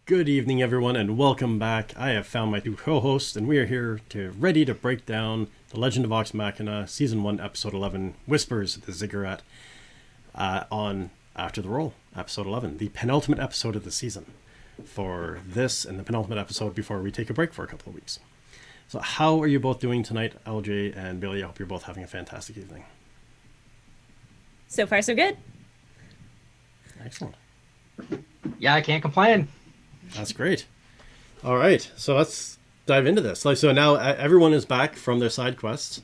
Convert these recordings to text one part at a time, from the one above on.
Good evening, everyone, and welcome back. I have found my two co-hosts, and we are here ready to break down The Legend of Vox Machina, Season 1, Episode 11, Whispers of the Ziggurat, on After the Roll, Episode 11, the penultimate episode of the season, for this and the penultimate episode before we take a break for a couple of weeks. So how are you both doing tonight, LJ and Billy? I hope you're both having a fantastic evening. So far, so good. Excellent. Yeah, I can't complain. That's great. All right, so let's dive into this. So now everyone is back from their side quests,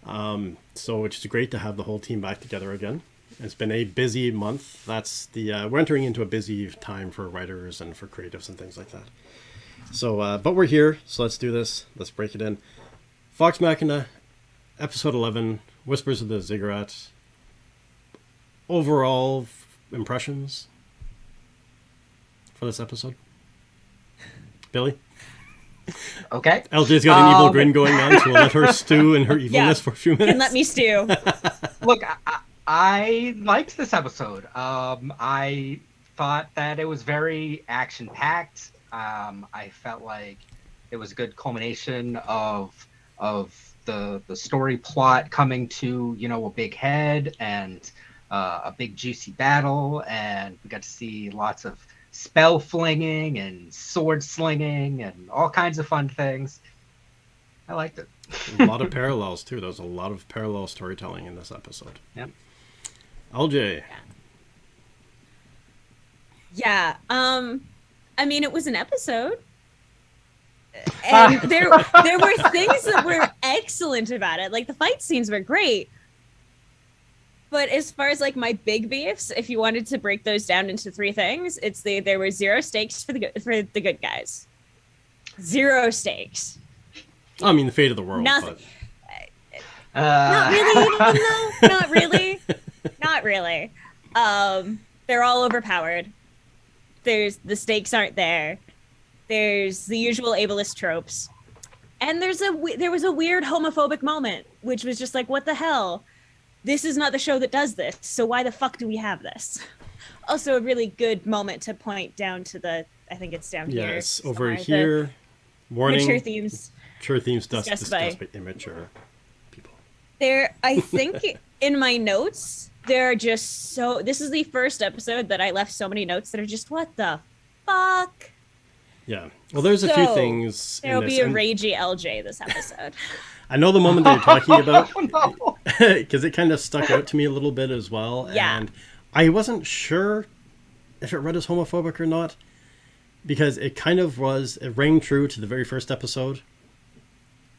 so which is great to have the whole team back together again. It's been a busy month. That's we're entering into a busy time for writers and for creatives and things like that. So, but we're here, so let's do this. Let's break it in. Vox Machina, Episode 11, Whispers of the Ziggurat. Overall impressions for this episode? Billy? Okay. LJ's got an evil grin going on, so we'll let her stew in her evilness for a few minutes. And let me stew. Look, I liked this episode. I thought that it was very action-packed. I felt like it was a good culmination of the story plot coming to, a big head and a big juicy battle, and we got to see lots of spell flinging and sword slinging and all kinds of fun things. I liked it. A lot of parallels too. There's a lot of parallel storytelling in this episode. Yep. LJ. Yeah. I mean, it was an episode. And there were things that were excellent about it. Like, the fight scenes were great. But as far as, like, my big beefs, if you wanted to break those down into three things, it's there were zero stakes for the good guys. Zero stakes. I mean, the fate of the world. Nothing. But... Not really. No, not really. Not really. They're all overpowered. The stakes aren't there. There's the usual ableist tropes. And there was a weird homophobic moment, which was just like, what the hell? This is not the show that does this, so why the fuck do we have this? Also, a really good moment to point down to I think it's down here. Yes, over here. Warning. Mature themes. Mature themes discussed by immature people. I think in my notes, there are just this is the first episode that I left so many notes that are just, what the fuck? Yeah. Well, there's a few things. There'll be a ragey LJ this episode. I know the moment that you're talking about, No. because it kind of stuck out to me a little bit as well. Yeah. And I wasn't sure if it read as homophobic or not, because it kind of it rang true to the very first episode,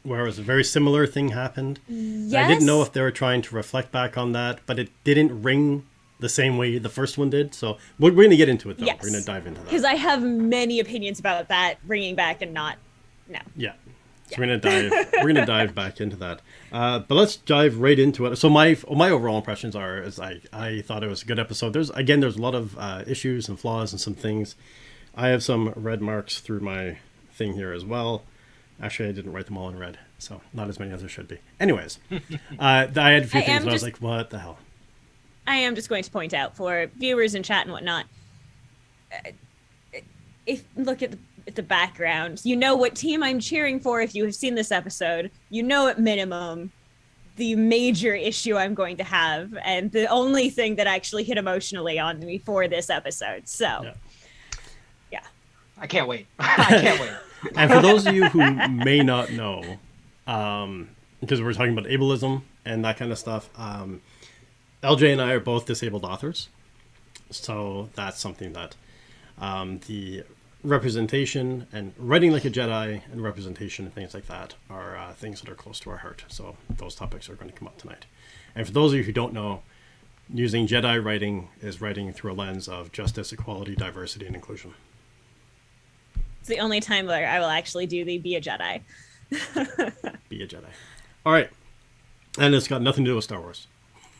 where it was a very similar thing happened. Yes. I didn't know if they were trying to reflect back on that, but it didn't ring the same way the first one did. So we're going to get into it, though. Yes. We're going to dive into that. Because I have many opinions about that ringing back and not. No. Yeah. So we're gonna dive back into that. But let's dive right into it. So my overall impressions is I thought it was a good episode. There's a lot of issues and flaws and some things. I have some red marks through my thing here as well. Actually, I didn't write them all in red, so not as many as there should be. Anyways, I had a few things where I was like, what the hell? I am just going to point out for viewers in chat and whatnot. If look at the background, you know what team I'm cheering for. If you have seen this episode, you know at minimum the major issue I'm going to have, and the only thing that actually hit emotionally on me for this episode. So, yeah. I can't wait. I can't wait. And for those of you who may not know, because we're talking about ableism and that kind of stuff, LJ and I are both disabled authors. So that's something that the representation and writing like a Jedi and representation and things like that are things that are close to our heart. So those topics are going to come up tonight. And for those of you who don't know, using Jedi writing is writing through a lens of justice, equality, diversity, and inclusion. It's the only time where I will actually do the be a Jedi. Be a Jedi. All right. And it's got nothing to do with Star Wars.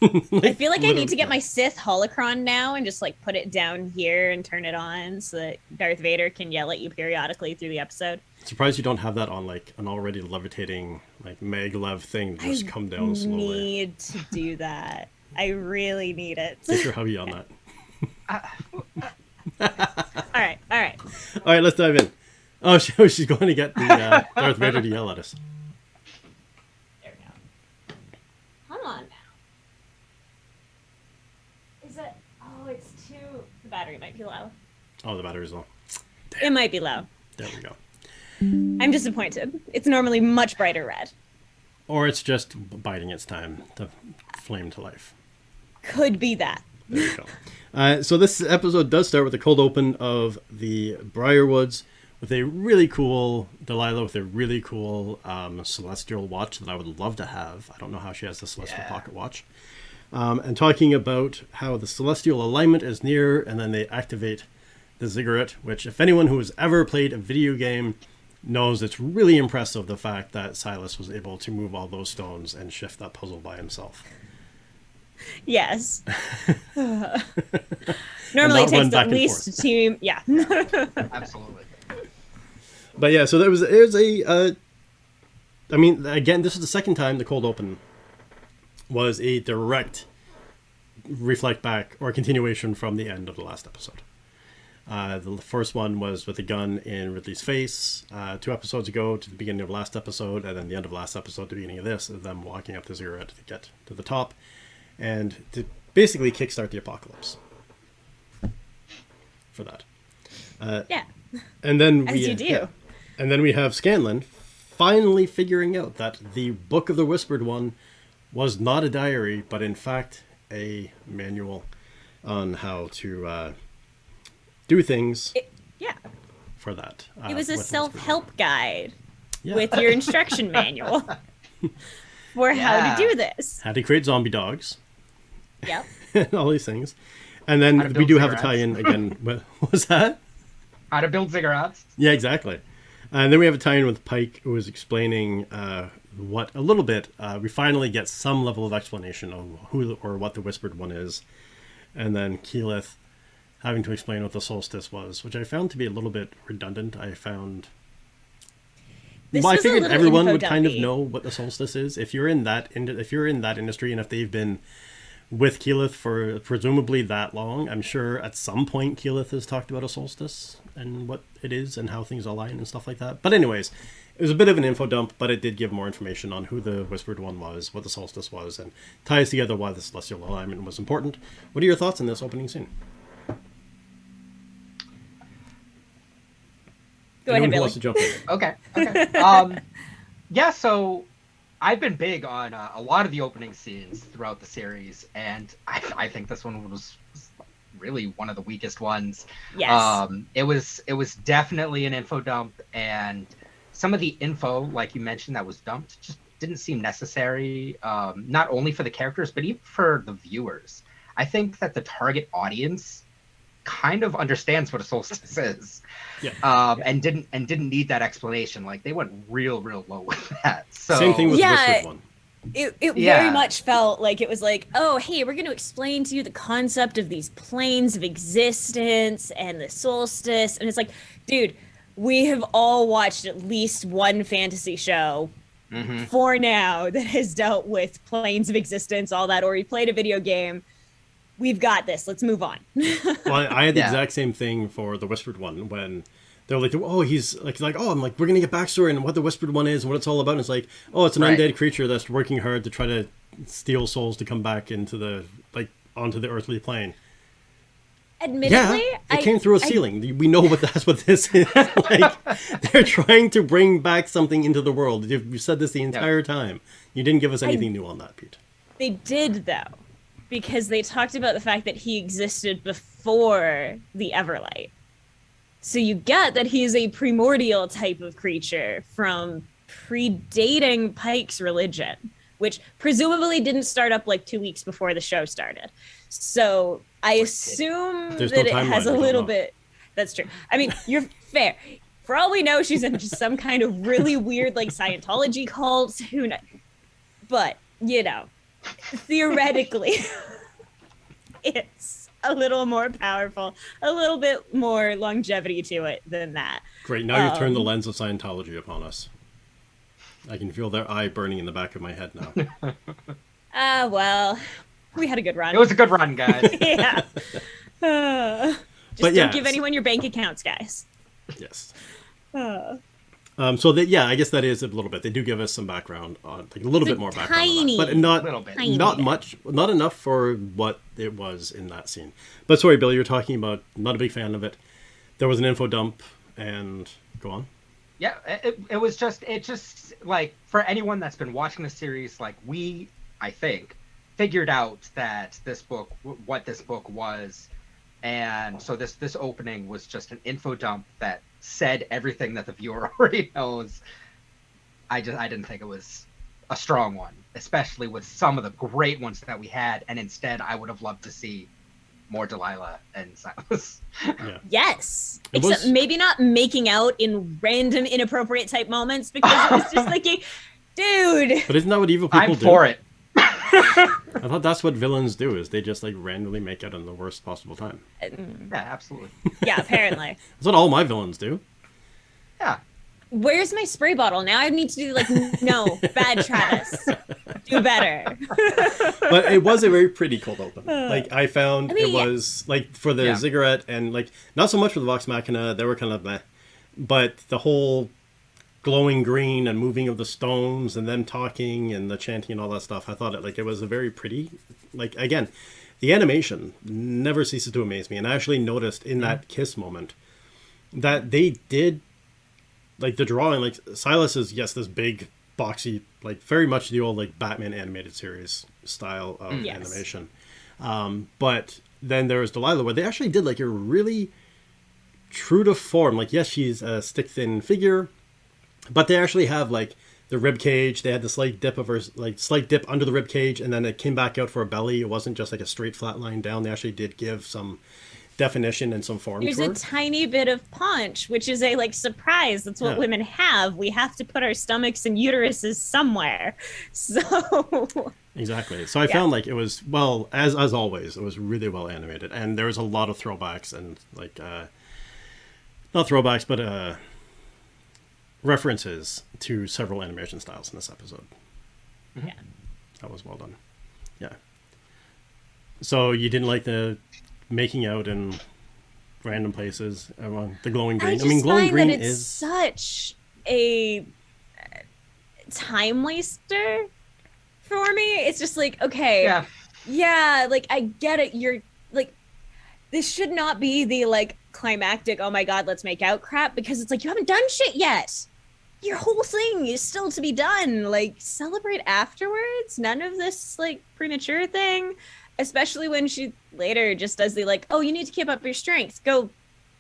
I feel like I need to get my Sith holocron now and just like put it down here and turn it on so that Darth Vader can yell at you periodically through the episode. Surprised you don't have that on like an already levitating like maglev thing to just come down slowly. I need to do that. I really need it. Get your hubby on that. All right. All right, let's dive in. Oh, she's going to get the Darth Vader to yell at us. There we go. Come on now. Is it? Oh, it's too. The battery might be low. Oh, the battery's low. It might be low. There we go. I'm disappointed. It's normally much brighter red. Or it's just biding its time to flame to life. Could be that. There we go. So this episode does start with a cold open of the Briarwoods with a really cool Delilah with a really cool celestial watch that I would love to have. I don't know how she has the celestial pocket watch. And talking about how the celestial alignment is near, and then they activate the Ziggurat, which if anyone who has ever played a video game knows, it's really impressive the fact that Silas was able to move all those stones and shift that puzzle by himself. Yes. Normally it takes at least a team. Yeah. Absolutely. But yeah, so it was a. I mean, again, this is the second time the cold open was a direct reflect back or continuation from the end of the last episode. The first one was with a gun in Ridley's face 2 episodes ago to the beginning of last episode, and then the end of last episode to the beginning of this, of them walking up the Ziggurat to get to the top and to basically kickstart the apocalypse for that. Yeah. And then As you do. Yeah, and then we have Scanlan finally figuring out that the Book of the Whispered One was not a diary, but in fact a manual on how to do things for that. It was a self-help guide Yeah. with your instruction manual for how to do this. How to create zombie dogs. Yep. And all these things. And then we do have a tie-in again. What was that? How to build ziggurats. Yeah, exactly. And then we have a tie-in with Pike, who is explaining what a little bit. We finally get some level of explanation of who or what the Whispered One is. And then Keyleth having to explain what the solstice was, which I found to be a little bit redundant. I figured everyone would kind of know what the solstice is. If you're in that industry, and if they've been with Keyleth for presumably that long, I'm sure at some point Keyleth has talked about a solstice and what it is and how things align and stuff like that. But anyways, it was a bit of an info dump, but it did give more information on who the Whispered One was, what the solstice was, and ties together why the celestial alignment was important. What are your thoughts on this opening scene? Go ahead, Billy. Wants to jump in? Okay. Yeah, so I've been big on a lot of the opening scenes throughout the series, and I think this one was really one of the weakest ones. Yes. It was definitely an info dump, and some of the info, like you mentioned, that was dumped just didn't seem necessary, not only for the characters, but even for the viewers. I think that the target audience kind of understands what a solstice is, and didn't need that explanation. Like they went real low with that. So same thing with the Whispered One. It very much felt like it was like, oh, hey, we're going to explain to you the concept of these planes of existence and the solstice. And it's like, dude, we have all watched at least one fantasy show for now that has dealt with planes of existence, all that, or you played a video game. We've got this. Let's move on. Well, I had the exact same thing for the Whispered One when they're like, oh, he's like, oh, I'm like, we're gonna get backstory and what the Whispered One is and what it's all about. And it's like, oh, it's an undead creature that's working hard to try to steal souls to come back into onto the earthly plane. Admittedly, it came through a ceiling. We know that's what this is. Like, they're trying to bring back something into the world. You said this the entire time. You didn't give us anything new on that, Pete. They did, though, because they talked about the fact that he existed before the Everlight. So you get that he's a primordial type of creature from predating Pike's religion, which presumably didn't start up like 2 weeks before the show started. So I assume that it has a little bit. That's true. I mean, you're fair. For all we know, she's in just some kind of really weird like Scientology cult. Who knows? But, theoretically, it's a little more powerful, a little bit more longevity to it than that. Great. Now you've turned the lens of Scientology upon us. I can feel their eye burning in the back of my head now. Well, we had a good run. It was a good run, guys. Yeah. Just don't give anyone your bank accounts, guys. Yes. Uh, So that, yeah, I guess that is a little bit. They do give us some background on, like a little bit more background on that, but not little bit. not much, not enough for what it was in that scene. But sorry, Bill, you're talking about. Not a big fan of it. There was an info dump, and go on. Yeah, it just like for anyone that's been watching the series, like I think, figured out that what this book was, and so this opening was just an info dump that said everything that the viewer already knows. I didn't think it was a strong one, especially with some of the great ones that we had, and instead I would have loved to see more Delilah and Silas. Yeah. yes. It Except was- maybe not making out in random inappropriate type moments because it was just like, dude. But isn't that what evil people I'm do? for it. I thought that's what villains do. Is they just like randomly make out in the worst possible time. Yeah, absolutely. Yeah, apparently. That's what all my villains do. Yeah. Where's my spray bottle? Now I need to do like, no, bad Travis. Do better. But it was a very pretty cold open. Like I found I mean, it was like for the Yeah. Ziggurat and like not so much for the Vox Machina. They were kind of meh, but the whole glowing green and moving of the stones and them talking and the chanting and all that stuff. I thought it was a very pretty. Like again, the animation never ceases to amaze me. And I actually noticed in that kiss moment that they did like the drawing. Like Silas is this big boxy, like very much the old like Batman animated series style of Yes. animation. But then there was Delilah where they actually did like a really true to form. Like yes, she's a stick thin figure, but they actually have like the rib cage. They had the slight dip of her, like slight dip under the rib cage, and then it came back out for a belly. It wasn't just like a straight flat line down. They actually did give some definition and some form There's to her. a tiny bit of punch, which is a like surprise. That's what Yeah. women have. We have to put our stomachs and uteruses somewhere. So Exactly. So I found like it was, well, as always, it was really well animated, and there was a lot of throwbacks and like not throwbacks, but references to several animation styles in this episode. yeah. That was well done. Yeah. So you didn't like the making out in random places, the glowing green. I I, just mean, glowing find green that it's is such a time waster for me. It's just like, okay, yeah, like I get it. You're like, this should not be the like climactic, oh my god, let's make out crap, because it's like you haven't done shit yet. Your whole thing is still to be done. Like, celebrate afterwards. None of this like premature thing. Especially when she later just does the like, oh, you need to keep up your strength. Go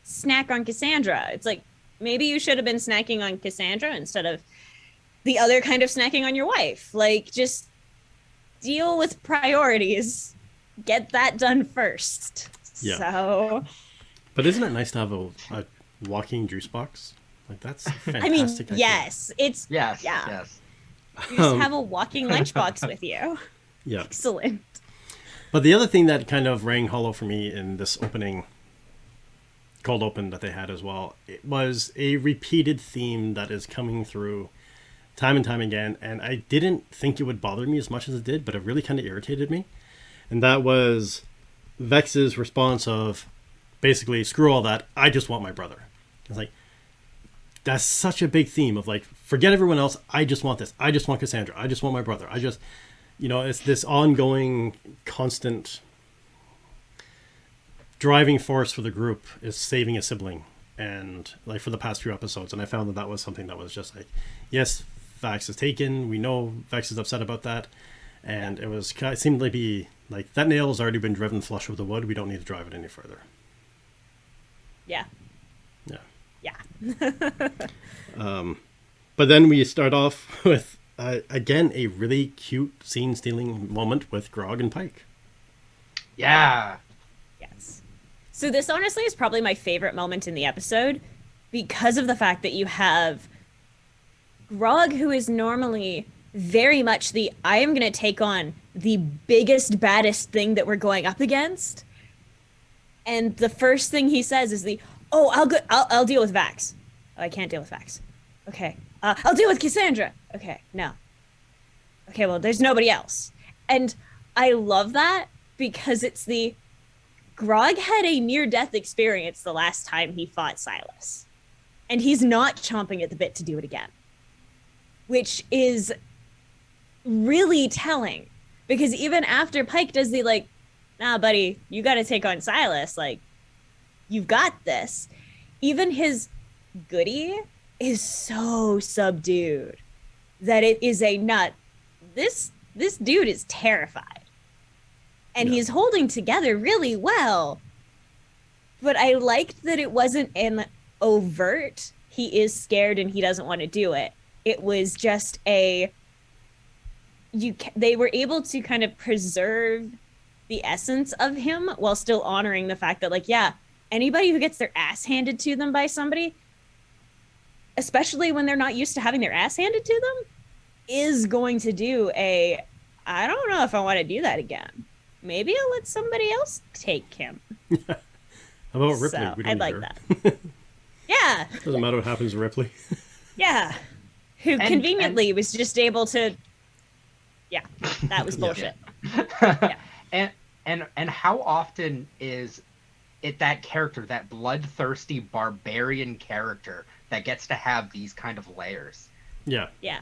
snack on Cassandra. It's like, maybe you should have been snacking on Cassandra instead of the other kind of snacking on your wife. Like, just deal with priorities. Get that done first. Yeah. So, But isn't it nice to have a walking juice box? Like that's a fantastic. I mean, idea. yes, it's Yes. Yeah. Yes. you just have a walking lunchbox with you. Yeah. Excellent. But the other thing that kind of rang hollow for me in this opening cold open that they had as well, it was a repeated theme that is coming through time and time again, and I didn't think it would bother me as much as it did, but it really kind of irritated me. And that was Vex's response of basically, screw all that, I just want my brother. It's like, that's such a big theme of like, forget everyone else, I just want this. I just want Cassandra. I just want my brother. I just, it's this ongoing, constant driving force for the group is saving a sibling. And like for the past few episodes, and I found that was something that was just like, yes, Vax is taken. We know Vex is upset about that. And it seemed to be like, that nail has already been driven flush with the wood. We don't need to drive it any further. Yeah. Yeah. Yeah. But then we start off with, again, a really cute scene-stealing moment with Grog and Pike. Yeah. Yes. So this honestly is probably my favorite moment in the episode because of the fact that you have Grog, who is normally very much I am going to take on the biggest, baddest thing that we're going up against. And the first thing he says is I'll deal with Vax. Oh, I can't deal with Vax. Okay. I'll deal with Cassandra. Okay. No. Okay, well, there's nobody else. And I love that because it's Grog had a near-death experience the last time he fought Silas. and he's not chomping at the bit to do it again, which is really telling, because even after Pike does the like, nah, buddy, you got to take on Silas, like, you've got this, even his Goody is so subdued that it is a nut. This dude is terrified, and he's holding together really well. But I liked that it wasn't an overt, he is scared and he doesn't want to do it. It was just they were able to kind of preserve the essence of him while still honoring the fact that, like, yeah, anybody who gets their ass handed to them by somebody, especially when they're not used to having their ass handed to them, is going to do I don't know if I want to do that again. Maybe I'll let somebody else take him. How about Ripley? So, We don't I'd need like her. that. Yeah. Doesn't matter what happens to Ripley. Yeah. Who conveniently was just able to. Yeah, that was bullshit. Yeah. And how often is it that character, that bloodthirsty barbarian character, that gets to have these kind of layers? Yeah. Yeah.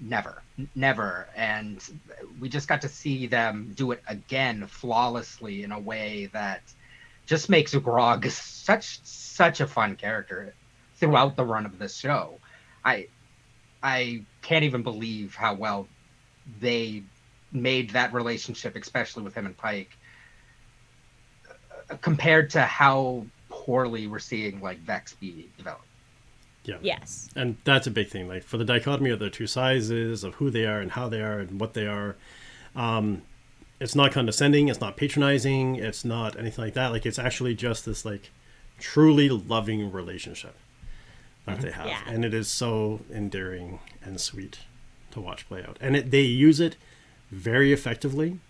Never. And we just got to see them do it again flawlessly in a way that just makes Grog such a fun character throughout the run of this show. I can't even believe how well they made that relationship, especially with him and Pike, compared to how poorly we're seeing like Vex be developed. Yeah. Yes. And that's a big thing. Like, for the dichotomy of the two sizes, of who they are and how they are and what they are, it's not condescending, it's not patronizing, it's not anything like that. Like, it's actually just this, like, truly loving relationship that they have. Yeah. And it is so endearing and sweet to watch play out. And they use it very effectively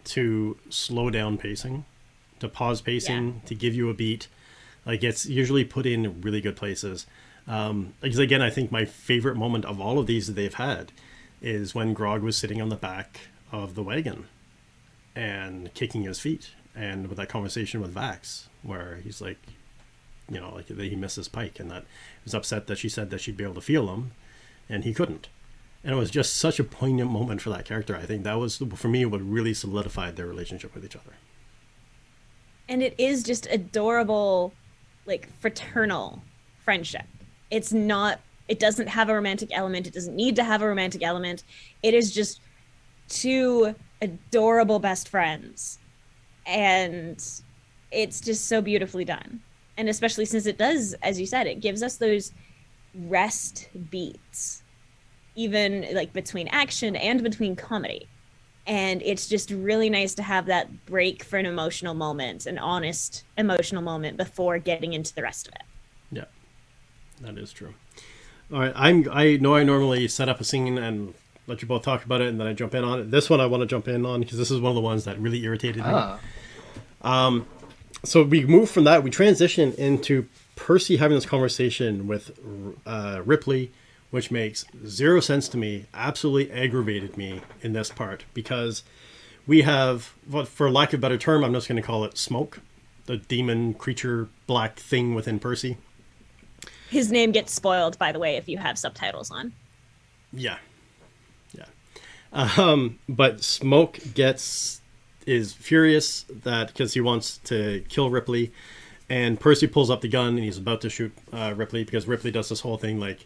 to slow down pacing, to pause pacing, to give you a beat. Like, it's usually put in really good places. Because again, I think my favorite moment of all of these that they've had is when Grog was sitting on the back of the wagon and kicking his feet, and with that conversation with Vax where he's like, you know, like, he misses Pike, and that he was upset that she said that she'd be able to feel him and he couldn't. And it was just such a poignant moment for that character. I think that was, for me, what really solidified their relationship with each other. And it is just adorable, like, fraternal friendship. It doesn't have a romantic element. It doesn't need to have a romantic element. It is just two adorable best friends. And it's just so beautifully done. And especially since it does, as you said, it gives us those rest beats, even like between action and between comedy. And it's just really nice to have that break for an emotional moment, an honest emotional moment, before getting into the rest of it. Yeah, that is true. All right, I know I normally set up a scene and let you both talk about it, and then I jump in on it. This one I want to jump in on because this is one of the ones that really irritated me. So we move from that, we transition into Percy having this conversation with Ripley, which makes zero sense to me, absolutely aggravated me in this part, because we have, for lack of a better term, I'm just going to call it Smoke, the demon creature black thing within Percy. His name gets spoiled, by the way, if you have subtitles on. Yeah. But Smoke is furious that because he wants to kill Ripley, and Percy pulls up the gun and he's about to shoot Ripley, because Ripley does this whole thing like,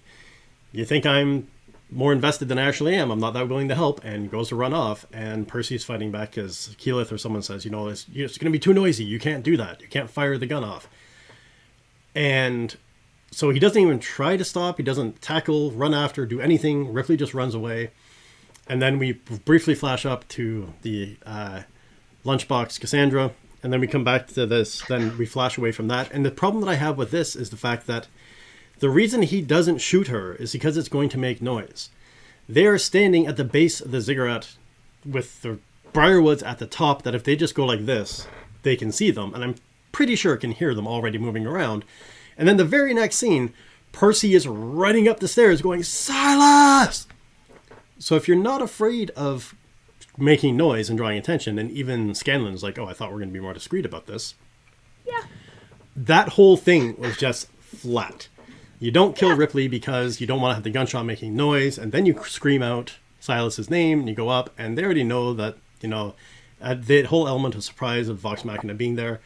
you think I'm more invested than I actually am. I'm not that willing to help, and goes to run off. And Percy's fighting back because Keyleth or someone says, you know, it's going to be too noisy. You can't do that. You can't fire the gun off. And so he doesn't even try to stop. He doesn't tackle, run after, do anything. Ripley just runs away. And then we briefly flash up to the lunchbox Cassandra. And then we come back to this. Then we flash away from that. And the problem that I have with this is the fact that the reason he doesn't shoot her is because it's going to make noise. They are standing at the base of the Ziggurat with the Briarwoods at the top, that if they just go like this, they can see them. And I'm pretty sure can hear them already moving around. And then the very next scene, Percy is running up the stairs going, Silas! So if you're not afraid of making noise and drawing attention, and even Scanlan's like, oh, I thought we were going to be more discreet about this. Yeah. That whole thing was just flat. You don't kill Ripley because you don't want to have the gunshot making noise, and then you scream out Silas's name, and you go up, and they already know that, the whole element of surprise of Vox Machina being there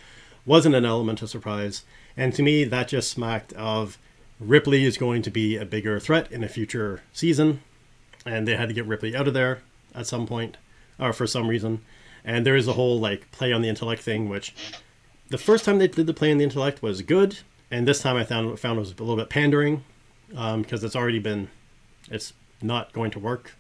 wasn't an element of surprise. And to me, that just smacked of Ripley is going to be a bigger threat in a future season, and they had to get Ripley out of there at some point, or for some reason. And there is a whole play on the intellect thing, which the first time they did the play on the intellect was good, and this time I found it was a little bit pandering, because it's not going to work.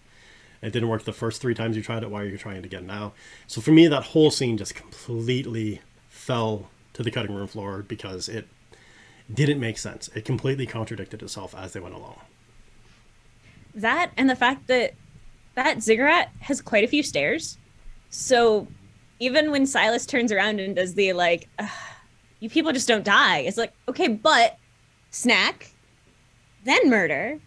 It didn't work the first 3 times you tried it. Why are you trying it again now? So for me, that whole scene just completely fell to the cutting room floor because it didn't make sense. It completely contradicted itself as they went along. That and the fact that Ziggurat has quite a few stairs. So even when Silas turns around and does the you people just don't die, it's like, okay, but snack, then murder,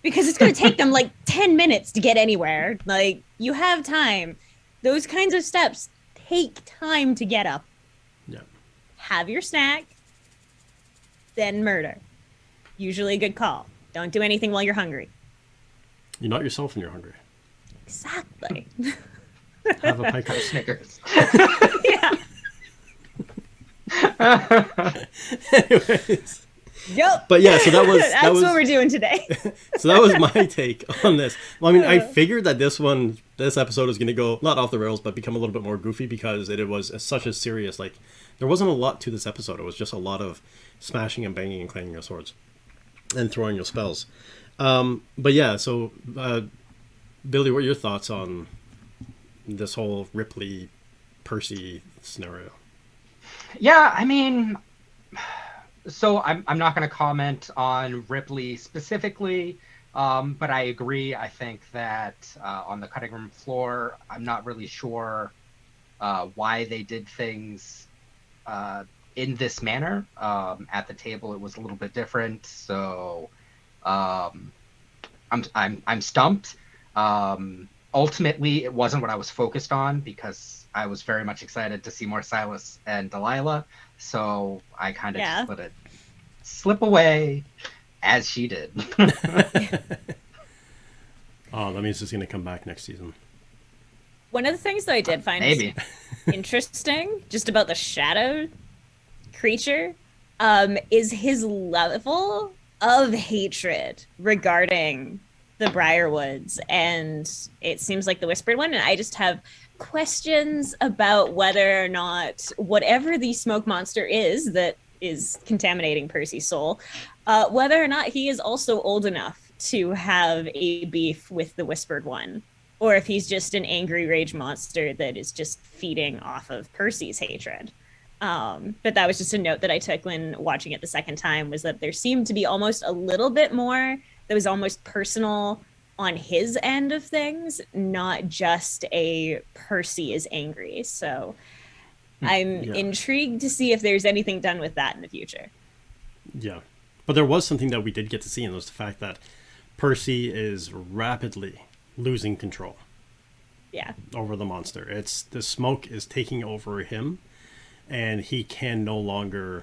because it's going to take them 10 minutes to get anywhere. You have time. Those kinds of steps take time to get up. Yeah. Have your snack, then murder. Usually a good call. Don't do anything while you're hungry. You're not yourself when you're hungry. Exactly. Have a pike of Snickers. Yeah. Anyways. Yep. But yeah, so that was that's what we're doing today. So that was my take on this. Well, I mean, I figured that this episode was going to go not off the rails, but become a little bit more goofy because it was such a serious, there wasn't a lot to this episode. It was just a lot of smashing and banging and clanging of swords and throwing your spells. But yeah, so Billy, what are your thoughts on this whole Ripley Percy scenario? Yeah, I mean, so I'm not going to comment on Ripley specifically, but I agree. I think that on the cutting room floor, I'm not really sure why they did things in this manner. At the table, it was a little bit different. So I'm stumped. Ultimately, it wasn't what I was focused on because I was very much excited to see more Silas and Delilah. So I kind of just let it slip away as she did. Oh, that means it's going to come back next season. One of the things that I did find interesting just about the shadow creature is his level of hatred regarding the Briarwoods, and it seems like the Whispered One, and I just have questions about whether or not whatever the smoke monster is that is contaminating Percy's soul, whether or not he is also old enough to have a beef with the Whispered One, or if he's just an angry rage monster that is just feeding off of Percy's hatred. But that was just a note that I took when watching it the second time, was that there seemed to be almost a little bit more that was almost personal on his end of things, not just a Percy is angry. So I'm intrigued to see if there's anything done with that in the future. Yeah. But there was something that we did get to see, and it was the fact that Percy is rapidly losing control. Yeah. Over the monster. The smoke is taking over him, and he can no longer...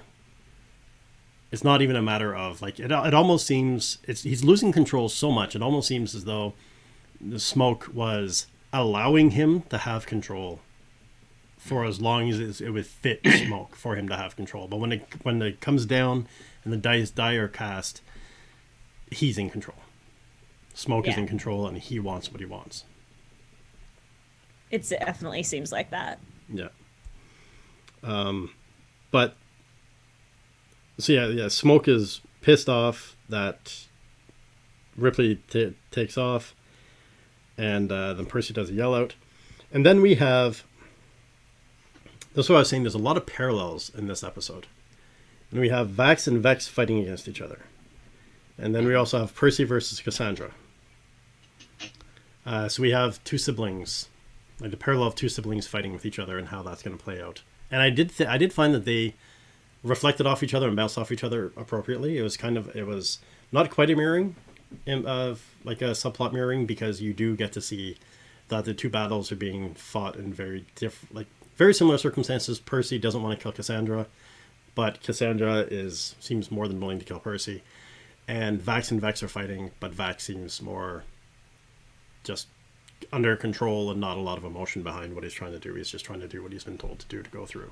It's not even a matter of it almost seems he's losing control so much. It almost seems as though the smoke was allowing him to have control for as long as it would fit smoke for him to have control. But when it comes down and the die are cast, he's in control. Smoke is in control, and he wants what he wants. It definitely seems like that. Yeah. But. So yeah, Smoke is pissed off that Ripley takes off, and then Percy does a yell out. And then we have... That's what I was saying, there's a lot of parallels in this episode. And we have Vax and Vex fighting against each other. And then we also have Percy versus Cassandra. So we have two siblings, the parallel of two siblings fighting with each other and how that's going to play out. And I did find that they reflected off each other and bounced off each other appropriately. It was not quite a mirroring, like a subplot mirroring, because you do get to see that the two battles are being fought in very similar circumstances. Percy doesn't want to kill Cassandra, but Cassandra seems more than willing to kill Percy. and Vax and Vex are fighting, but Vax seems more just under control and not a lot of emotion behind what he's trying to do. He's just trying to do what he's been told to do to go through.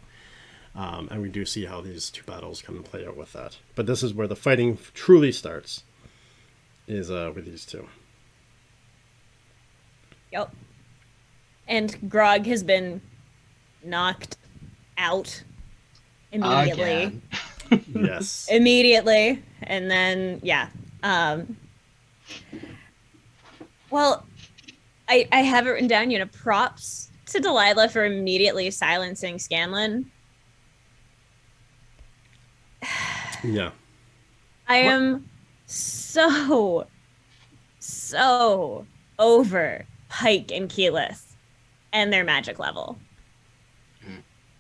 And we do see how these two battles kind of play out with that. But this is where the fighting truly starts, is with these two. Yep. And Grog has been knocked out immediately. Again. Yes. Immediately. And then, yeah. Well, I have it written down, props to Delilah for immediately silencing Scanlan. Yeah. I am so over Pike and Keyleth and their magic level.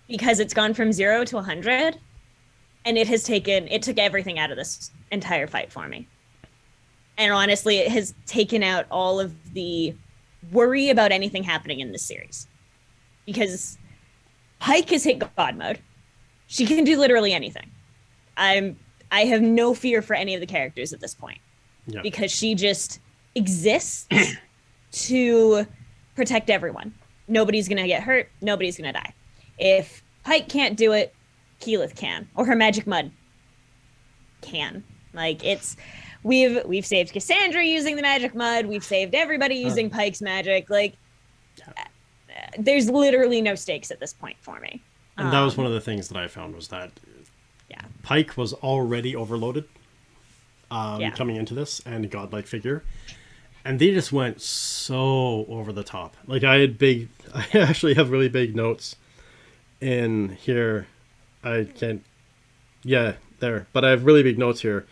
Because it's gone from 0 to 100, and it took everything out of this entire fight for me. And honestly, it has taken out all of the worry about anything happening in this series. Because Pike has hit God mode. She can do literally anything. I have no fear for any of the characters at this point. Yeah. Because she just exists to protect everyone. Nobody's going to get hurt. Nobody's going to die. If Pike can't do it, Keyleth can. Or her magic mud can. Like, we've saved Cassandra using the magic mud. We've saved everybody using Pike's magic. Like, there's literally no stakes at this point for me. And that was one of the things that I found, was that Pike was already overloaded coming into this, and a godlike figure. And they just went so over the top. Like, I actually have really big notes in here. I can't, there. But I have really big notes here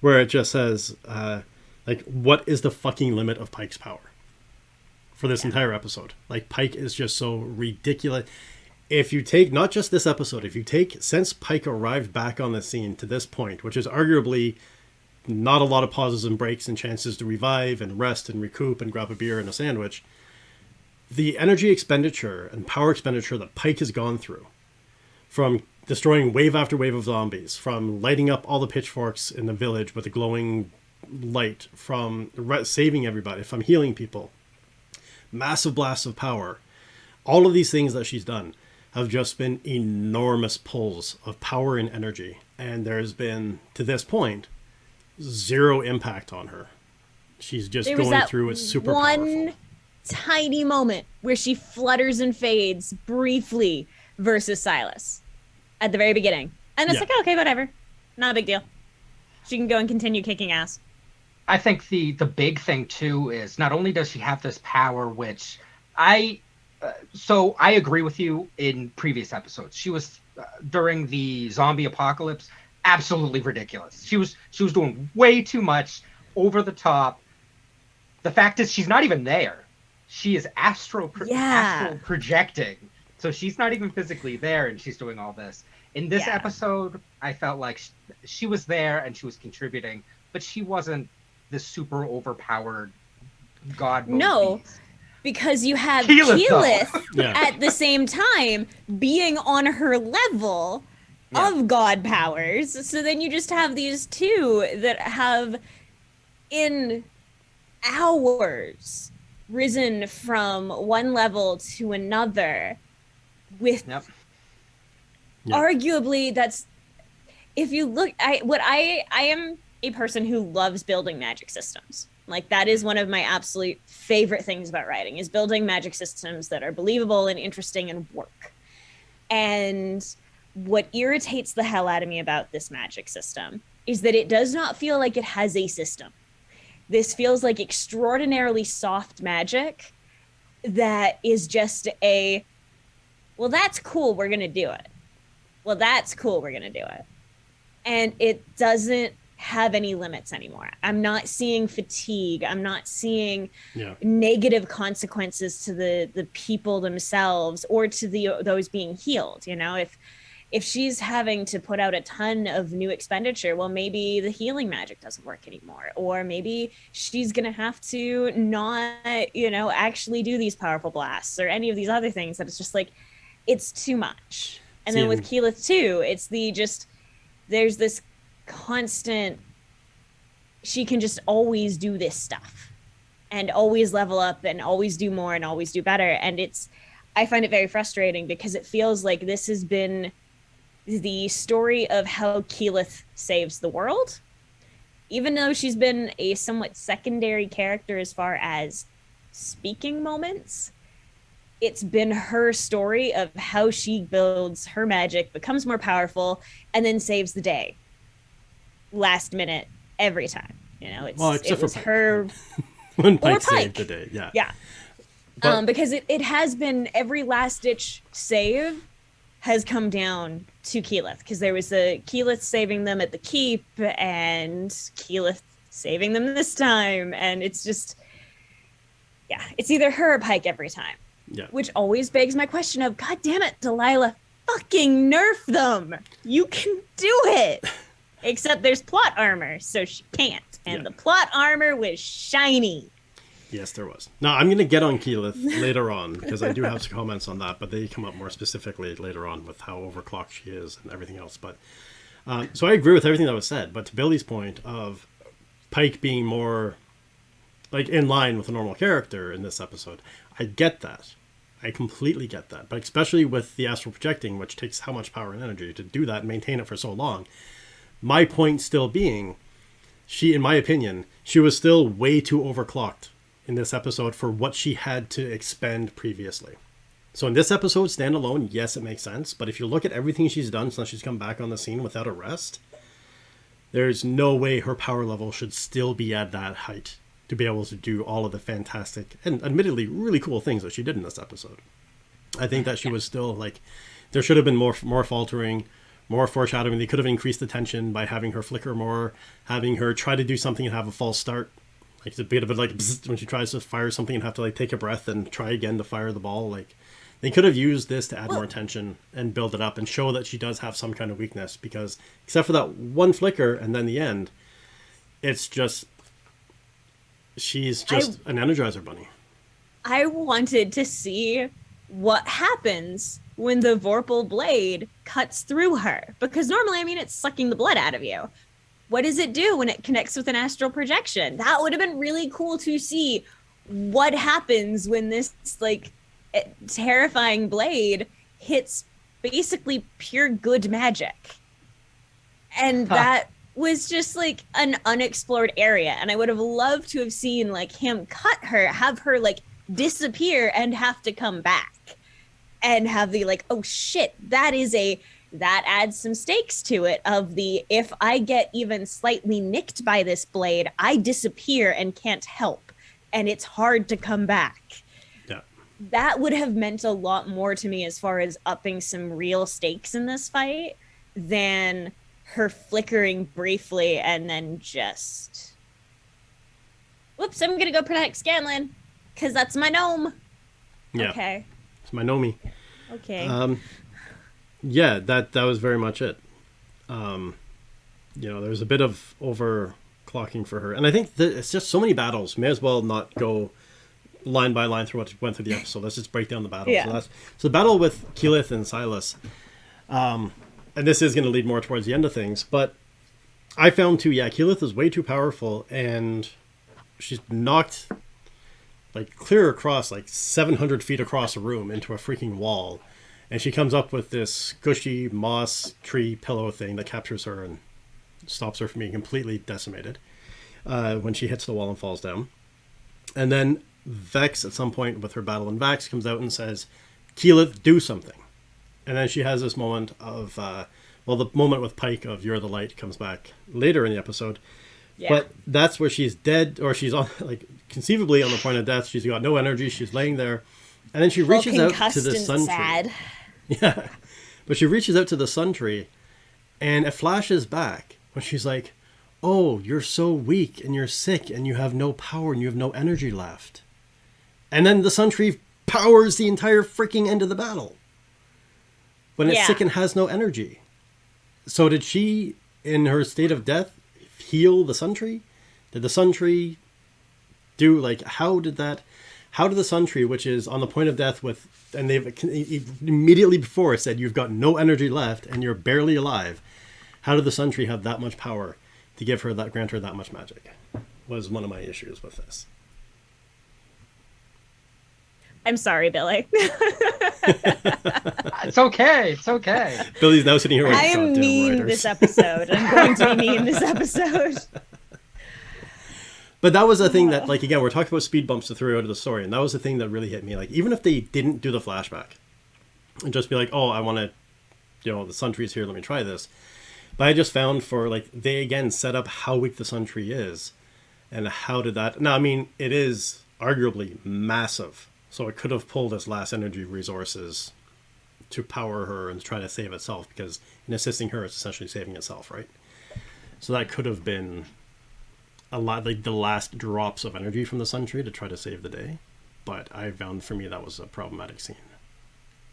where it just says, what is the fucking limit of Pike's power for this entire episode? Like, Pike is just so ridiculous. If you take, not just this episode, if you take, since Pike arrived back on the scene to this point, which is arguably not a lot of pauses and breaks and chances to revive and rest and recoup and grab a beer and a sandwich, the energy expenditure and power expenditure that Pike has gone through, from destroying wave after wave of zombies, from lighting up all the pitchforks in the village with a glowing light, from saving everybody, from healing people, massive blasts of power, all of these things that she's done have just been enormous pulls of power and energy. And there's been, to this point, zero impact on her. She's just going through it super powerful. Tiny moment where she flutters and fades briefly versus Silas at the very beginning. And it's like, okay, whatever. Not a big deal. She can go and continue kicking ass. I think the big thing, too, is not only does she have this power, which I agree with you in previous episodes. She was, during the zombie apocalypse, absolutely ridiculous. She was doing way too much, over the top. The fact is, she's not even there. She is astral projecting. So she's not even physically there, and she's doing all this. In this episode, I felt like she was there and she was contributing, but she wasn't the super overpowered god mode beast. Because you have Keyleth at the same time being on her level of god powers. So then you just have these two that have, in hours, risen from one level to another with arguably, that's, if you look, I am a person who loves building magic systems. Like, that is one of my absolute favorite things about writing, is building magic systems that are believable and interesting and work. And what irritates the hell out of me about this magic system is that it does not feel like it has a system. This feels like extraordinarily soft magic that is just well, that's cool, we're going to do it. Well, that's cool, we're going to do it. And it doesn't have any limits anymore. I'm not seeing fatigue. I'm not seeing negative consequences to the people themselves or to those being healed. If she's having to put out a ton of new expenditure, well, maybe the healing magic doesn't work anymore. Or maybe she's going to have to not, actually do these powerful blasts or any of these other things that it's just like, it's too much. And then with Keyleth too, it's there's this constant she can just always do this stuff and always level up and always do more and always do better. And I find it very frustrating because it feels like this has been the story of how Keyleth saves the world. Even though she's been a somewhat secondary character as far as speaking moments, it's been her story of how she builds her magic, becomes more powerful, and then saves the day. Last minute, every time. You know, it was her when Pike saved the day. Yeah. Yeah. But, because it has been every last ditch save has come down to Keyleth, because there was a Keyleth saving them at the keep and Keyleth saving them this time, and it's just, yeah, it's either her or Pike every time. Yeah. Which always begs my question of, God damn it, Delilah, fucking nerf them. You can do it. Except there's plot armor, so she can't. And the plot armor was shiny. Yes, there was. Now, I'm going to get on Keyleth later on, because I do have some comments on that, but they come up more specifically later on with how overclocked she is and everything else. But so I agree with everything that was said, but to Billy's point of Pike being more like in line with a normal character in this episode, I get that. I completely get that. But especially with the astral projecting, which takes how much power and energy to do that and maintain it for so long. My point still being, she, in my opinion, she was still way too overclocked in this episode for what she had to expend previously. So in this episode, standalone, yes, it makes sense. But if you look at everything she's done since she's come back on the scene without a rest, there's no way her power level should still be at that height to be able to do all of the fantastic and admittedly really cool things that she did in this episode. I think that she was still like, there should have been more faltering, more foreshadowing. They could have increased the tension by having her flicker more, having her try to do something and have a false start. Like it's a bit of it like when she tries to fire something and have to like take a breath and try again to fire the ball. Like they could have used this to add more tension and build it up and show that she does have some kind of weakness, because except for that one flicker and then the end, it's just, she's just an Energizer bunny. I wanted to see what happens when the Vorpal blade cuts through her, because normally, I mean, it's sucking the blood out of you. What does it do when it connects with an astral projection? That would have been really cool to see what happens when this like terrifying blade hits basically pure good magic. And that was just like an unexplored area. And I would have loved to have seen like him cut her, have her like disappear and have to come back. And have the like, oh shit, that adds some stakes to it of the, if I get even slightly nicked by this blade, I disappear and can't help. And it's hard to come back. Yeah. That would have meant a lot more to me as far as upping some real stakes in this fight than her flickering briefly and then just, whoops, I'm going to go protect Scanlan because that's my gnome. Yeah. Okay. It's my Nomi. Okay. Yeah, that was very much it. There was a bit of overclocking for her. And I think that it's just so many battles. May as well not go line by line through what went through the episode. Let's just break down the battle. Yeah. So the battle with Keyleth and Silas. And this is going to lead more towards the end of things. But I found too, Keyleth is way too powerful. And she's knocked like clear across like 700 feet across a room into a freaking wall, and she comes up with this squishy moss tree pillow thing that captures her and stops her from being completely decimated when she hits the wall and falls down. And then Vex at some point with her battle in Vax comes out and says, Keyleth, do something. And then she has this moment of the moment with Pike of you're the light comes back later in the episode. Yeah. But that's where she's dead, or she's on, like, conceivably on the point of death. She's got no energy. She's laying there. And then she reaches out to the sun tree. Yeah. But she reaches out to the sun tree, and it flashes back when she's like, oh, you're so weak, and you're sick, and you have no power, and you have no energy left. And then the sun tree powers the entire freaking end of the battle. When it's sick and has no energy. So did she, in her state of death, heal the sun tree? Did the sun tree do, like, how did the sun tree, which is on the point of death with, and they've immediately before said you've got no energy left and you're barely alive, how did the sun tree have that much power to grant her that much magic was one of my issues with this. I'm sorry, Billy. It's okay. It's okay. Billy's now sitting here with I am goddamn mean writers. this episode. I'm going to be mean this episode. But that was the thing that, like, again, we're talking about speed bumps to throw out of the story, and that was the thing that really hit me. Like, even if they didn't do the flashback and just be like, oh, I want to, the Sun Tree's here, let me try this. But I just found they again set up how weak the Sun Tree is, and how did that. Now, I mean, it is arguably massive, so it could have pulled its last energy resources to power her and try to save itself, because in assisting her, it's essentially saving itself, right? So that could have been a lot, like the last drops of energy from the Sun Tree to try to save the day. But I found, for me, that was a problematic scene.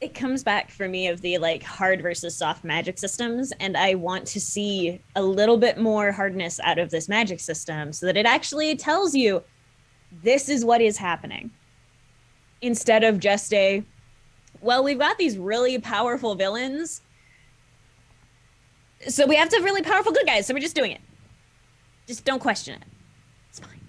It comes back for me of the like hard versus soft magic systems, and I want to see a little bit more hardness out of this magic system so that it actually tells you this is what is happening, instead of just we've got these really powerful villains, so we have to have really powerful good guys, so we're just doing it. Just don't question it. It's fine.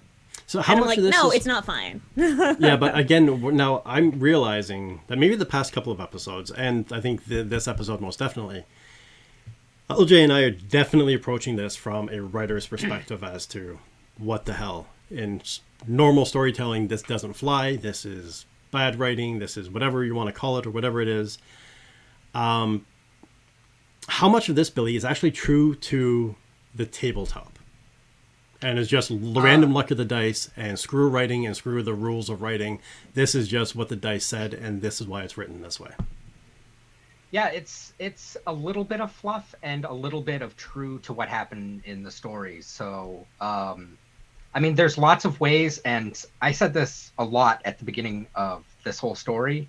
So how much of this no, is... it's not fine. Yeah, but again, now I'm realizing that maybe the past couple of episodes, and I think this episode most definitely, LJ and I are definitely approaching this from a writer's perspective as to what the hell. In normal storytelling, this doesn't fly. This is bad writing. This is whatever you want to call it, or whatever it is. How much of this, Billy, is actually true to the tabletop? And it's just random luck of the dice, and screw writing and screw the rules of writing. This is just what the dice said, and this is why it's written this way. Yeah, it's a little bit of fluff and a little bit of true to what happened in the story. So, I mean, there's lots of ways, and I said this a lot at the beginning of this whole story.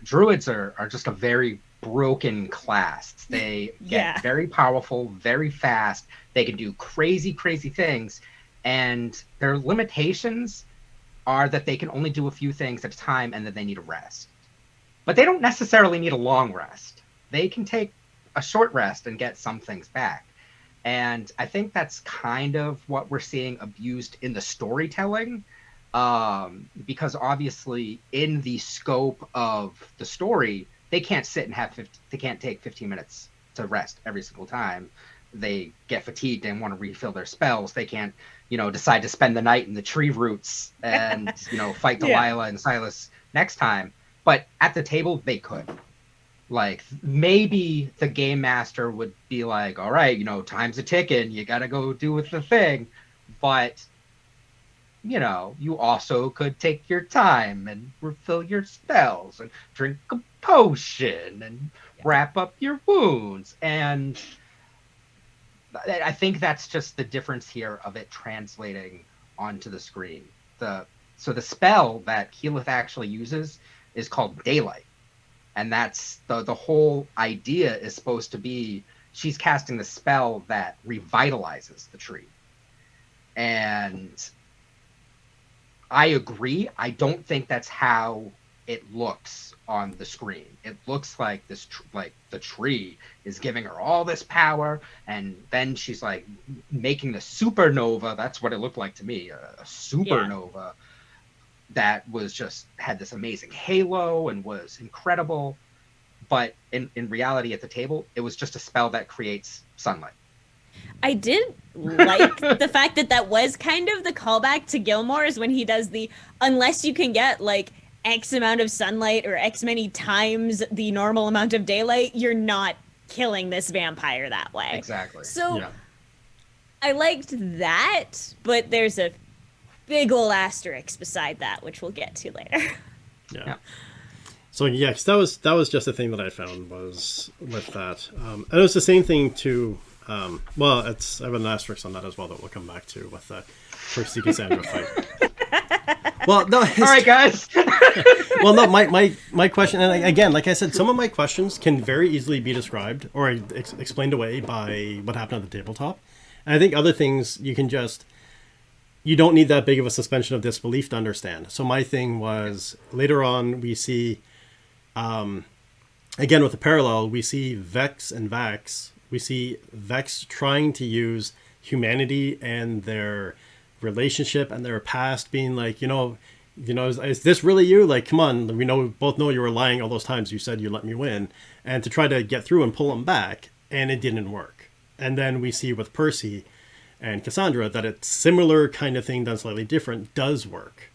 Druids are just a very broken class. They get very powerful, very fast. They can do crazy, crazy things. And their limitations are that they can only do a few things at a time, and then they need a rest. But they don't necessarily need a long rest. They can take a short rest and get some things back. And I think that's kind of what we're seeing abused in the storytelling. Because obviously in the scope of the story, they can't sit and they can't take 15 minutes to rest every single time. They get fatigued and want to refill their spells. They can't, decide to spend the night in the tree roots and, fight Delilah and Silas next time. But at the table, they could. Like, maybe the game master would be like, all right, time's a ticking. You got to go do with the thing. But, you also could take your time and refill your spells and drink a potion and wrap up your wounds. And I think that's just the difference here of it translating onto the screen. So the spell that Keyleth actually uses is called Daylight. And that's the whole idea is supposed to be she's casting the spell that revitalizes the tree. And I agree. I don't think that's how it looks on the screen. It looks like like the tree is giving her all this power, and then she's like making the supernova. That's what it looked like to me, a supernova that was just had this amazing halo and was incredible. But in reality, at the table, it was just a spell that creates sunlight. I did like the fact that was kind of the callback to Gilmore's when he does the unless you can get like X amount of sunlight or X many times the normal amount of daylight, you're not killing this vampire that way. Exactly. So I liked that, but there's a big ol' asterisk beside that, which we'll get to later. Yeah. So yeah, 'cause that was just the thing that I found was with that. And it was the same thing too. I have an asterisk on that as well that we'll come back to with the Percy Cassandra fight. Well, no. All right, guys. Well, no, my question, and again, like I said, some of my questions can very easily be described or explained away by what happened at the tabletop. And I think other things you don't need that big of a suspension of disbelief to understand. So my thing was later on we see, again with the parallel, we see Vex and Vax. We see Vex trying to use humanity and their relationship and their past being like, is this really you? Like, come on, we both know you were lying all those times you said you let me win, and to try to get through and pull them back, and it didn't work. And then we see with Percy and Cassandra that a similar kind of thing done slightly different does work,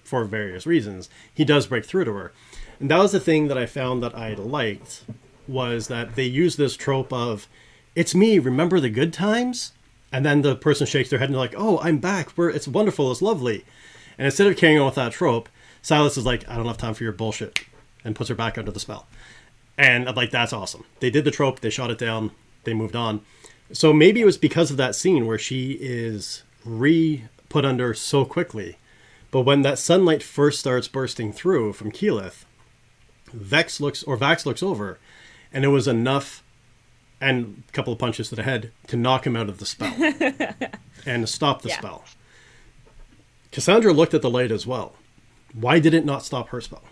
for various reasons. He does break through to her. And that was the thing that I found that I liked, was that they use this trope of, it's me, remember the good times? And then the person shakes their head and they're like, oh, I'm back. It's wonderful. It's lovely. And instead of carrying on with that trope, Silas is like, I don't have time for your bullshit, and puts her back under the spell. And I'm like, that's awesome. They did the trope. They shot it down. They moved on. So maybe it was because of that scene where she is put under so quickly. But when that sunlight first starts bursting through from Keyleth, Vax looks over, and it was enough, and a couple of punches to the head, to knock him out of the spell and stop the spell. Cassandra looked at the light as well. Why did it not stop her spell?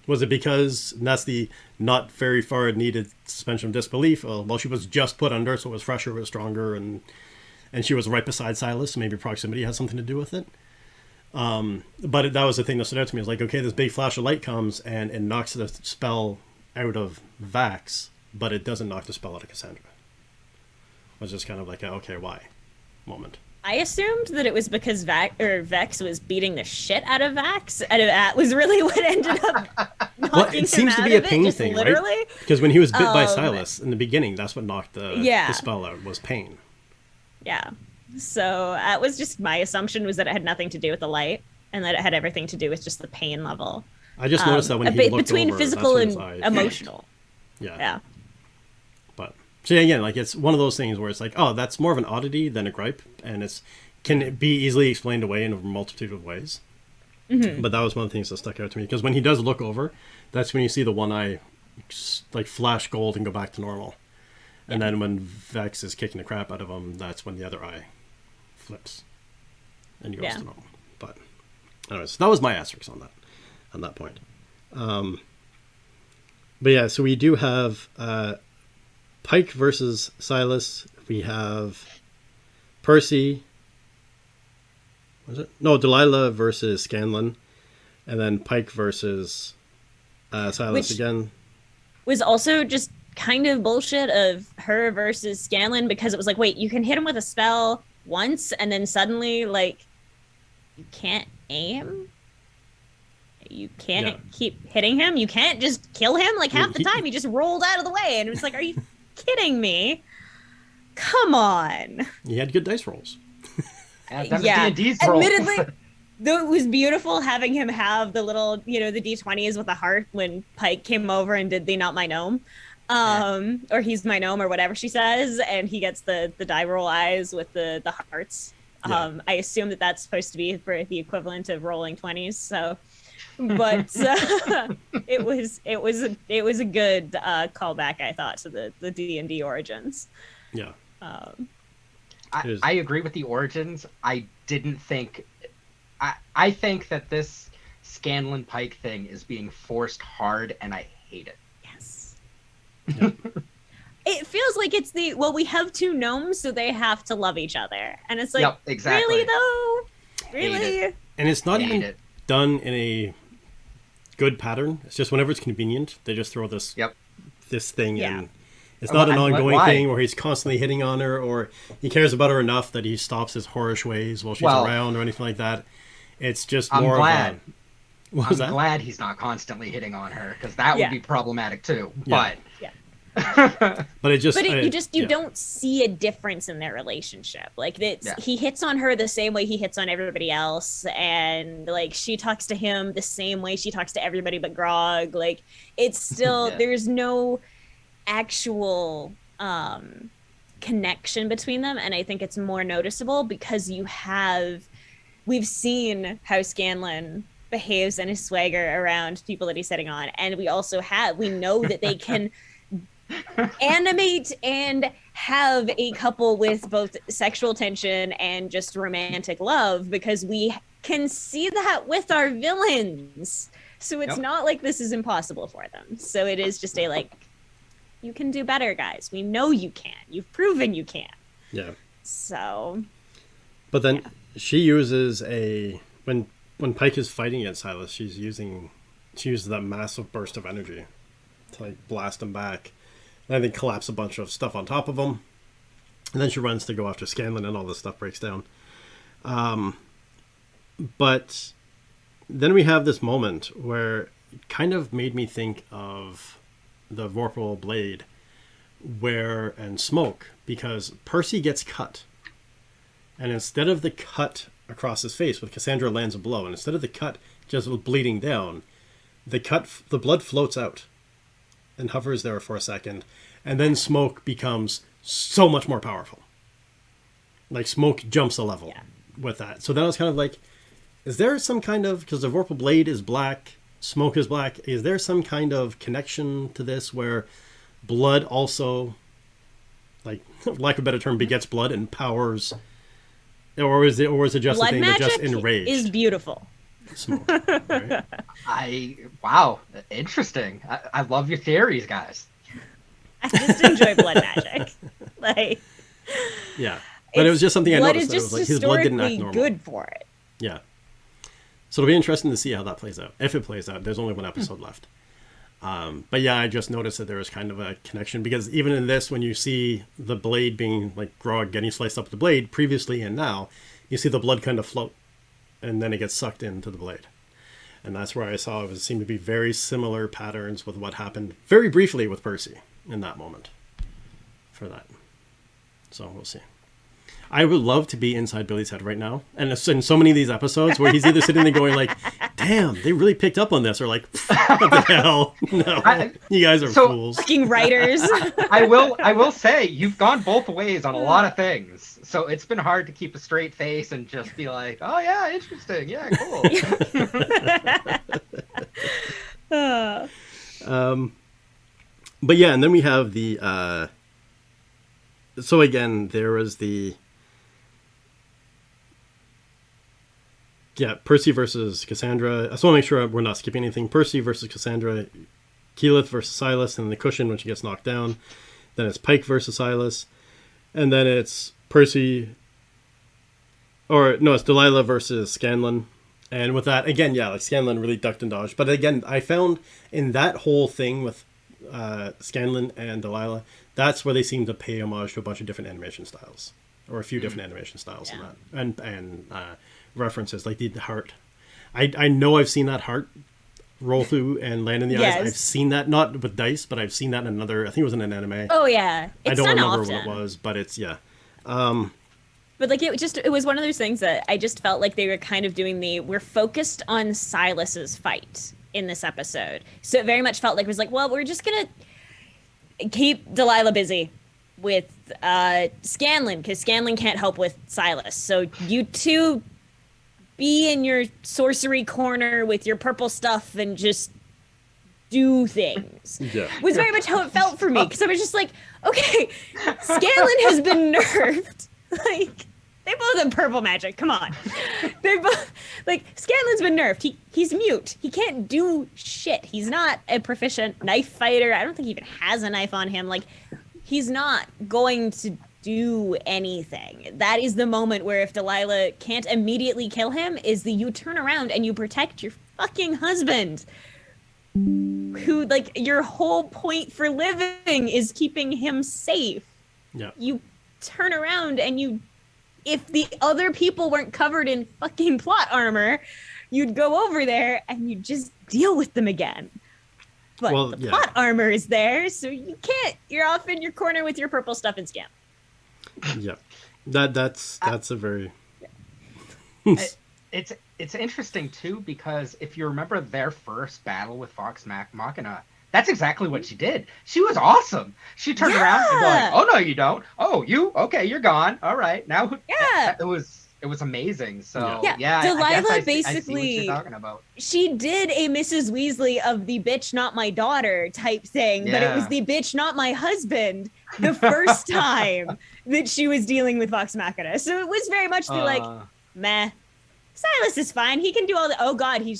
Was it because, and that's the not very far needed suspension of disbelief, well, she was just put under, so it was fresher, it was stronger, and she was right beside Silas, so maybe proximity has something to do with it. But that was the thing that stood out to me. It's like, okay, this big flash of light comes and it knocks the spell out of Vax, but it doesn't knock the spell out of Cassandra. It was just kind of like, okay, why? Moment. I assumed that it was because Vex was beating the shit out of Vax, and that was really what ended up knocking it seems him to be out a of pain it, thing, literally. right? Because when he was bit by Silas in the beginning, that's what knocked the spell out, was pain. Yeah. So that was just my assumption, was that it had nothing to do with the light, and that it had everything to do with just the pain level. I just noticed that when he looked between over, physical that's and when his emotional. Yeah. But so again, like, it's one of those things where it's like, oh, that's more of an oddity than a gripe, and can it be easily explained away in a multitude of ways. Mm-hmm. But that was one of the things that stuck out to me, because when he does look over, that's when you see the one eye like flash gold and go back to normal. And then when Vex is kicking the crap out of him, that's when the other eye flips and goes to normal. But anyways, that was my asterisk on that point. But yeah, so we do have Pike versus Silas. We have Percy. Was it? No, Delilah versus Scanlan. And then Pike versus Silas again. Was also just kind of bullshit of her versus Scanlan, because it was like, wait, you can hit him with a spell once, and then suddenly, like, you can't aim? You can't keep hitting him? You can't just kill him? Like, half the time he just rolled out of the way, and it was like, are you kidding me? Come on. He had good dice rolls. Yeah. Admittedly, though, it was beautiful having him have the little, the D20s with the heart when Pike came over and did the not my gnome. Or he's my gnome, or whatever she says, and he gets the die roll eyes with the hearts. I assume that that's supposed to be for the equivalent of rolling 20s. So, but it was a good callback, I thought, to the D&D origins. Yeah. I agree with the origins. I didn't think. I think that this Scanlan Pike thing is being forced hard, and I hate it. Yes. Yep. It feels like it's we have two gnomes, so they have to love each other, and it's like, exactly. Really though, really. And it's not even done in a good pattern. It's just whenever it's convenient, they just throw this thing in. It's not an ongoing thing where he's constantly hitting on her, or he cares about her enough that he stops his whorish ways while she's around, or anything like that. It's just more of a... I'm glad he's not constantly hitting on her, because that would be problematic too. Yeah. But you don't see a difference in their relationship. Like, he hits on her the same way he hits on everybody else, and like she talks to him the same way she talks to everybody but Grog. Like, it's still there's no actual connection between them, and I think it's more noticeable because we've seen how Scanlan behaves and his swagger around people that he's sitting on, and we know that they can animate and have a couple with both sexual tension and just romantic love, because we can see that with our villains. So it's not like this is impossible for them. So it is just you can do better, guys. We know you can. You've proven you can. Yeah. So, But then she uses when Pike is fighting against Silas, she uses that massive burst of energy to like blast him back, and then collapse a bunch of stuff on top of him, and then she runs to go after Scanlan, and all this stuff breaks down. But then we have this moment where it kind of made me think of the Vorpal Blade and Smoke, because Percy gets cut, and instead of the cut across his face with Cassandra lands a blow, and instead of the cut just bleeding down, the blood floats out and hovers there for a second, and then Smoke becomes so much more powerful. Like, Smoke jumps a level with that. So then I was kind of like, is there some kind of, because the Vorpal Blade is black, Smoke is black, is there some kind of connection to this where blood also, like, lack of a better term, begets blood and powers, or is it just blood a thing that just magic enraged is beautiful. Smoke? Right? Wow, interesting. I love your theories, guys. I just enjoy blood magic. Like, Yeah. But it was just something I blood noticed. is just That it was like his blood didn't act historically normal. good for it. Yeah. So it'll be interesting to see how that plays out. If it plays out. There's only one episode left. But yeah, I just noticed that there was kind of a connection, because even in this, when you see the blade being like Grog getting sliced up with the blade previously and now, you see the blood kind of float, and then it gets sucked into the blade. And that's where I saw it seemed to be very similar patterns with what happened very briefly with Percy in that moment for that. So we'll see. I would love to be inside Billy's head right now. And in so many of these episodes where he's either sitting there going like, damn, they really picked up on this, or like, what the hell? No, you guys are fools. Fucking writers. I will say, you've gone both ways on a lot of things. So it's been hard to keep a straight face and just be like, oh yeah, interesting. Yeah, cool. But yeah, and then we have the, so again, there was the, Percy versus Cassandra. I just want to make sure we're not skipping anything. Percy versus Cassandra, Keyleth versus Silas, and the cushion when she gets knocked down. Then it's Pike versus Silas. And then it's Percy, it's Delilah versus Scanlan. And with that, again, like Scanlan really ducked and dodged. But again, I found in that whole thing with Scanlan and Delilah, that's where they seem to pay homage to a bunch of different animation styles, or a few different animation styles in that, and references like the heart. I know I've seen that heart roll through and land in the eyes. I've seen that, not with dice, but I've seen that in another. I think it was in an anime. Oh yeah, I don't remember what it was, but it's But like it was one of those things that I just felt like they were kind of doing we're focused on Silas's fight in this episode, so it very much felt like it was like, well, we're just gonna keep Delilah busy with Scanlan, because Scanlan can't help with Silas. So you two be in your sorcery corner with your purple stuff and just do things. Yeah. Was very much how it felt for me, because I was just like, okay, Scanlan has been nerfed. Like, they both have purple magic. Come on. They both, like, Scanlan's been nerfed. He's mute. He can't do shit. He's not a proficient knife fighter. I don't think he even has a knife on him. Like, he's not going to do anything. That is the moment where if Delilah can't immediately kill him, you turn around and you protect your fucking husband, who, like, your whole point for living is keeping him safe. Yeah. You turn around and if the other people weren't covered in fucking plot armor, you'd go over there and you'd just deal with them again. But plot armor is there, so you're off in your corner with your purple stuff and scam. Yeah. That's a very It's interesting too, because if you remember their first battle with Vox Machina, that's exactly what she did. She was awesome. She turned around and going, "Oh no, you don't. Oh, you okay? You're gone. All right, now." Yeah, it was amazing. So yeah, Delilah basically I see what you're talking about. She did a Mrs. Weasley of the bitch not my daughter type thing, but it was the bitch not my husband the first time that she was dealing with Vox Machina. So it was very much like, meh, Silas is fine. He can do all the. Oh God, he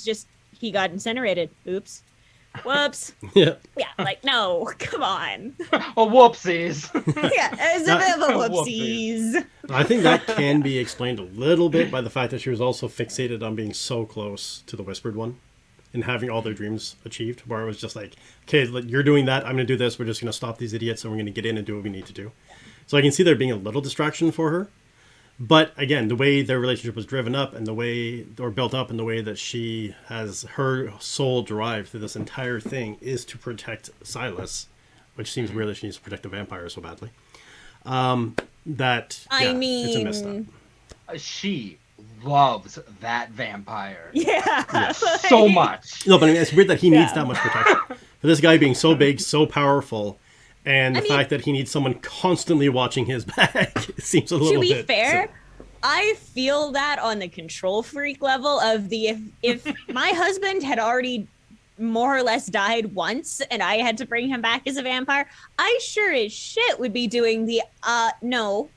got incinerated. Oops. Whoops. Yeah. Yeah, like, no, come on. Oh, whoopsies. Yeah, it's a bit of a Whoopsies. whoopsies. I think that can be explained a little bit by the fact that she was also fixated on being so close to the Whispered One and having all their dreams achieved, where it was just like, okay, you're doing that, I'm going to do this, we're just going to stop these idiots and we're going to get in and do what we need to do. So I can see there being a little distraction for her. But again, the way their relationship was driven up and the way, or built up, and the way that she has her soul derived through this entire thing is to protect Silas, which seems weird that she needs to protect the vampire so badly. It's a misstep. She loves that vampire. Yeah. So much. No, but I mean, it's weird that he needs that much protection. For this guy being so big, so powerful, and the fact that he needs someone constantly watching his back, it seems a little bit... To be fair, I feel that on the control freak level of the if my husband had already more or less died once and I had to bring him back as a vampire, I sure as shit would be doing the no.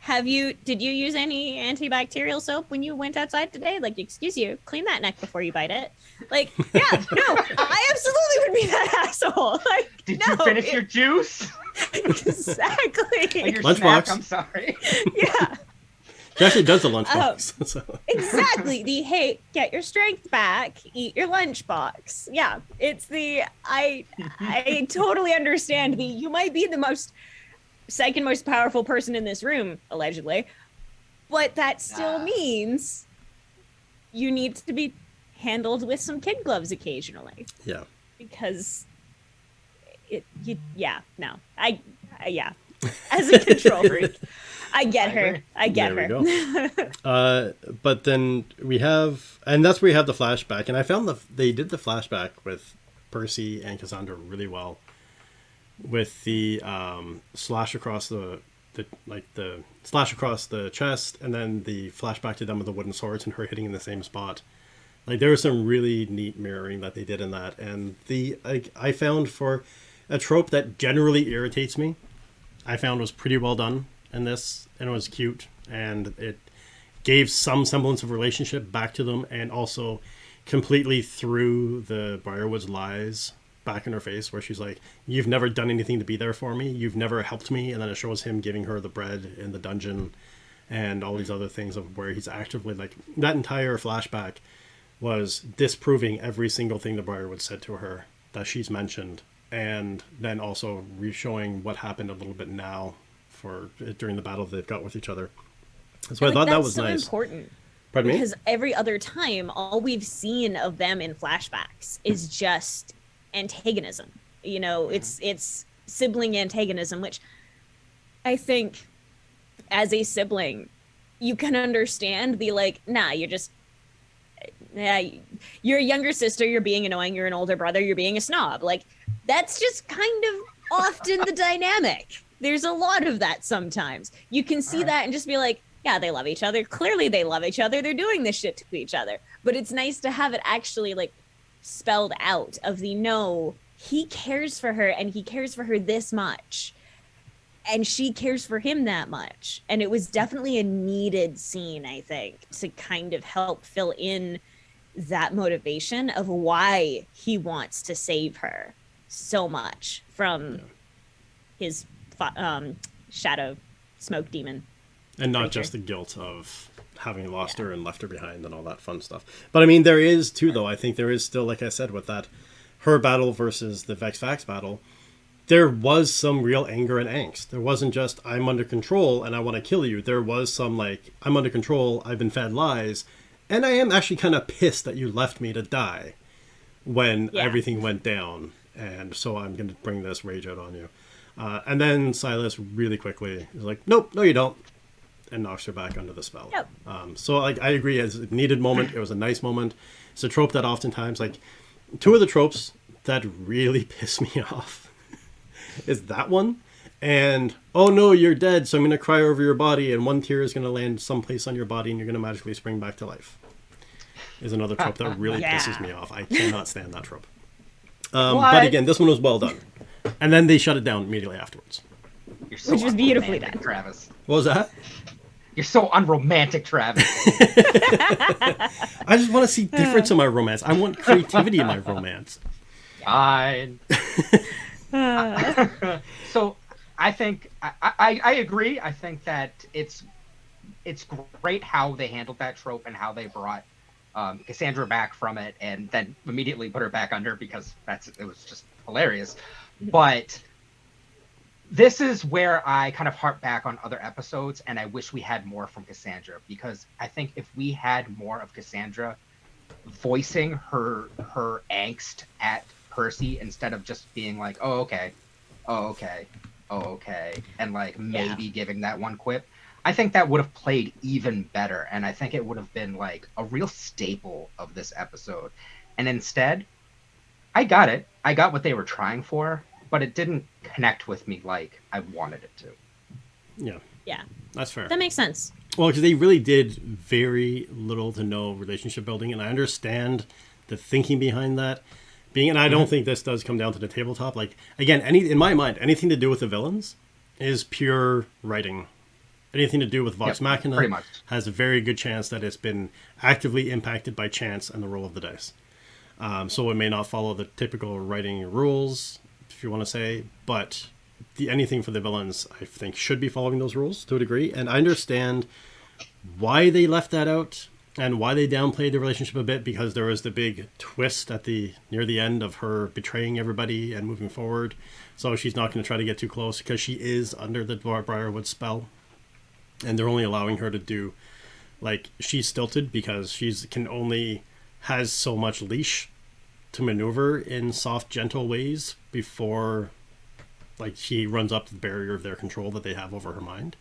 Did you use any antibacterial soap when you went outside today? Like, excuse you, clean that neck before you bite it. Like, yeah, no, I absolutely would be that asshole. Like, did you finish your juice? Exactly. Like your Lunchbox. snack, I'm sorry. Yeah. She actually does the lunchbox. So. Exactly. Hey, get your strength back, eat your lunchbox. Yeah, it's I totally understand you might be the second most powerful person in this room, allegedly, but that still means you need to be handled with some kid gloves occasionally. Yeah. Because as a control freak, I get her. I get her. We go. But then we have, and that's where we have the flashback, and I found they did the flashback with Percy and Cassandra really well, with the slash across the slash across the chest, and then the flashback to them with the wooden swords and her hitting in the same spot. Like, there was some really neat mirroring that they did in that, and I found for a trope that generally irritates me, I found was pretty well done in this, and it was cute, and it gave some semblance of relationship back to them, and also completely threw the Briarwood's lies back in her face, where she's like, you've never done anything to be there for me, you've never helped me, and then it shows him giving her the bread in the dungeon and all these other things of where he's actively, like, that entire flashback was disproving every single thing the Briarwood said to her that she's mentioned, and then also re-showing what happened a little bit now during the battle they've got with each other. So I thought that was nice. That's so important. Pardon me? Because every other time, all we've seen of them in flashbacks is just antagonism. You know, it's sibling antagonism, which I think as a sibling, you can understand the you're a younger sister, you're being annoying, you're an older brother, you're being a snob. Like, that's just kind of often the dynamic. There's a lot of that sometimes. You can see that and just be like, yeah, they love each other. Clearly they love each other. They're doing this shit to each other. But it's nice to have it actually, like, spelled out of no, he cares for her, and he cares for her this much. And she cares for him that much. And it was definitely a needed scene, I think, to kind of help fill in that motivation of why he wants to save her so much from his shadow smoke demon. And not just the guilt of having lost her and left her behind and all that fun stuff. But I mean, there is too, though. I think there is still, like I said, with that her battle versus the Vex Vax battle, there was some real anger and angst. There wasn't just, I'm under control and I want to kill you. There was some, like, I'm under control, I've been fed lies, and I am actually kind of pissed that you left me to die when everything went down. And so I'm going to bring this rage out on you. And then Silas really quickly is like, nope, no you don't. And knocks her back under the spell. Yep. So I agree, as a needed moment, it was a nice moment. It's a trope that oftentimes, like, two of the tropes that really piss me off is that one, and, oh no, you're dead, so I'm going to cry over your body, and one tear is going to land someplace on your body, and you're going to magically spring back to life, is another trope that really pisses me off. I cannot stand that trope. But again, this one was well done. And then they shut it down immediately afterwards. So which was beautifully done. Travis. What was that? You're so unromantic, Travis. I just want to see difference in my romance. I want creativity in my romance. Fine. So I think I agree. I think that it's great how they handled that trope and how they brought Cassandra back from it and then immediately put her back under because it was just hilarious. But this is where I kind of harp back on other episodes, and I wish we had more from Cassandra, because I think if we had more of Cassandra voicing her angst at Percy instead of just being like, oh okay, oh okay, oh okay, and like maybe giving that one quip, I think that would have played even better, and I think it would have been like a real staple of this episode. And instead, I got it. I got what they were trying for, but it didn't connect with me like I wanted it to. Yeah. That's fair. That makes sense. Well, because they really did very little to no relationship building, and I understand the thinking behind that. And I don't think this does come down to the tabletop. Like, again, in my mind, anything to do with the villains is pure writing. Anything to do with Vox Machina pretty much has a very good chance that it's been actively impacted by chance and the roll of the dice. So it may not follow the typical writing rules, if you want to say, but anything for the villains, I think, should be following those rules to a degree. And I understand why they left that out and why they downplayed the relationship a bit, because there was the big twist near the end of her betraying everybody and moving forward. So she's not going to try to get too close because she is under the Briarwood spell. And they're only allowing her to do, like, she's stilted because has so much leash to maneuver in soft, gentle ways before, like, she runs up to the barrier of their control that they have over her mind.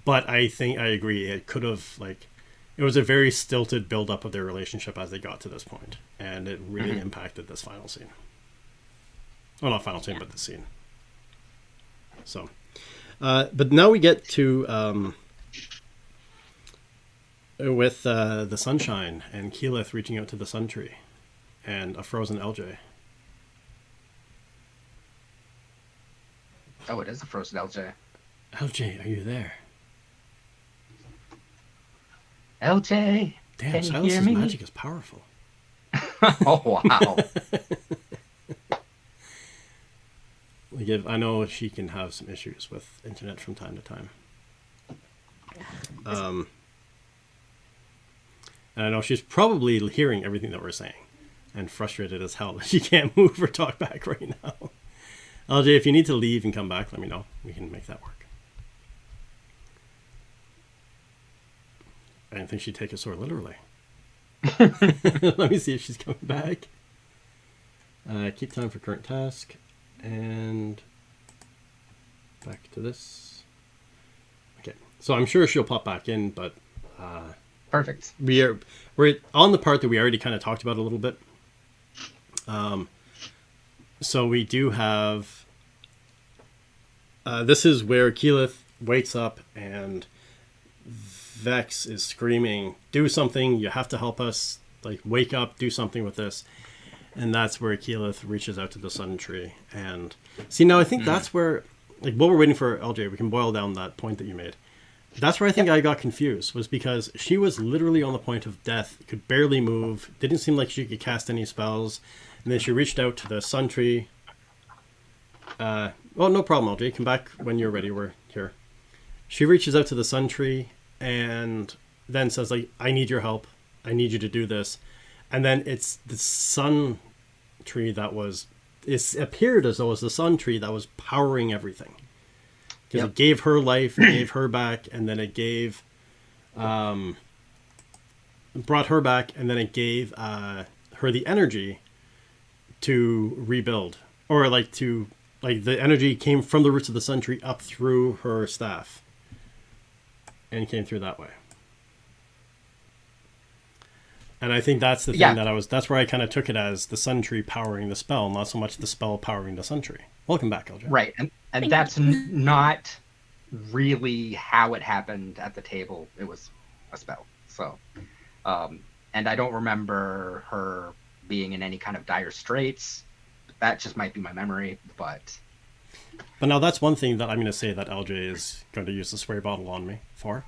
But I think I agree. It could have, like, it was a very stilted build-up of their relationship as they got to this point, and it really impacted this final scene. Well, not final scene, but the scene. So, but now we get to with the sunshine and Keyleth reaching out to the sun tree and a frozen LJ. Oh, it is a frozen LJ. LJ, are you there? LJ, damn, can you hear Silas's me? magic is powerful. Oh, wow. I know she can have some issues with internet from time to time. And I know she's probably hearing everything that we're saying and frustrated as hell that she can't move or talk back right now. LJ, if you need to leave and come back, let me know. We can make that work. I didn't think she'd take it so literally. Let me see if she's coming back. Keep time for current task. And back to this. Okay, so I'm sure she'll pop back in, but Perfect. We're on the part that we already kind of talked about a little bit. So we do have. This is where Keyleth wakes up and Vex is screaming, "Do something! You have to help us! Like, wake up! Do something with this!" And that's where Keyleth reaches out to the sun tree. And see, now I think that's where, like, while we're waiting for LJ, we can boil down that point that you made. That's where I think I got confused, was because she was literally on the point of death, could barely move, didn't seem like she could cast any spells, and then she reached out to the sun tree. Well, no problem, LJ. Come back when you're ready. We're here. She reaches out to the sun tree and then says, like, I need your help. I need you to do this. And then it's the sun tree it appeared as though it was the sun tree that was powering everything. Because it gave her life, it gave her back, and then it brought her back, and then it gave her the energy to rebuild. Or the energy came from the roots of the sun tree up through her staff. And came through that way. And I think that's the thing that's where I kind of took it as the sun tree powering the spell, not so much the spell powering the sun tree. Welcome back, LJ. Right. And that's not really how it happened at the table. It was a spell. So, and I don't remember her being in any kind of dire straits. That just might be my memory, but now that's one thing that I'm going to say that LJ is going to use the spray bottle on me for.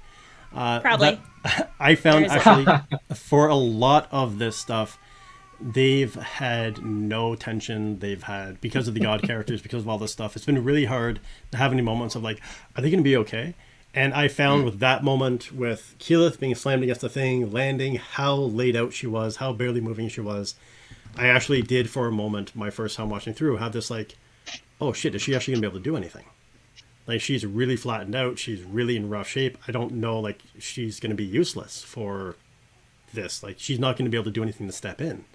Probably. I found actually for a lot of this stuff, they've had no tension. They've had, because of the god characters, because of all this stuff, it's been really hard to have any moments of like, are they going to be okay? And I found with that moment, with Keyleth being slammed against the thing, landing, how laid out she was, how barely moving she was, I actually did for a moment, my first time watching through, have this like, oh shit, is she actually going to be able to do anything? Like, she's really flattened out. She's really in rough shape. I don't know, like, she's going to be useless for this. Like, she's not going to be able to do anything to step in.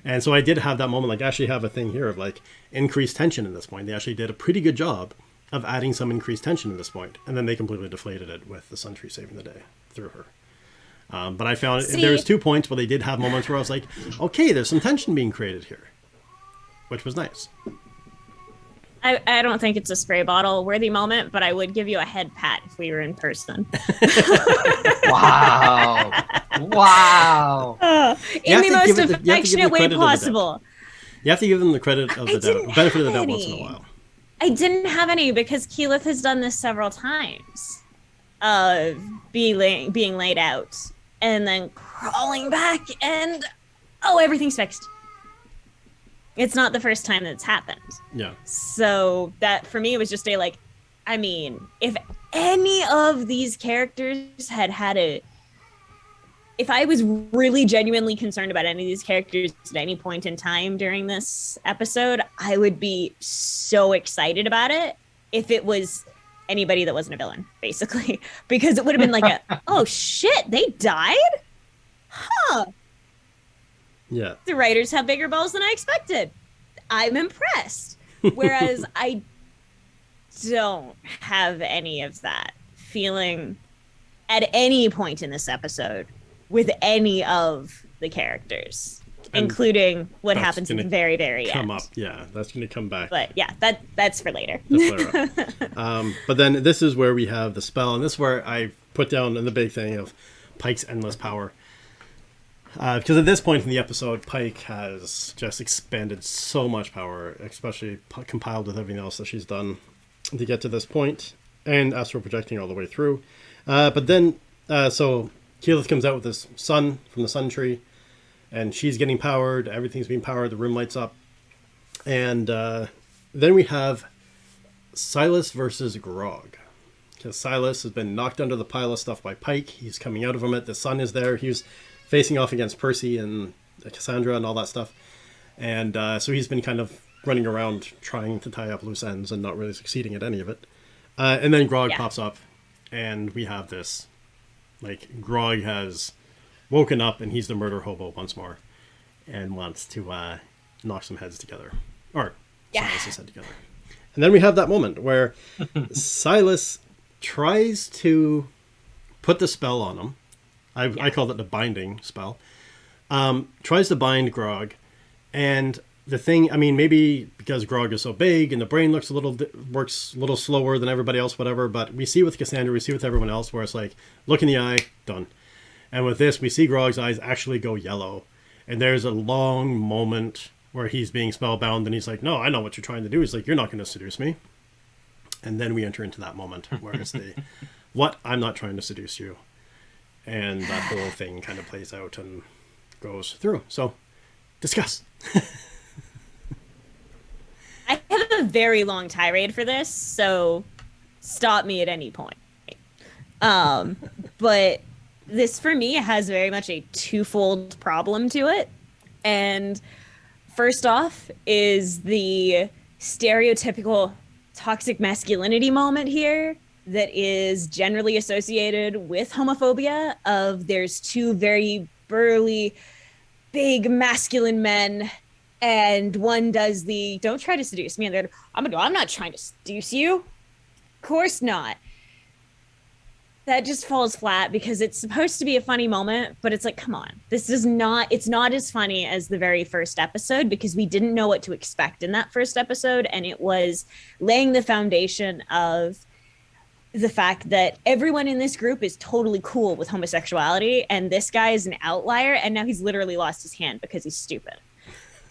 And so I did have that moment, like, I actually have a thing here of, like, increased tension at this point. They actually did a pretty good job of adding some increased tension at this point. And then they completely deflated it with the Sun Tree saving the day through her. But I found there's 2 points where they did have moments where I was like, okay, there's some tension being created here, which was nice. I don't think it's a spray bottle worthy moment, but I would give you a head pat if we were in person. Wow. Wow. In the most affectionate way possible. You have to give them the credit of the doubt, benefit of the doubt once in a while. I didn't have any because Keyleth has done this several times. Being laid out and then crawling back and, oh, everything's fixed. It's not the first time that's happened. Yeah. So that for me was just a like, I mean, if any of these characters had if I was really genuinely concerned about any of these characters at any point in time during this episode, I would be so excited about it if it was anybody that wasn't a villain, basically, because it would have been like oh shit, they died? Huh. Yeah. The writers have bigger balls than I expected. I'm impressed. Whereas I don't have any of that feeling at any point in this episode with any of the characters, and including what happens at the very, very end. Yeah, that's going to come back. But yeah, that's for later. But then this is where we have the spell, and this is where I put down in the big thing of Pike's endless power. Because at this point in the episode, Pike has just expanded so much power, especially compiled with everything else that she's done to get to this point, and astral projecting all the way through. But then, so Keyleth comes out with this sun from the Sun Tree, and she's getting powered, everything's being powered, the room lights up. And then we have Silas versus Grog. Because Silas has been knocked under the pile of stuff by Pike, he's coming out of him, the sun is there, he's facing off against Percy and Cassandra and all that stuff. And so he's been kind of running around trying to tie up loose ends and not really succeeding at any of it. And then Grog pops up, and we have this. Like, Grog has woken up, and he's the murder hobo once more and wants to knock some heads together. Or Silas' head together. And then we have that moment where Silas tries to put the spell on him. I called it the binding spell. Tries to bind Grog, and the thing, I mean, maybe because Grog is so big and the brain works a little slower than everybody else, whatever, but we see with Cassandra, we see with everyone else where it's like, look in the eye, done. And with this, we see Grog's eyes actually go yellow, and there's a long moment where he's being spellbound, and he's like, no, I know what you're trying to do. He's like, you're not going to seduce me. And then we enter into that moment where it's the, what, I'm not trying to seduce you. And that whole thing kind of plays out and goes through. So, discuss. I have a very long tirade for this, so stop me at any point. But this, for me, has very much a twofold problem to it. And first off is the stereotypical toxic masculinity moment here that is generally associated with homophobia of there's two very burly, big masculine men, and one does the don't try to seduce me, and then I'm not trying to seduce you. Of course not. That just falls flat because it's supposed to be a funny moment, but it's like, come on, it's not as funny as the very first episode because we didn't know what to expect in that first episode, and it was laying the foundation of the fact that everyone in this group is totally cool with homosexuality, and this guy is an outlier, and now he's literally lost his hand because he's stupid.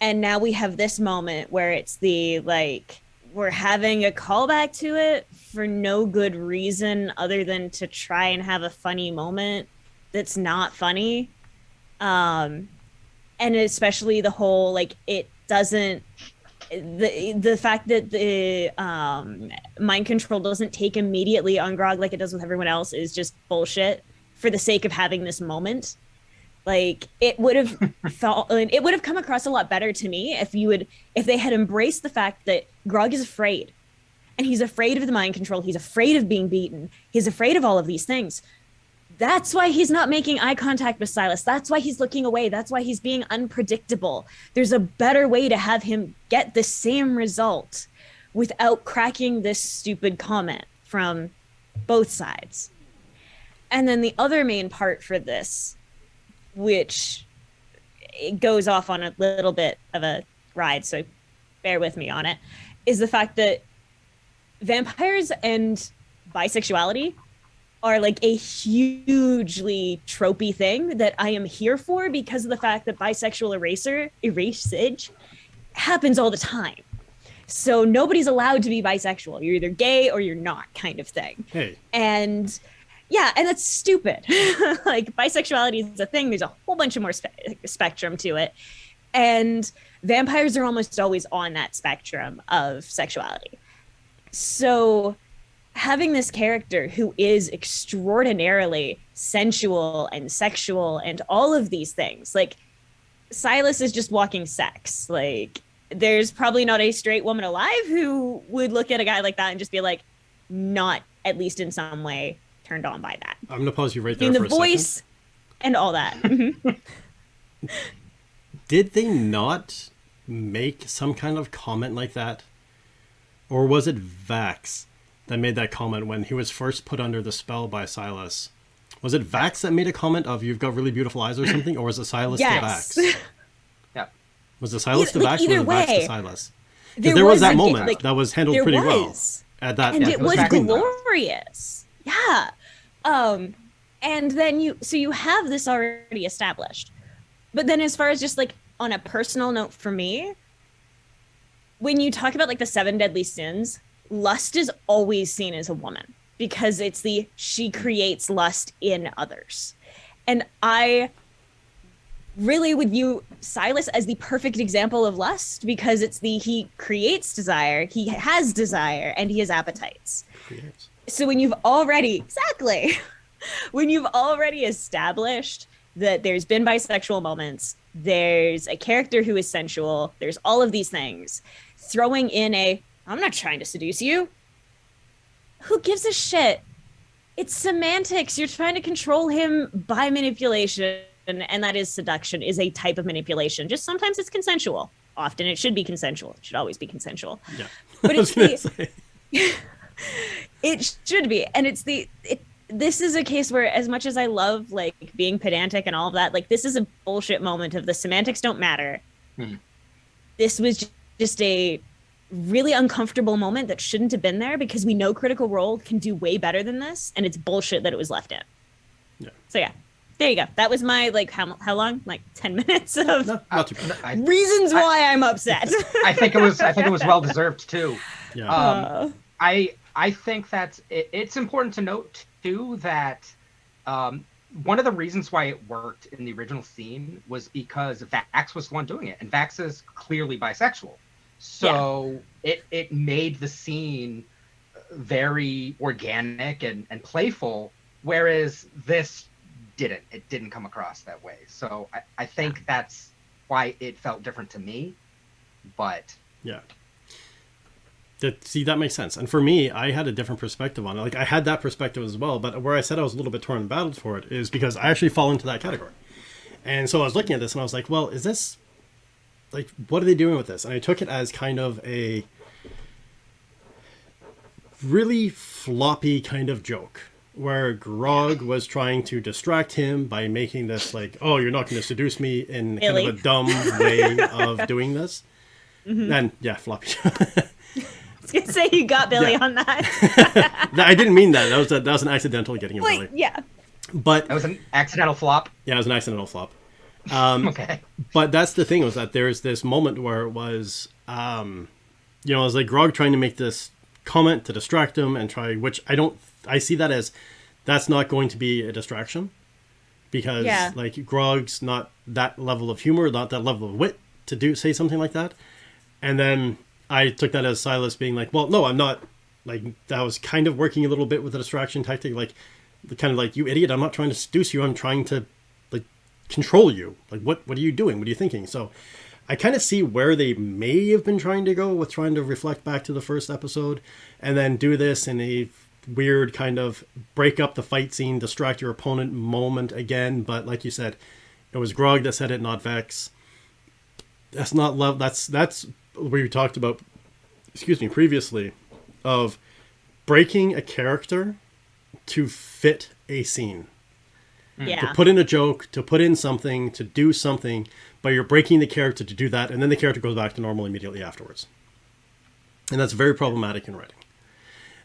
And now we have this moment where it's the, like, we're having a callback to it for no good reason other than to try and have a funny moment that's not funny. And and especially the whole like it doesn't the fact that the mind control doesn't take immediately on Grog like it does with everyone else is just bullshit for the sake of having this moment. Like it would have it would have come across a lot better to me if they had embraced the fact that Grog is afraid, and he's afraid of the mind control, he's afraid of being beaten, he's afraid of all of these things. That's why he's not making eye contact with Silas. That's why he's looking away. That's why he's being unpredictable. There's a better way to have him get the same result without cracking this stupid comment from both sides. And then the other main part for this, which it goes off on a little bit of a ride, so bear with me on it, is the fact that vampires and bisexuality are like a hugely tropey thing that I am here for because of the fact that bisexual erasage happens all the time. So nobody's allowed to be bisexual. You're either gay or you're not, kind of thing. Hey. And yeah, and that's stupid. Like bisexuality is a thing. There's a whole bunch of more spectrum to it. And vampires are almost always on that spectrum of sexuality. So having this character who is extraordinarily sensual and sexual and all of these things, like Silas is just walking sex. Like there's probably not a straight woman alive who would look at a guy like that and just be like, not at least in some way turned on by that. I'm gonna pause you right there in for the a voice second. And all that. Did they not make some kind of comment like that? Or was it Vax that made that comment when he was first put under the spell by Silas? Was it Vax that made a comment of "you've got really beautiful eyes" or something, or was it Silas to Vax? Yeah. Was it Silas to Vax, or was it Vax to Silas? Because there was that moment that was handled pretty well. At that, and it was exactly glorious. Yeah. And then you have this already established. But then as far as just like on a personal note for me, when you talk about like the 7 deadly sins, lust is always seen as a woman because it's she creates lust in others. And I really would view Silas as the perfect example of lust because he creates desire, he has desire, and he has appetites. Creates. So when you've already established that there's been bisexual moments, there's a character who is sensual, there's all of these things, throwing in I'm not trying to seduce you. Who gives a shit? It's semantics. You're trying to control him by manipulation, and that is seduction, is a type of manipulation. Just sometimes it's consensual. Often it should be consensual. It should always be consensual. Yeah. But it should be. And this is a case where, as much as I love like being pedantic and all of that, like this is a bullshit moment of the semantics don't matter. This was just a really uncomfortable moment that shouldn't have been there because we know Critical Role can do way better than this, and it's bullshit that it was left in. Yeah. So yeah, there you go. That was my like how long? Like 10 minutes of not too bad. reasons why I'm upset. I think it was well deserved too. Yeah. I think that it's important to note too that one of the reasons why it worked in the original scene was because Vax was the one doing it, and Vax is clearly bisexual. So it made the scene very organic and playful, whereas this didn't. It didn't come across that way. So I think that's why it felt different to me. But yeah. See, that makes sense. And for me, I had a different perspective on it. Like, I had that perspective as well, but where I said I was a little bit torn and battled for it is because I actually fall into that category. And so I was looking at this and I was like, well, is this... like, what are they doing with this? And I took it as kind of a really floppy kind of joke where Grog was trying to distract him by making this like, oh, you're not going to seduce me in kind of a dumb way of doing this. And yeah, floppy. I was gonna say you got Billy on that. I didn't mean that. That was an accidental getting him Billy. Yeah. But that was an accidental flop. Yeah, it was an accidental flop. Okay. But that's the thing, was that there's this moment where it was, it was like Grog trying to make this comment to distract him and try, which I see that as, that's not going to be a distraction. because Yeah. like Grog's not that level of humor, not that level of wit to say something like that. And then I took that as Silas being like, well, no, I'm not. Like, that was kind of working a little bit with the distraction tactic, like, kind of like, you idiot, I'm not trying to seduce you, I'm trying to, like, control you. Like, what are you doing? What are you thinking? So I kind of see where they may have been trying to go with trying to reflect back to the first episode and then do this in a weird kind of break up the fight scene, distract your opponent moment again. But like you said, it was Grog that said it, not Vex. That's not love. That's what we talked about, previously, of breaking a character to fit a scene. Yeah. To put in a joke, to put in something, to do something, but you're breaking the character to do that, and then the character goes back to normal immediately afterwards. And that's very problematic in writing.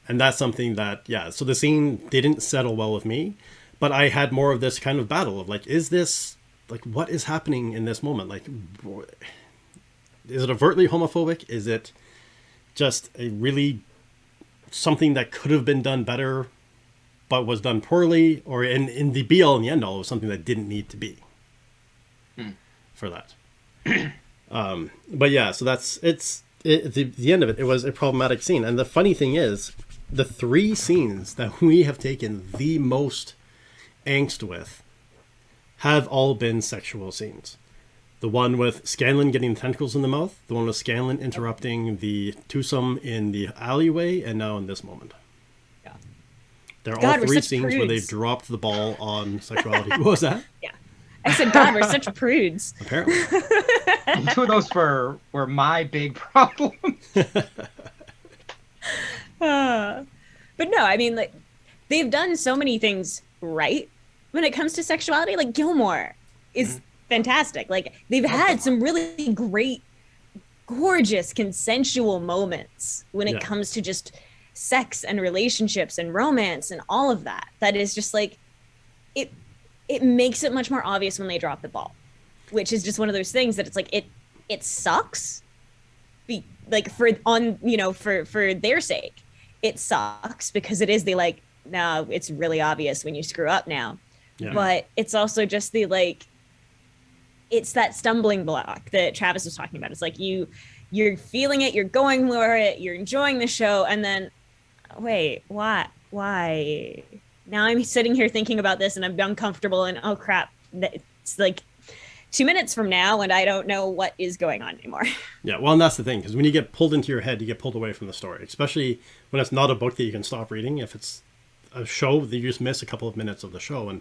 And that's something that, yeah, so the scene didn't settle well with me, but I had more of this kind of battle of like, is this, like, what is happening in this moment? Like, is it overtly homophobic? Is it just a really something that could have been done better but was done poorly, or in the be all and the end all, it was something that didn't need to be for that. But yeah, so that's the end of it. It was a problematic scene, and the funny thing is, the 3 scenes that we have taken the most angst with have all been sexual scenes. The one with Scanlan getting tentacles in the mouth, the one with Scanlan interrupting the twosome in the alleyway, and now in this moment. Yeah. They're God, all we're 3 such scenes where prudes. they've dropped the ball on sexuality. What was that? Yeah. I said, God, we're such prudes. Apparently. 2 of those were my big problem. But no, I mean, like, they've done so many things right when it comes to sexuality. Like, Gilmore is fantastic. Like, they've had some really great, gorgeous, consensual moments when it comes to just sex and relationships and romance and all of that. That is just like, it makes it much more obvious when they drop the ball, which is just one of those things that it's like, it sucks. Like, for their sake, it sucks because it is the like, no, it's really obvious when you screw up now. Yeah. But it's also just the like, it's that stumbling block that Travis was talking about. It's like you're feeling it, you're going for it, you're enjoying the show, and then wait, why? Now I'm sitting here thinking about this and I'm uncomfortable and oh crap, it's like 2 minutes from now and I don't know what is going on anymore. Yeah, well, and that's the thing, because when you get pulled into your head, you get pulled away from the story, especially when it's not a book that you can stop reading. If it's a show, that you just miss a couple of minutes of the show. And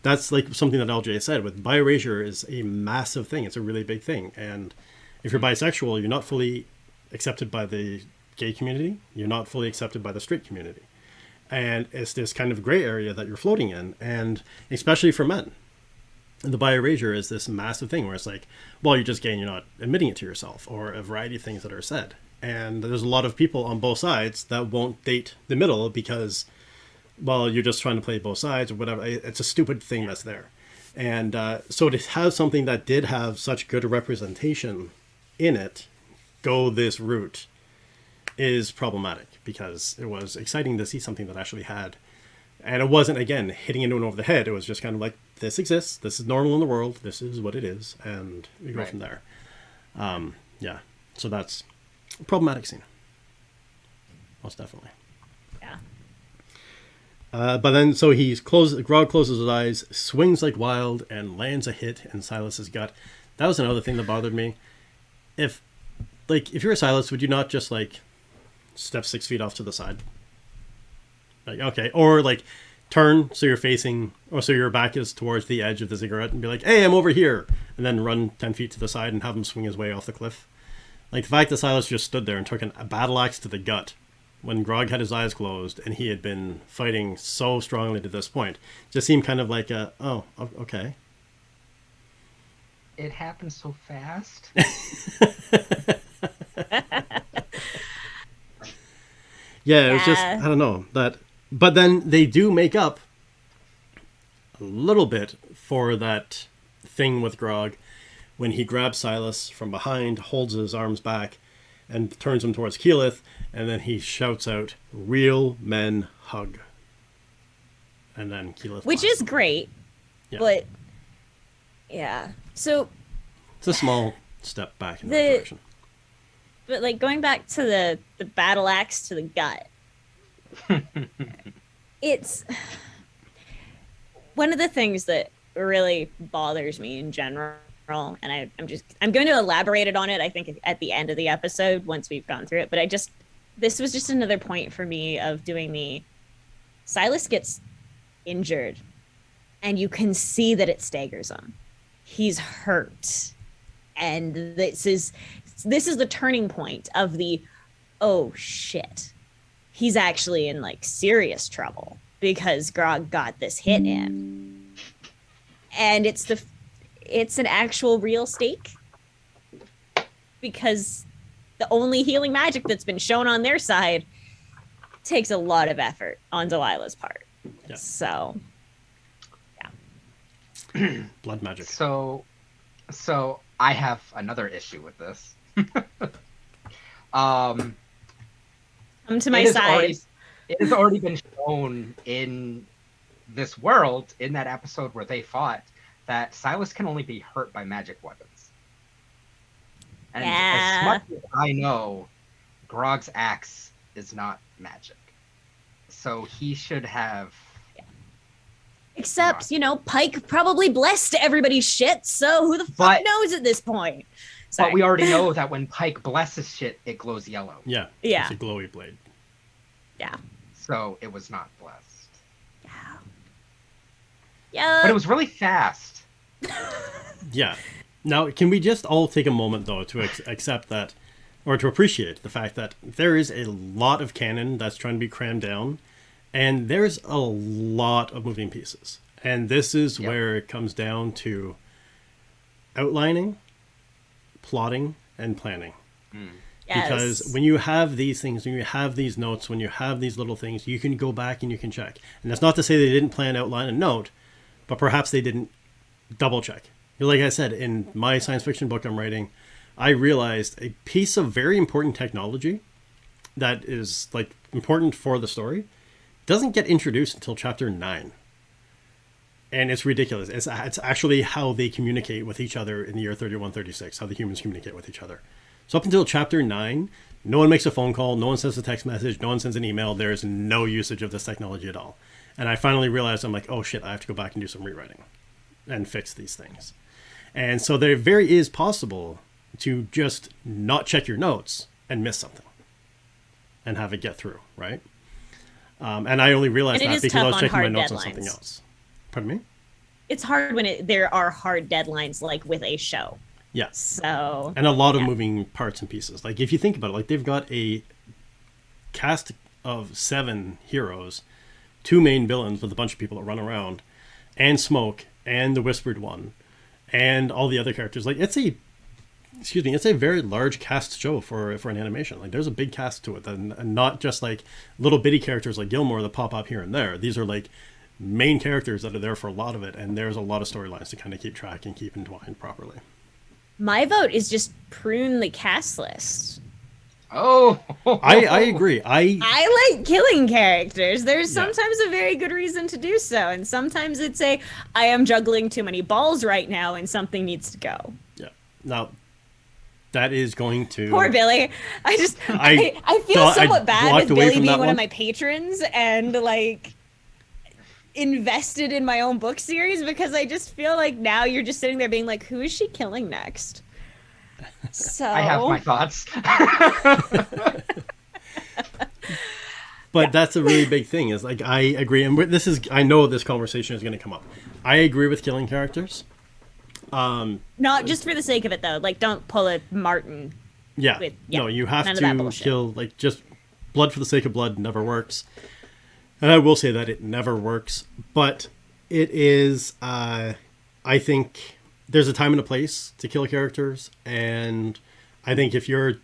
that's like something that LJ said with bi-erasure is a massive thing. It's a really big thing. And if you're bisexual, you're not fully accepted by the gay community. You're not fully accepted by the straight community. And it's this kind of gray area that you're floating in. And especially for men, the bi-erasure is this massive thing where it's like, well, you're just gay and you're not admitting it to yourself, or a variety of things that are said. And there's a lot of people on both sides that won't date the middle because, well, you're just trying to play both sides or whatever. It's a stupid thing that's there. And so to have something that did have such good representation in it go this route is problematic, because it was exciting to see something that actually had, and it wasn't, again, hitting anyone over the head. It was just kind of like, this exists, this is normal in the world, this is what it is, and we go from there. Yeah, so that's a problematic scene, most definitely. Yeah. But then, so Grog closes his eyes, swings like wild, and lands a hit in Silas's gut. That was another thing that bothered me. If you're a Silas, would you not just, like, step 6 feet off to the side? Like, okay. Or, like, turn so you're facing, or so your back is towards the edge of the Ziggurat and be like, hey, I'm over here. And then run 10 feet to the side and have him swing his way off the cliff. Like, the fact that Silas just stood there and took a battle axe to the gut when Grog had his eyes closed and he had been fighting so strongly to this point, just seemed kind of like oh, okay. It happened so fast. Yeah, it was just, I don't know, that. But then they do make up a little bit for that thing with Grog when he grabs Silas from behind, holds his arms back, and turns him towards Keyleth, and then he shouts out, "Real men hug." And then Keyleth, which is great. Yeah. But yeah. So It's a small step back in that the direction. but like going back to the battle axe to the gut, it's one of the things that really bothers me in general, and I'm going to elaborate it on it, I think, at the end of the episode once we've gone through it. But this was just another point for me of doing the Silas gets injured and you can see that it staggers him. He's hurt. And this is the turning point of the, oh shit, he's actually in like serious trouble because Grog got this hit in. And it's an actual real stake because the only healing magic that's been shown on their side takes a lot of effort on Delilah's part. Yeah. So, Blood magic. So I have another issue with this. Come to my side. It has already been shown in this world, in that episode where they fought, that Silas can only be hurt by magic weapons. And as much as I know, Grog's axe is not magic. So he should have... Except, Pike probably blessed everybody's shit, so who the fuck knows at this point? Sorry. But we already know that when Pike blesses shit, it glows yellow. Yeah. Yeah. It's a glowy blade. Yeah. So it was not blessed. Yeah. But it was really fast. Yeah. Now, can we just all take a moment, though, to accept that, or to appreciate the fact that there is a lot of canon that's trying to be crammed down, and there's a lot of moving pieces. And this is where it comes down to outlining, plotting, and planning. Yes. Because when you have these things, when you have these notes, when you have these little things, you can go back and you can check. And that's not to say they didn't plan, outline, and note, but perhaps they didn't double check. Like I said, in my science fiction book I'm writing, I realized a piece of very important technology that is like important for the story doesn't get introduced until chapter 9. And it's ridiculous. It's actually how they communicate with each other in the year 3136, how the humans communicate with each other. So up until chapter 9, no one makes a phone call, no one sends a text message, no one sends an email. There's no usage of this technology at all. And I finally realized, I'm like, oh shit, I have to go back and do some rewriting and fix these things. And so there very is possible to just not check your notes and miss something and have it get through, right? And I only realized that because I was checking my notes on something else. Pardon me? It's hard when there are hard deadlines, like with a show. Yeah. So. And a lot of moving parts and pieces. Like if you think about it, like they've got a cast of 7 heroes, 2 main villains with a bunch of people that run around, and Smoke, and the Whispered One, and all the other characters. Like it's a very large cast show for an animation. Like there's a big cast to it, and not just like little bitty characters like Gilmore that pop up here and there. These are like main characters that are there for a lot of it, and there's a lot of storylines to kind of keep track and keep entwined properly. My vote is just prune the cast list. Oh, I agree. I like killing characters. There's sometimes a very good reason to do so, and sometimes it's I am juggling too many balls right now, and something needs to go. Yeah. Now, that is going to... Poor Billy. I feel somewhat bad with Billy being one of my patrons and like invested in my own book series, because I just feel like now you're just sitting there being like, who is she killing next? So I have my thoughts. But that's a really big thing, is like I agree, and I know this conversation is going to come up. I agree with killing characters. Not just for the sake of it though. Like don't pull a Martin. Yeah. No, you have to kill, like, just blood for the sake of blood never works. And I will say that it never works, but it is, I think there's a time and a place to kill characters. And I think if you're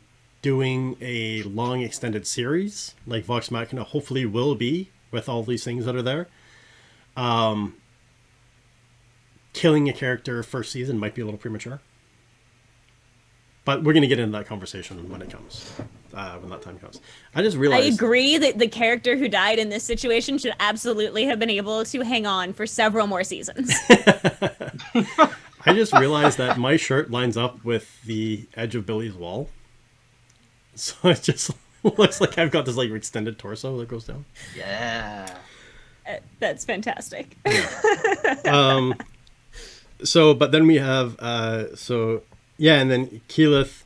doing a long extended series, like Vox Machina hopefully will be, with all these things that are there, killing a character first season might be a little premature. But we're going to get into that conversation when it comes, when that time comes. I just I realized... agree that the character who died in this situation should absolutely have been able to hang on for several more seasons. I just realized that my shirt lines up with the edge of Billy's wall. So it just looks like I've got this like extended torso that goes down. Yeah. That's fantastic. So, but then we have, and then Keyleth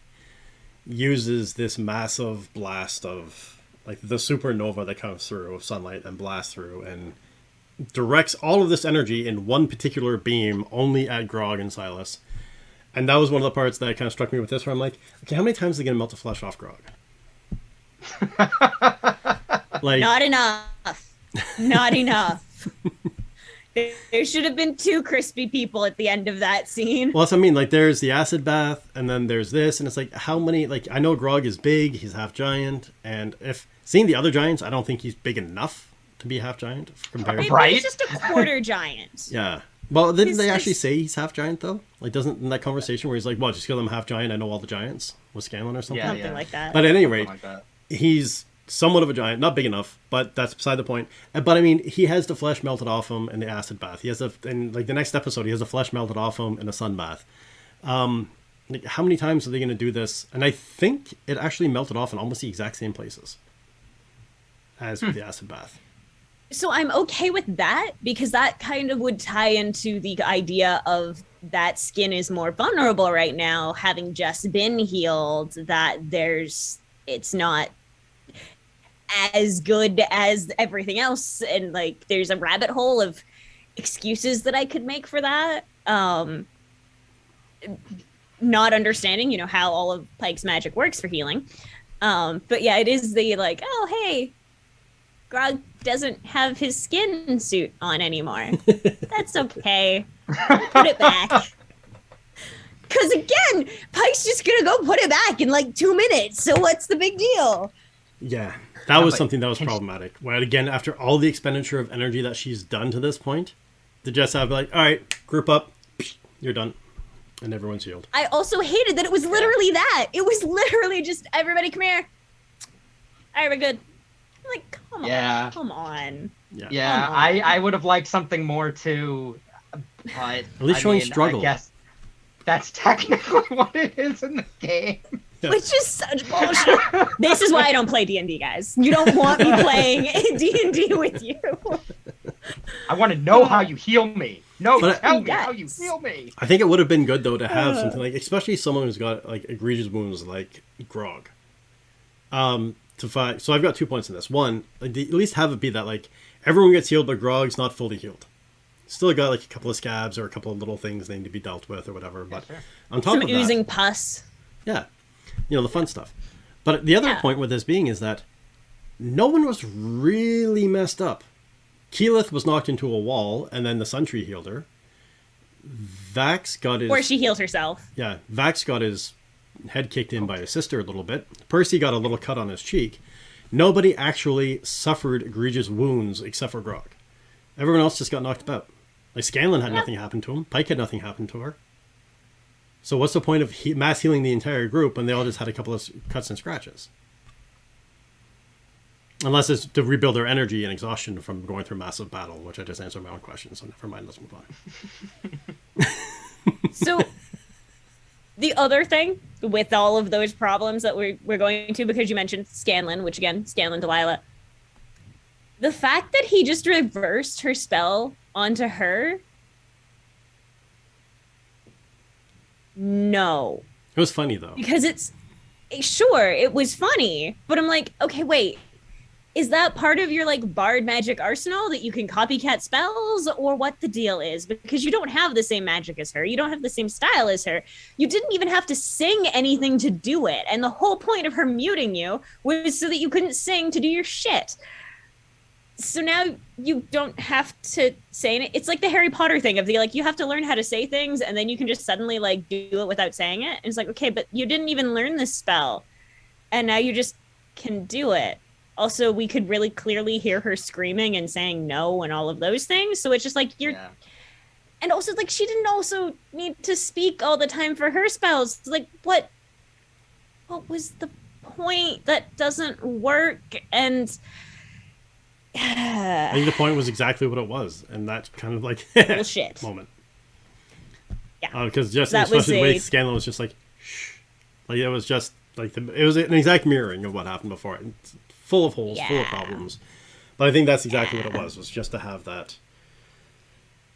uses this massive blast of, like, the supernova that comes through of sunlight and blasts through and directs all of this energy in one particular beam only at Grog and Silas. And that was one of the parts that kind of struck me with this, where I'm like, okay, how many times are they going to melt the flesh off Grog? Like, Not enough. Not enough. There should have been 2 crispy people at the end of that scene. well, that's what I mean. Like, there's the acid bath, and then there's this, and it's like, how many? Like, I know Grog is big; he's half giant, and if seeing the other giants, I don't think he's big enough to be half giant compared. Maybe Right? he's just a quarter giant. Yeah. Well, didn't they He's actually just- say he's half giant though? Like, doesn't in that conversation where he's like, "Well, just because I'm half giant, I know all the giants," with Scanlan or something. Yeah. Something like that. But at any rate, Something like that. he's somewhat of a giant, not big enough, but that's beside the point. But I mean, he has the flesh melted off him in the acid bath. He has in like the next episode, he has the flesh melted off him in a sun bath. Like, how many times are they going to do this? And I think it actually melted off in almost the exact same places as with the acid bath. So I'm okay with that because that kind of would tie into the idea of that skin is more vulnerable right now, having just been healed, that it's not as good as everything else. And like, there's a rabbit hole of excuses that I could make for that. Not understanding, how all of Pike's magic works for healing. But yeah, it is the like, oh, hey, Grog doesn't have his skin suit on anymore. That's okay. Put it back. Because again, Pike's just gonna go put it back in like 2 minutes. So what's the big deal? Yeah, that was but something that was can she- problematic. Well, again, after all the expenditure of energy that she's done to this point, to just have like, all right, group up, you're done, and everyone's healed. I also hated that it was literally that. It was literally just everybody come here. All right, we're good. I'm like, come Yeah. on, come on. Yeah, Come on. I would have liked something more too, but At least showing struggle. I guess that's technically what it is in the game. Yeah. Which is such bullshit. This is why I don't play D&D, guys. You don't want me playing D&D with you. I want to know how you heal me. No, But- tell me Yes. how you heal me. I think it would have been good though to have something like, especially someone who's got like egregious wounds like Grog. To fight. So I've got 2 points in this. One, like, at least have it be that like everyone gets healed, but Grog's not fully healed. Still got like a couple of scabs or a couple of little things they need to be dealt with or whatever. But sure. on top Some of that, oozing pus. yeah, the fun stuff. But the other Yeah. point with this being is that no one was really messed up. Keyleth was knocked into a wall, and then the Sun Tree healed her. Vax got his... Or she healed herself. Yeah, Vax got his head kicked in by his sister a little bit. Percy got a little cut on his cheek. Nobody actually suffered egregious wounds except for Grog. Everyone else just got knocked about. Like, Scanlan had nothing happen to him. Pike had nothing happen to her. So what's the point of mass healing the entire group when they all just had a couple of cuts and scratches? Unless it's to rebuild their energy and exhaustion from going through massive battle, which I just answered my own question, so never mind, let's move on. So the other thing with all of those problems that we're going to, because you mentioned Scanlan, which again, Scanlan Delilah, the fact that he just reversed her spell onto her, no. It was funny, though. Because sure, it was funny, but I'm like, okay, wait. Is that part of your like bard magic arsenal that you can copycat spells, or what the deal is? Because you don't have the same magic as her. You don't have the same style as her. You didn't even have to sing anything to do it. And the whole point of her muting you was so that you couldn't sing to do your shit. So now you don't have to say it. It's like the Harry Potter thing of the like, you have to learn how to say things and then you can just suddenly like do it without saying it. And it's like, okay, but you didn't even learn this spell. And now you just can do it. Also, we could really clearly hear her screaming and saying no and all of those things. So it's just like Yeah. And also like she didn't also need to speak all the time for her spells. Like what what was the point? That doesn't work. And I think the point was exactly what it was, and that kind of like bullshit moment. Yeah, Because just that was especially the way a Scanlan was just like, shh, like it was just like it was an exact mirroring of what happened before, it's full of holes, full of Yeah. problems. But I think that's exactly what it was just to have that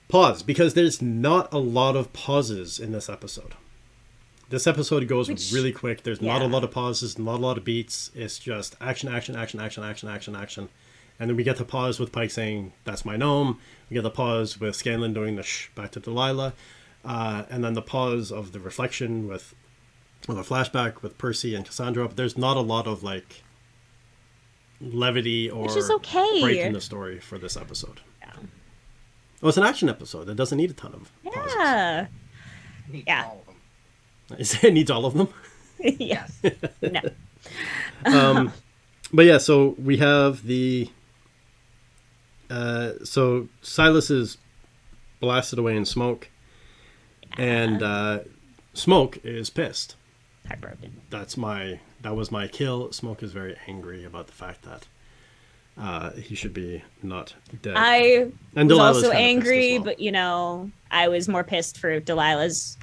pause, because there's not a lot of pauses in this episode. This episode goes really quick. There's not a lot of pauses, not a lot of beats. It's just action, action, action, action, action, action, action. And then we get the pause with Pike saying, "That's my gnome." We get the pause with Scanlan doing the shh back to Delilah. And then the pause of the reflection with a flashback with Percy and Cassandra. But there's not a lot of like levity or which is okay. break in the story for this episode. Yeah. Well, it's an action episode. It doesn't need a ton of pauses. Yeah. Need Yeah. all of them. It needs all of them. Yes. No. But yeah, so we have the so Silas is blasted away in smoke, and Smoke is pissed. Heartbroken. That was my kill. Smoke is very angry about the fact that he should be not dead. I And was Delilah's also kinda pissed as angry, well. but I was more pissed for Delilah's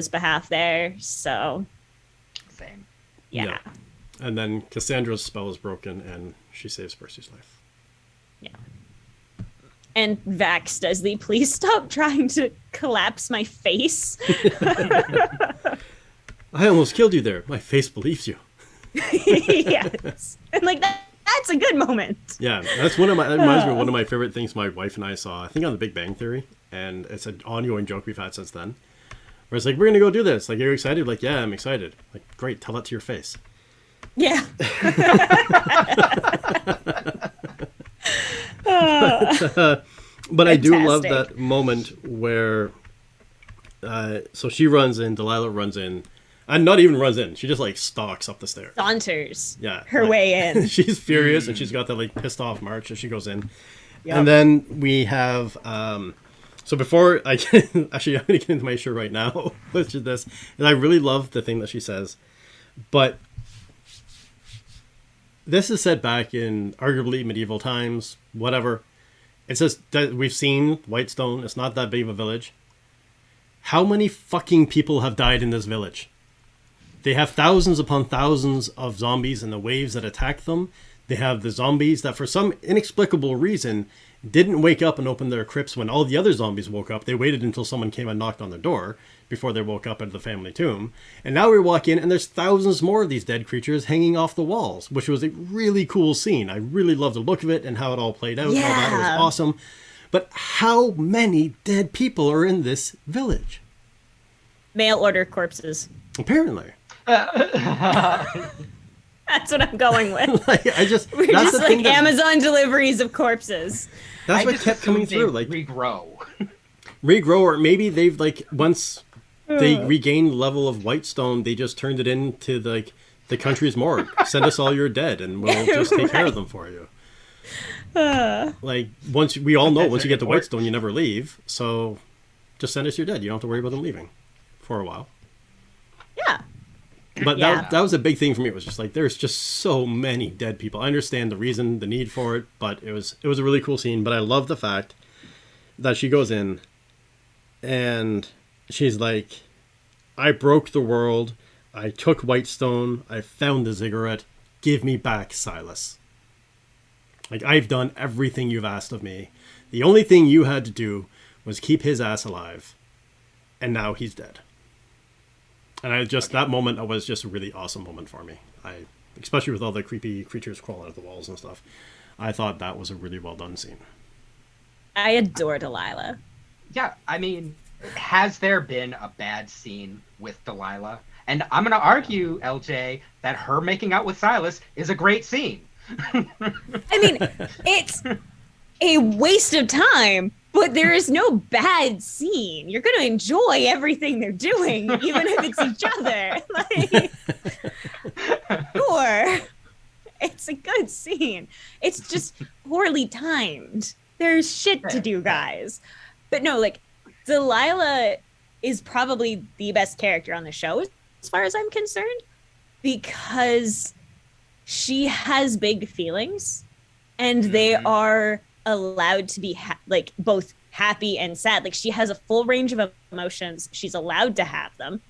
behalf there. So Same. yeah. And then Cassandra's spell is broken, and she saves Percy's life. Yeah. And Vax does the please stop trying to collapse my face. I almost killed you there. My face believes you. Yes. And like that's a good moment. Yeah, that's one of my. That reminds me of one of my favorite things my wife and I saw. I think on The Big Bang Theory, and it's an ongoing joke we've had since then. Where it's like, we're gonna go do this. Like, are you excited? Like, yeah, I'm excited. Like, great. Tell that to your face. Yeah. But I do love Fantastic. that moment where, so she runs in, Delilah runs in, and not even runs in. She just like stalks up the stairs. Saunters Yeah, her like, way in. She's furious, and she's got that like pissed off march as she goes in. Yep. And then we have, so before I can, actually I'm going to get into my issue right now, which is this, and I really love the thing that she says, but this is set back in arguably medieval times, whatever. It says that we've seen Whitestone. It's not that big of a village. How many fucking people have died in this village? They have thousands upon thousands of zombies and the waves that attack them. They have the zombies that for some inexplicable reason didn't wake up and open their crypts when all the other zombies woke up. They waited until someone came and knocked on their door before they woke up at the family tomb. And now we walk in and there's thousands more of these dead creatures hanging off the walls, which was a really cool scene. I really loved the look of it and how it all played out. All that was Yeah. awesome. But how many dead people are in this village? Mail order corpses. Apparently. That's what I'm going with. Like, I just, We're that's just the like thing that, Amazon deliveries of corpses. that's I what just kept coming assumed through. they Like, regrow. regrow, or maybe they've like once they regained the level of Whitestone, they just turned it into like the country's morgue. Send us all your dead, and we'll just take care of them for you. Like once we all know, once you get to Whitestone, you never leave. So just send us your dead. You don't have to worry about them leaving for a while. Yeah. But Yeah. that was a big thing for me. It was just like there's just so many dead people. I understand the reason, the need for it, but it was a really cool scene. But I love the fact that she goes in and she's like, I broke the world. I took Whitestone. I found the Ziggurat. Give me back Silas. Like, I've done everything you've asked of me. The only thing you had to do was keep his ass alive. And now he's dead. And I just, that moment was just a really awesome moment for me. Especially with all the creepy creatures crawling out of the walls and stuff. I thought that was a really well done scene. I adore Delilah. Yeah, I mean, has there been a bad scene with Delilah? And I'm going to argue, LJ, that her making out with Silas is a great scene. I mean, it's a waste of time, but there is no bad scene. You're going to enjoy everything they're doing, even if it's each other. Like, sure, it's a good scene. It's just poorly timed. There's shit to do, guys. But no, like, Delilah is probably the best character on the show, as far as I'm concerned. because she has big feelings, and they are allowed to be like both happy and sad. Like she has a full range of emotions. She's allowed to have them.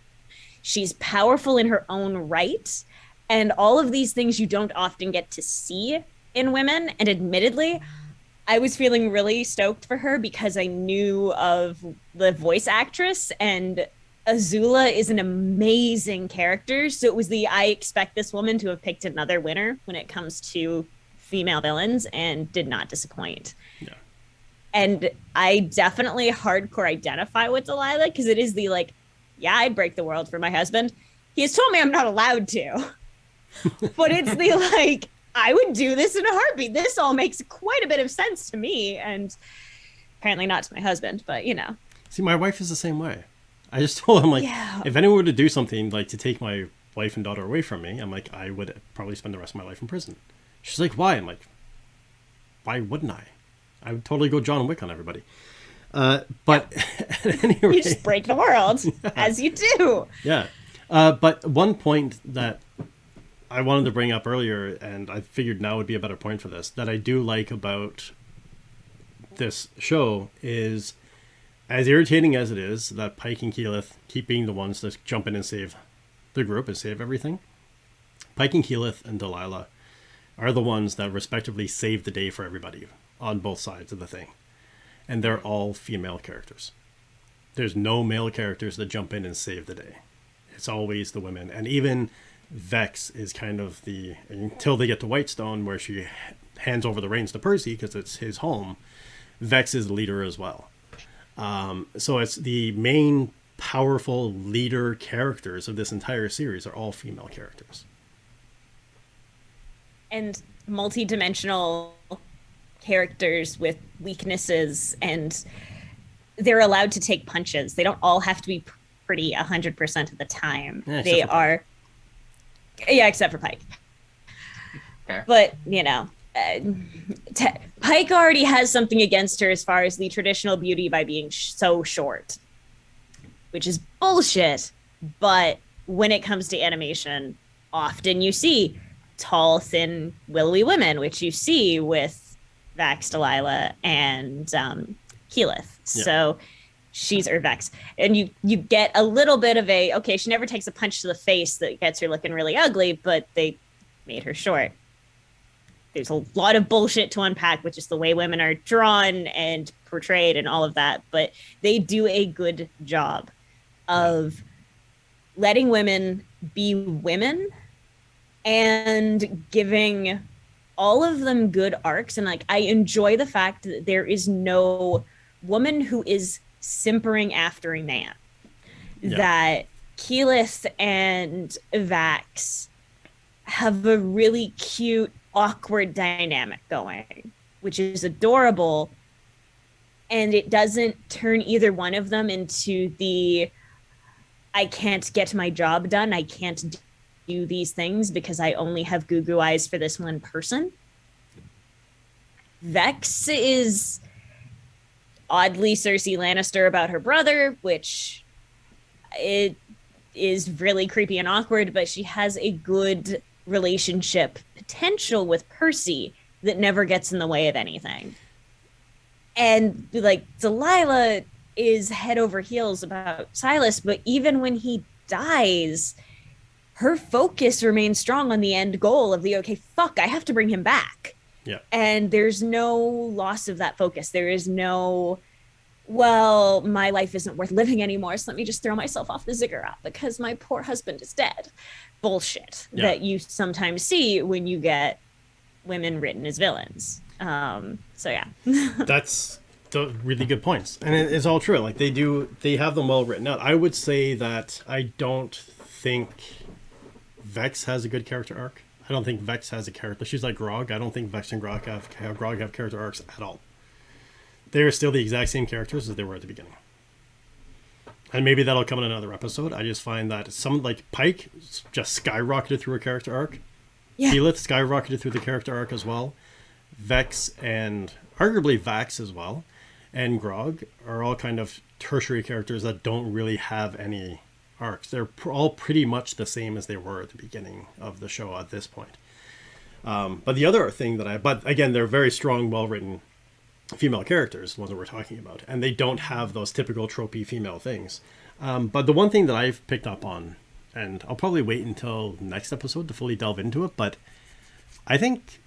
She's powerful in her own right. And all of these things you don't often get to see in women. And admittedly, I was feeling really stoked for her because I knew of the voice actress, and Azula is an amazing character. So it was I expect this woman to have picked another winner when it comes to female villains, and did not disappoint. Yeah. And I definitely hardcore identify with Delilah, because it is the like, yeah, I'd break the world for my husband. He has told me I'm not allowed to. But it's the like, I would do this in a heartbeat. This all makes quite a bit of sense to me, and apparently not to my husband, but you know. See, my wife is the same way. I just told him, like, if anyone were to do something like to take my wife and daughter away from me, I'm like, I would probably spend the rest of my life in prison. She's like, why? I'm like, why wouldn't I? I would totally go John Wick on everybody. But at any rate, you just break the world, as you do. Yeah. But one point that I wanted to bring up earlier, and I figured now would be a better point for this, that I do like about this show is, as irritating as it is, that Pike and Keyleth keep being the ones that jump in and save the group and save everything. Pike and Keyleth and Delilah are the ones that respectively save the day for everybody on both sides of the thing. And they're all female characters. There's no male characters that jump in and save the day. It's always the women. And even Vex is kind of until they get to Whitestone, where she hands over the reins to Percy because it's his home, Vex is the leader as well. So it's the main powerful leader characters of this entire series are all female characters. And multi-dimensional characters with weaknesses, and they're allowed to take punches. They don't all have to be pretty 100% of the time. They are... Yeah, except for Pike. Fair. But, you know, Pike already has something against her as far as the traditional beauty by being so short, which is bullshit. But when it comes to animation, often you see tall, thin, willowy women, which you see with Vax, Delilah, and Keyleth. Yeah. So she's Vex. And you get a little bit of okay, she never takes a punch to the face that gets her looking really ugly, but they made her short. There's a lot of bullshit to unpack with just the way women are drawn and portrayed and all of that, but they do a good job of letting women be women and giving all of them good arcs. And like, I enjoy the fact that there is no woman who is simpering after a man. Yeah. That Keyleth and Vax have a really cute, awkward dynamic going, which is adorable. And it doesn't turn either one of them into I can't get my job done. I can't do these things because I only have goo eyes for this one person. Vex is oddly Cersei Lannister about her brother, which it is really creepy and awkward, but she has a good relationship potential with Percy that never gets in the way of anything. And like Delilah is head over heels about Silas, but even when he dies, her focus remains strong on the end goal of I have to bring him back. Yeah. And there's no loss of that focus. There is no, well, my life isn't worth living anymore, so let me just throw myself off the Ziggurat because my poor husband is dead. Bullshit that you sometimes see when you get women written as villains. So yeah. That's really good points. And it's all true. Like they have them well written out. I would say that I don't think Vex has a good character arc. I don't think Vex has a character. She's like Grog. I don't think Vex and Grog have character arcs at all. They're still the exact same characters as they were at the beginning. And maybe that'll come in another episode. I just find that some, like Pike, just skyrocketed through her character arc. Yeah. Keyleth skyrocketed through the character arc as well. Vex and arguably Vax as well, and Grog are all kind of tertiary characters that don't really have any arcs. They're all pretty much the same as they were at the beginning of the show at this point. But the other thing but again, they're very strong, well-written female characters, the ones that we're talking about, and they don't have those typical tropey female things. But the one thing that I've picked up on, and I'll probably wait until next episode to fully delve into it, but I think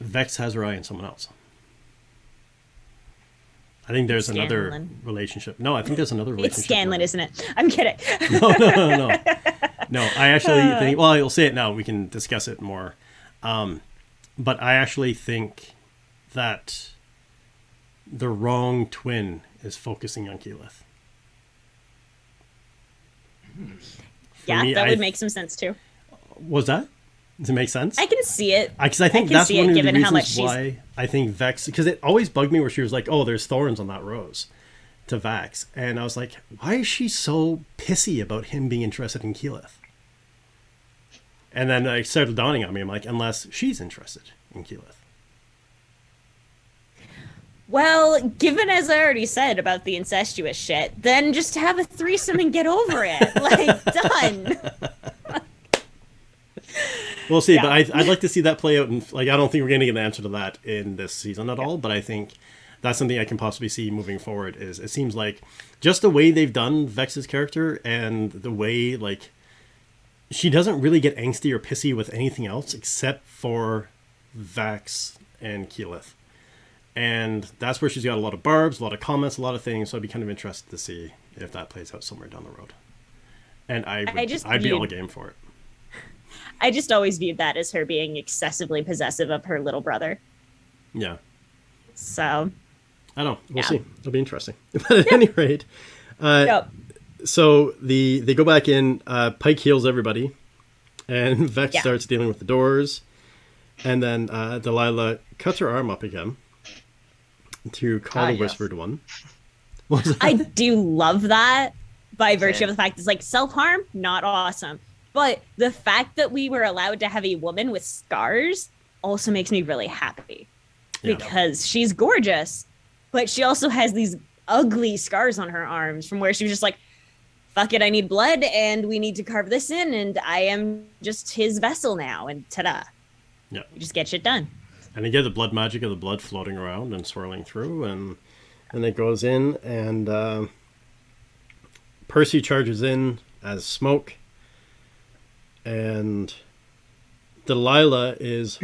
Vex has her eye on someone else. I think there's another relationship. No, I think there's another relationship. It's Scanlan, isn't it? I'm kidding. No. No, I actually think, well, I'll say it now. We can discuss it more. But I actually think that the wrong twin is focusing on Keyleth. Yeah, that would make some sense too. Was that? Does it make sense? I can see it. Because I think that's one of the reasons why I think Vex... Because it always bugged me where she was like, oh, there's thorns on that rose to Vax. And I was like, why is she so pissy about him being interested in Keyleth? And then it started dawning on me. I'm like, unless she's interested in Keyleth. Well, given as I already said about the incestuous shit, then just have a threesome and get over it. Like, done. We'll see, but I'd like to see that play out. And like, I don't think we're going to get an answer to that in this season at all. But I think that's something I can possibly see moving forward. Is it seems like just the way they've done Vex's character and the way like she doesn't really get angsty or pissy with anything else except for Vax and Keyleth. And that's where she's got a lot of barbs, a lot of comments, a lot of things. So I'd be kind of interested to see if that plays out somewhere down the road. And I'd be all game for it. I just always viewed that as her being excessively possessive of her little brother. Yeah. So. I don't know. We'll see. It'll be interesting. But at any rate, so they go back in. Pike heals everybody. And Vex starts dealing with the doors. And then Delilah cuts her arm up again to call the Whispered One. I do love that by virtue of the fact it's like self-harm, not awesome. But the fact that we were allowed to have a woman with scars also makes me really happy. Because she's gorgeous, but she also has these ugly scars on her arms from where she was just like, fuck it, I need blood and we need to carve this in and I am just his vessel now. And ta-da. Yeah. You just get shit done. And you get the blood magic of the blood floating around and swirling through, and it goes in, and Percy charges in as Smoke, and Delilah is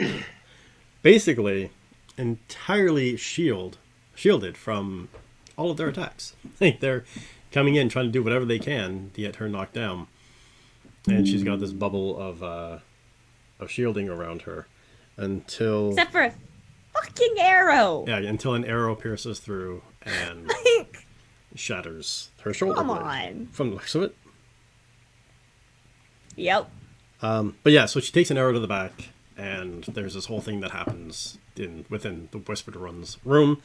basically entirely shielded from all of their attacks. Like they're coming in trying to do whatever they can to get her knocked down, and she's got this bubble of shielding around her. Except for a fucking arrow. Yeah, until an arrow pierces through and shatters her shoulder. Come on. From the looks of it. Yep. But yeah, so she takes an arrow to the back, and there's this whole thing that happens within the Whispered One's room.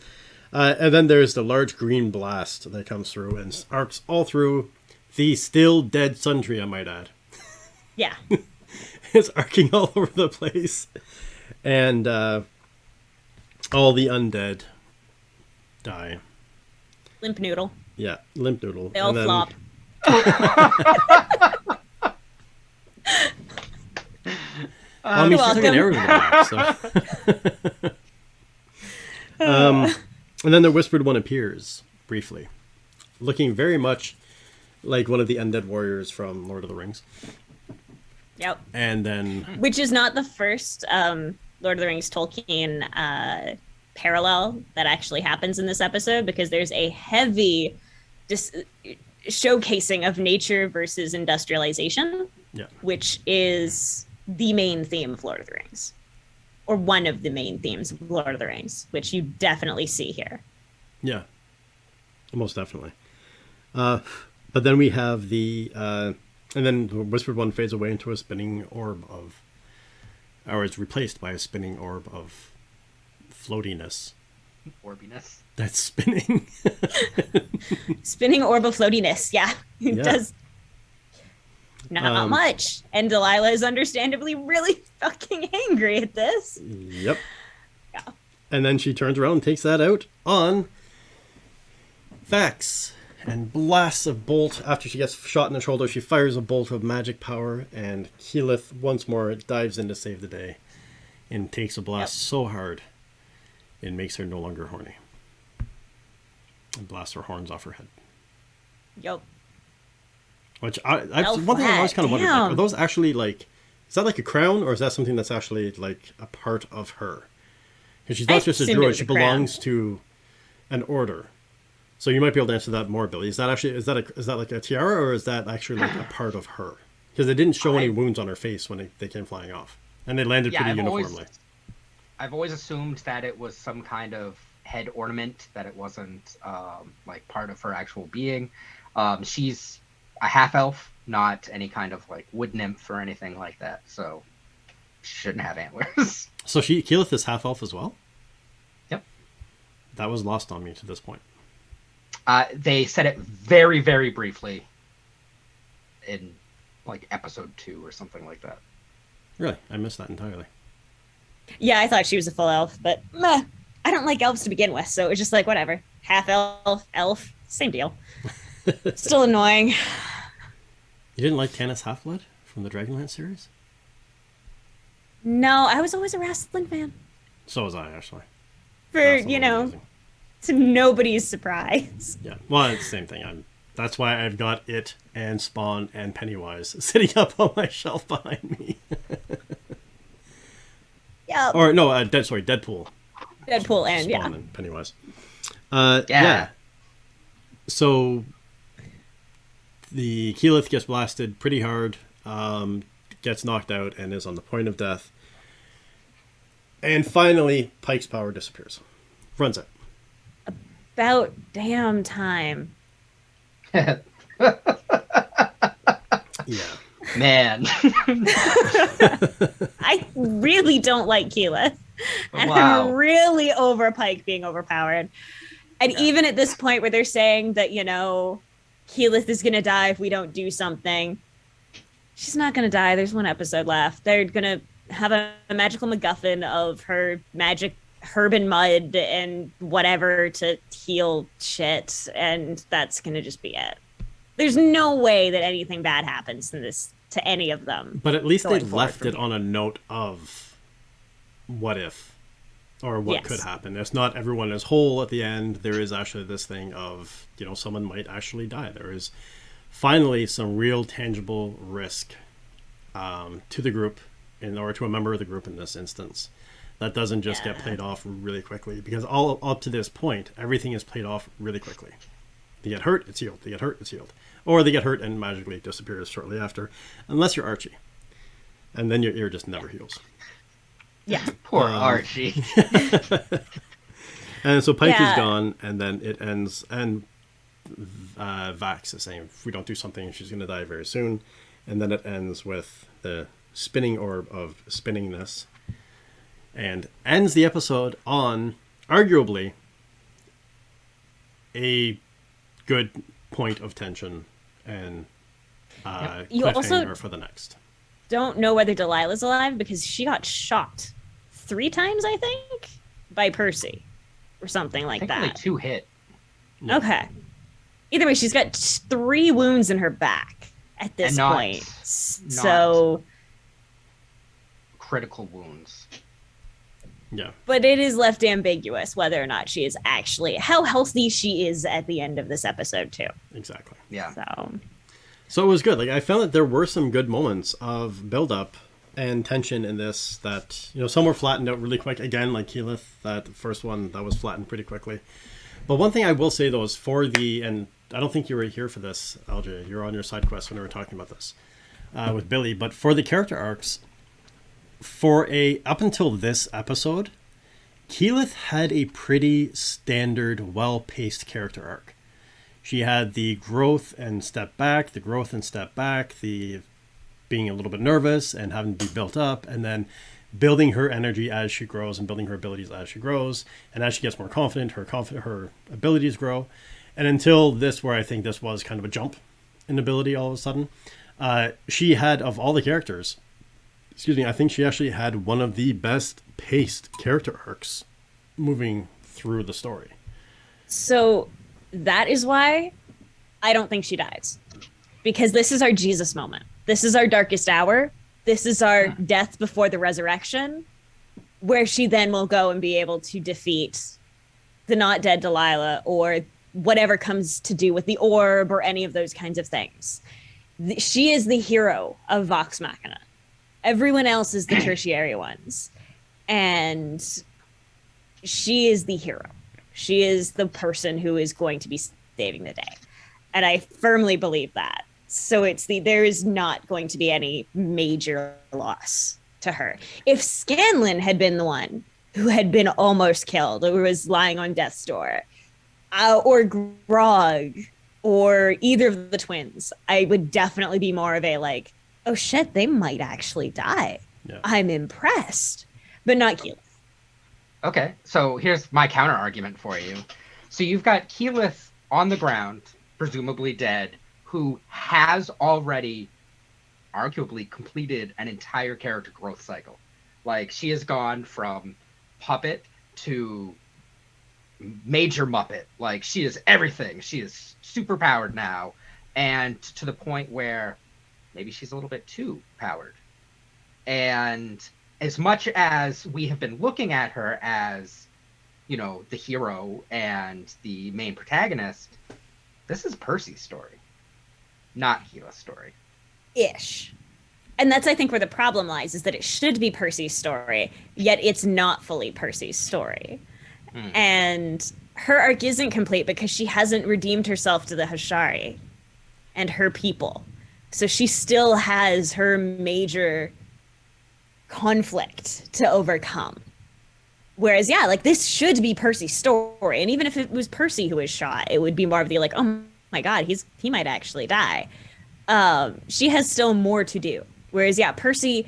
And then there's the large green blast that comes through and arcs all through the still dead sun tree, I might add. Yeah. It's arcing all over the place. And all the undead die. Limp Noodle. Yeah, Limp Noodle. They all flop. I mean, she took an arrow to the back, so. And then the Whispered One appears, briefly. Looking very much like one of the undead warriors from Lord of the Rings. Yep. And then... Which is not the first Lord of the Rings Tolkien parallel that actually happens in this episode, because there's a heavy showcasing of nature versus industrialization, which is the main theme of Lord of the Rings. Or one of the main themes of Lord of the Rings, which you definitely see here. Yeah. Most definitely. But then we have the... and then the Whispered One fades away into a spinning orb of... Or it's replaced by a spinning orb of floatiness. Orbiness. That's spinning. Spinning orb of floatiness, yeah. It does not much. And Delilah is understandably really fucking angry at this. Yep. Yeah. And then she turns around and takes that out on Vax. and blasts a bolt. After she gets shot in the shoulder, she fires a bolt of magic power, and Keyleth once more dives in to save the day and takes a blast so hard it makes her no longer horny. And blasts her horns off her head. Yep. Which one thing I always kind of wondered, like, are those actually like, is that like a crown, or is that something that's actually like a part of her? Because she's not just a druid; she belongs to an order. So you might be able to answer that more, Billy. Is that actually is that like a tiara, or is that actually like a part of her? Because they didn't show any wounds on her face when they came flying off, and they landed pretty uniformly. I've always assumed that it was some kind of head ornament, that it wasn't like part of her actual being. She's a half elf, not any kind of like wood nymph or anything like that, so she shouldn't have antlers. So Keyleth is half elf as well? Yep. That was lost on me to this point. They said it very, very briefly in like episode 2 or something like that. Really? I missed that entirely. Yeah, I thought she was a full elf, but meh, I don't like elves to begin with, so it was just like, whatever. Half elf, same deal. Still annoying. You didn't like Tannis Halfblood from the Dragonlance series? No, I was always a wrestling fan. So was I, actually. For, amazing. To nobody's surprise. Yeah, well, it's the same thing. That's why I've got it and Spawn and Pennywise sitting up on my shelf behind me. Yeah. Or, no, Deadpool. Deadpool and, Spawn and Pennywise. Yeah. Yeah. So, the Keyleth gets blasted pretty hard, gets knocked out, and is on the point of death. And finally, Pike's power disappears. Runs out. About damn time. Yeah. Man. I really don't like Keyleth. And Wow. I'm really over Pike being overpowered. And even at this point where they're saying that, Keyleth is going to die if we don't do something, she's not going to die. There's one episode left. They're going to have a magical MacGuffin of her magic herb and mud and whatever to heal shit. And that's going to just be it. There's no way that anything bad happens to any of them. But at least they left it on a note of what if or what could happen. It's not everyone is whole at the end. There is actually this thing of, someone might actually die. There is finally some real tangible risk to the group or to a member of the group in this instance. That doesn't just get played off really quickly, because all up to this point, everything is played off really quickly. They get hurt, it's healed. They get hurt, it's healed. Or they get hurt and magically disappears shortly after, unless you're Archie. And then your ear just never heals. Yeah. Poor Archie. And so Pike is gone, and then it ends, and Vax is saying, if we don't do something, she's going to die very soon. And then it ends with the spinning orb of spinningness, and ends the episode on, arguably, a good point of tension and cliffhanger for the next. Don't know whether Delilah's alive because she got shot 3 times, I think, by Percy or something like that. Only 2 hit. Yeah. Okay. Either way, she's got 3 wounds in her back at this point. So critical wounds. Yeah. But it is left ambiguous whether or not she is actually how healthy she is at the end of this episode too. Exactly. Yeah. So it was good. Like, I found that there were some good moments of build up and tension in this that, some were flattened out really quick. Again, like Keyleth, that first one, that was flattened pretty quickly. But one thing I will say, though, is and I don't think you were here for this, LJ. You were on your side quest when we were talking about this with Billy. But for the character arcs, up until this episode, Keyleth had a pretty standard, well-paced character arc. She had the growth and step back, the being a little bit nervous and having to be built up, and then building her energy as she grows and building her abilities as she grows. And as she gets more confident, her abilities grow. And until this, where I think this was kind of a jump in ability all of a sudden, she had, of all the characters, I think she actually had one of the best paced character arcs moving through the story. So that is why I don't think she dies, because this is our Jesus moment. This is our darkest hour. This is our death before the resurrection, where she then will go and be able to defeat the not dead Delilah, or whatever comes to do with the orb, or any of those kinds of things. She is the hero of Vox Machina. Everyone else is the tertiary ones. And she is the hero. She is the person who is going to be saving the day. And I firmly believe that. So there is not going to be any major loss to her. If Scanlan had been the one who had been almost killed, or was lying on death's door, or Grog, or either of the twins, I would definitely be more of a like, oh shit, they might actually die. Yeah. I'm impressed, but not Keyleth. Okay, so here's my counter argument for you. So you've got Keyleth on the ground, presumably dead, who has already arguably completed an entire character growth cycle. Like, she has gone from puppet to major Muppet. Like, she is everything. She is super powered now, and to the point where maybe she's a little bit too powered. And as much as we have been looking at her as, you know, the hero and the main protagonist, this is Percy's story, not Keyleth's story. Ish. And that's, I think, where the problem lies, is that it should be Percy's story, yet it's not fully Percy's story. And her arc isn't complete because she hasn't redeemed herself to the Hashari and her people. So she still has her major conflict to overcome. Whereas, yeah, like, this should be Percy's story. And even if it was Percy who was shot, it would be more of the like, oh my God, he might actually die. She has still more to do. Whereas, yeah, Percy,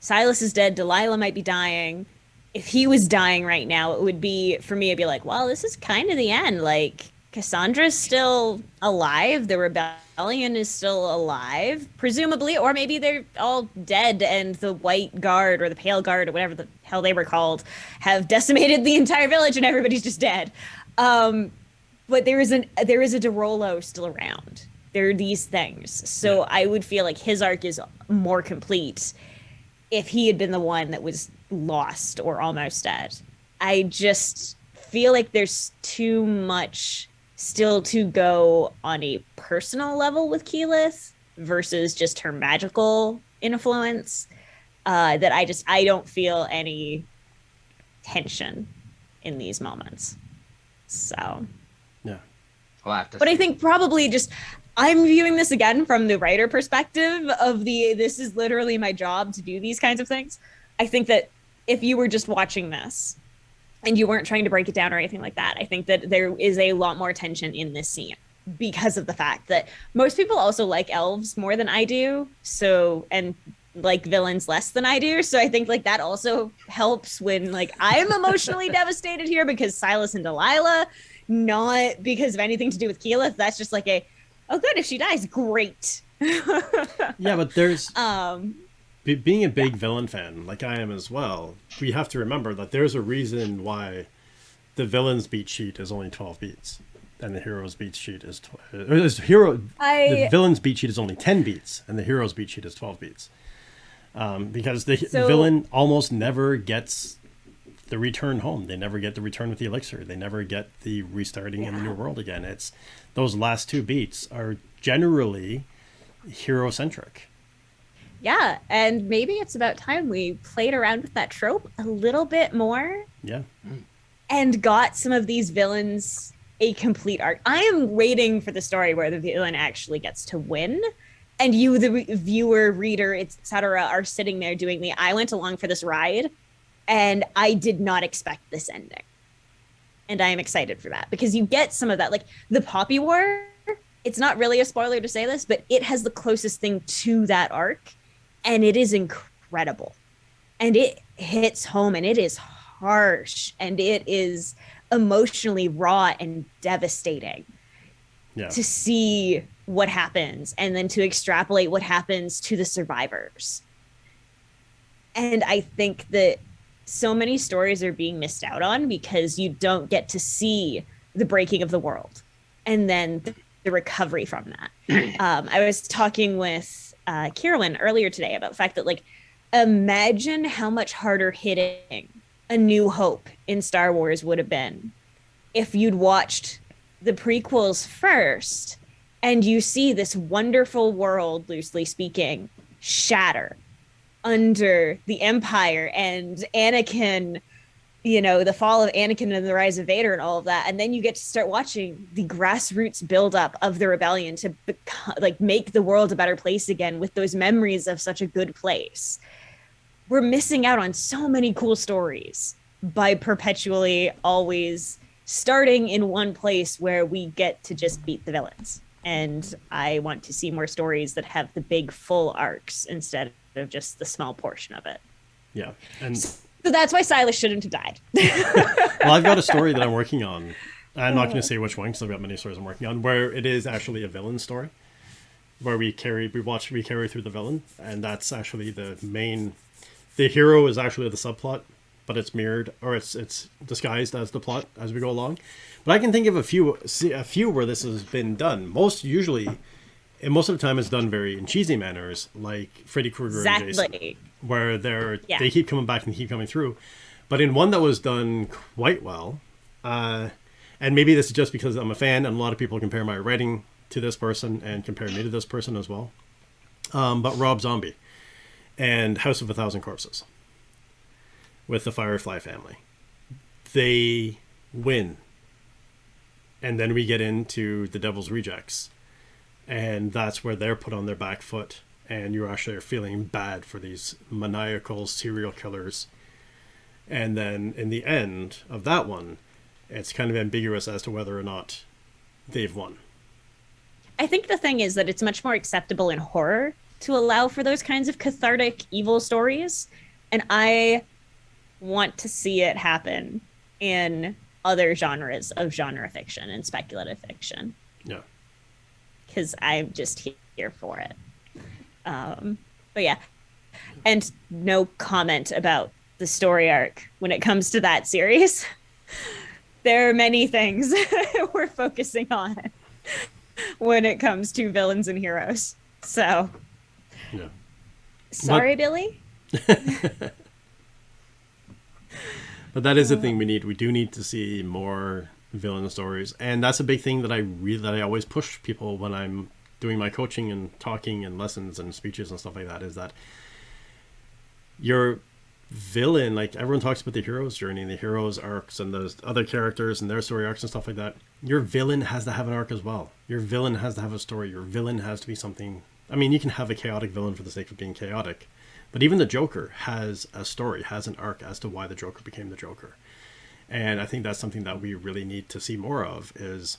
Silas is dead, Delilah might be dying. If he was dying right now, it would be, for me, it'd be like, well, this is kind of the end. Like, Cassandra's still alive. The rebellion is still alive, presumably. Or maybe they're all dead and the White Guard or the Pale Guard or whatever the hell they were called have decimated the entire village and everybody's just dead. But there is a DeRollo still around. There are these things. So I would feel like his arc is more complete if he had been the one that was lost or almost dead. I just feel like there's too much still to go on a personal level with Keyleth versus just her magical influence, that I don't feel any tension in these moments. So yeah, but I think probably just, I'm viewing this again from the writer perspective of this is literally my job to do these kinds of things. I think that if you were just watching this and you weren't trying to break it down or anything like that, I think that there is a lot more tension in this scene because of the fact that most people also like elves more than I do. So, and like villains less than I do. So I think like that also helps when like I'm emotionally devastated here because Silas and Delilah, not because of anything to do with Keyleth. That's just like oh good, if she dies, great. Yeah, but there's being a big villain fan like I am as well, we have to remember that there's a reason why the villain's beat sheet is only 12 beats and the hero's beat sheet is the villain's beat sheet is only 10 beats and the hero's beat sheet is 12 beats. Because the villain almost never gets the return home. They never get the return with the elixir. They never get the restarting in the new world again. It's those last two beats are generally hero-centric. Yeah, and maybe it's about time we played around with that trope a little bit more. Yeah. And got some of these villains a complete arc. I am waiting for the story where the villain actually gets to win. And you, the viewer, reader, etc., are sitting there doing I went along for this ride, and I did not expect this ending. And I am excited for that, because you get some of that. Like, the Poppy War, it's not really a spoiler to say this, but it has the closest thing to that arc, and it is incredible. And it hits home, and it is harsh, and it is emotionally raw and devastating. Yeah. To see what happens and then to extrapolate what happens to the survivors. And I think that so many stories are being missed out on because you don't get to see the breaking of the world and then the recovery from that. I was talking with Kierlin earlier today about the fact that, like, imagine how much harder hitting A New Hope in Star Wars would have been if you'd watched the prequels first and you see this wonderful world, loosely speaking, shatter under the Empire and Anakin, you know, the fall of Anakin and the rise of Vader and all of that. And then you get to start watching the grassroots buildup of the rebellion to like make the world a better place again with those memories of such a good place. We're missing out on so many cool stories by perpetually always starting in one place where we get to just beat the villains. And I want to see more stories that have the big full arcs instead of just the small portion of it. Yeah. And so that's why Silas shouldn't have died. well, I've got a story that I'm working on. I'm not going to say which one because I've got many stories I'm working on, where it is actually a villain story, where we carry through the villain, and that's actually the main. The hero is actually the subplot, but it's mirrored, or it's disguised as the plot as we go along. But I can think of a few where this has been done. Most of the time it's done very in cheesy manners, like Freddy Krueger and Jason, where they keep coming back and keep coming through. But in one that was done quite well, and maybe this is just because I'm a fan, and a lot of people compare my writing to this person and compare me to this person as well. But Rob Zombie and House of a Thousand Corpses with the Firefly family. They win. And then we get into The Devil's Rejects. And that's where they're put on their back foot. And you actually are feeling bad for these maniacal serial killers. And then in the end of that one, it's kind of ambiguous as to whether or not they've won. I think the thing is that it's much more acceptable in horror to allow for those kinds of cathartic evil stories. And I want to see it happen in other genres of genre fiction and speculative fiction. Yeah. Because I'm just here for it. But yeah. And no comment about the story arc when it comes to that series. There are many things we're focusing on when it comes to villains and heroes. So, yeah. Sorry, Billy. But that is the thing we need. We do need to see more villain stories, and that's a big thing that I always push people when I'm doing my coaching and talking and lessons and speeches and stuff like that. Is that your villain, like everyone talks about the hero's journey and the hero's arcs and those other characters and their story arcs and stuff like that. Your villain has to have an arc as well. Your villain has to have a story. Your villain has to be something. I mean, you can have a chaotic villain for the sake of being chaotic. But even the Joker has a story, has an arc as to why the Joker became the Joker. And I think that's something that we really need to see more of, is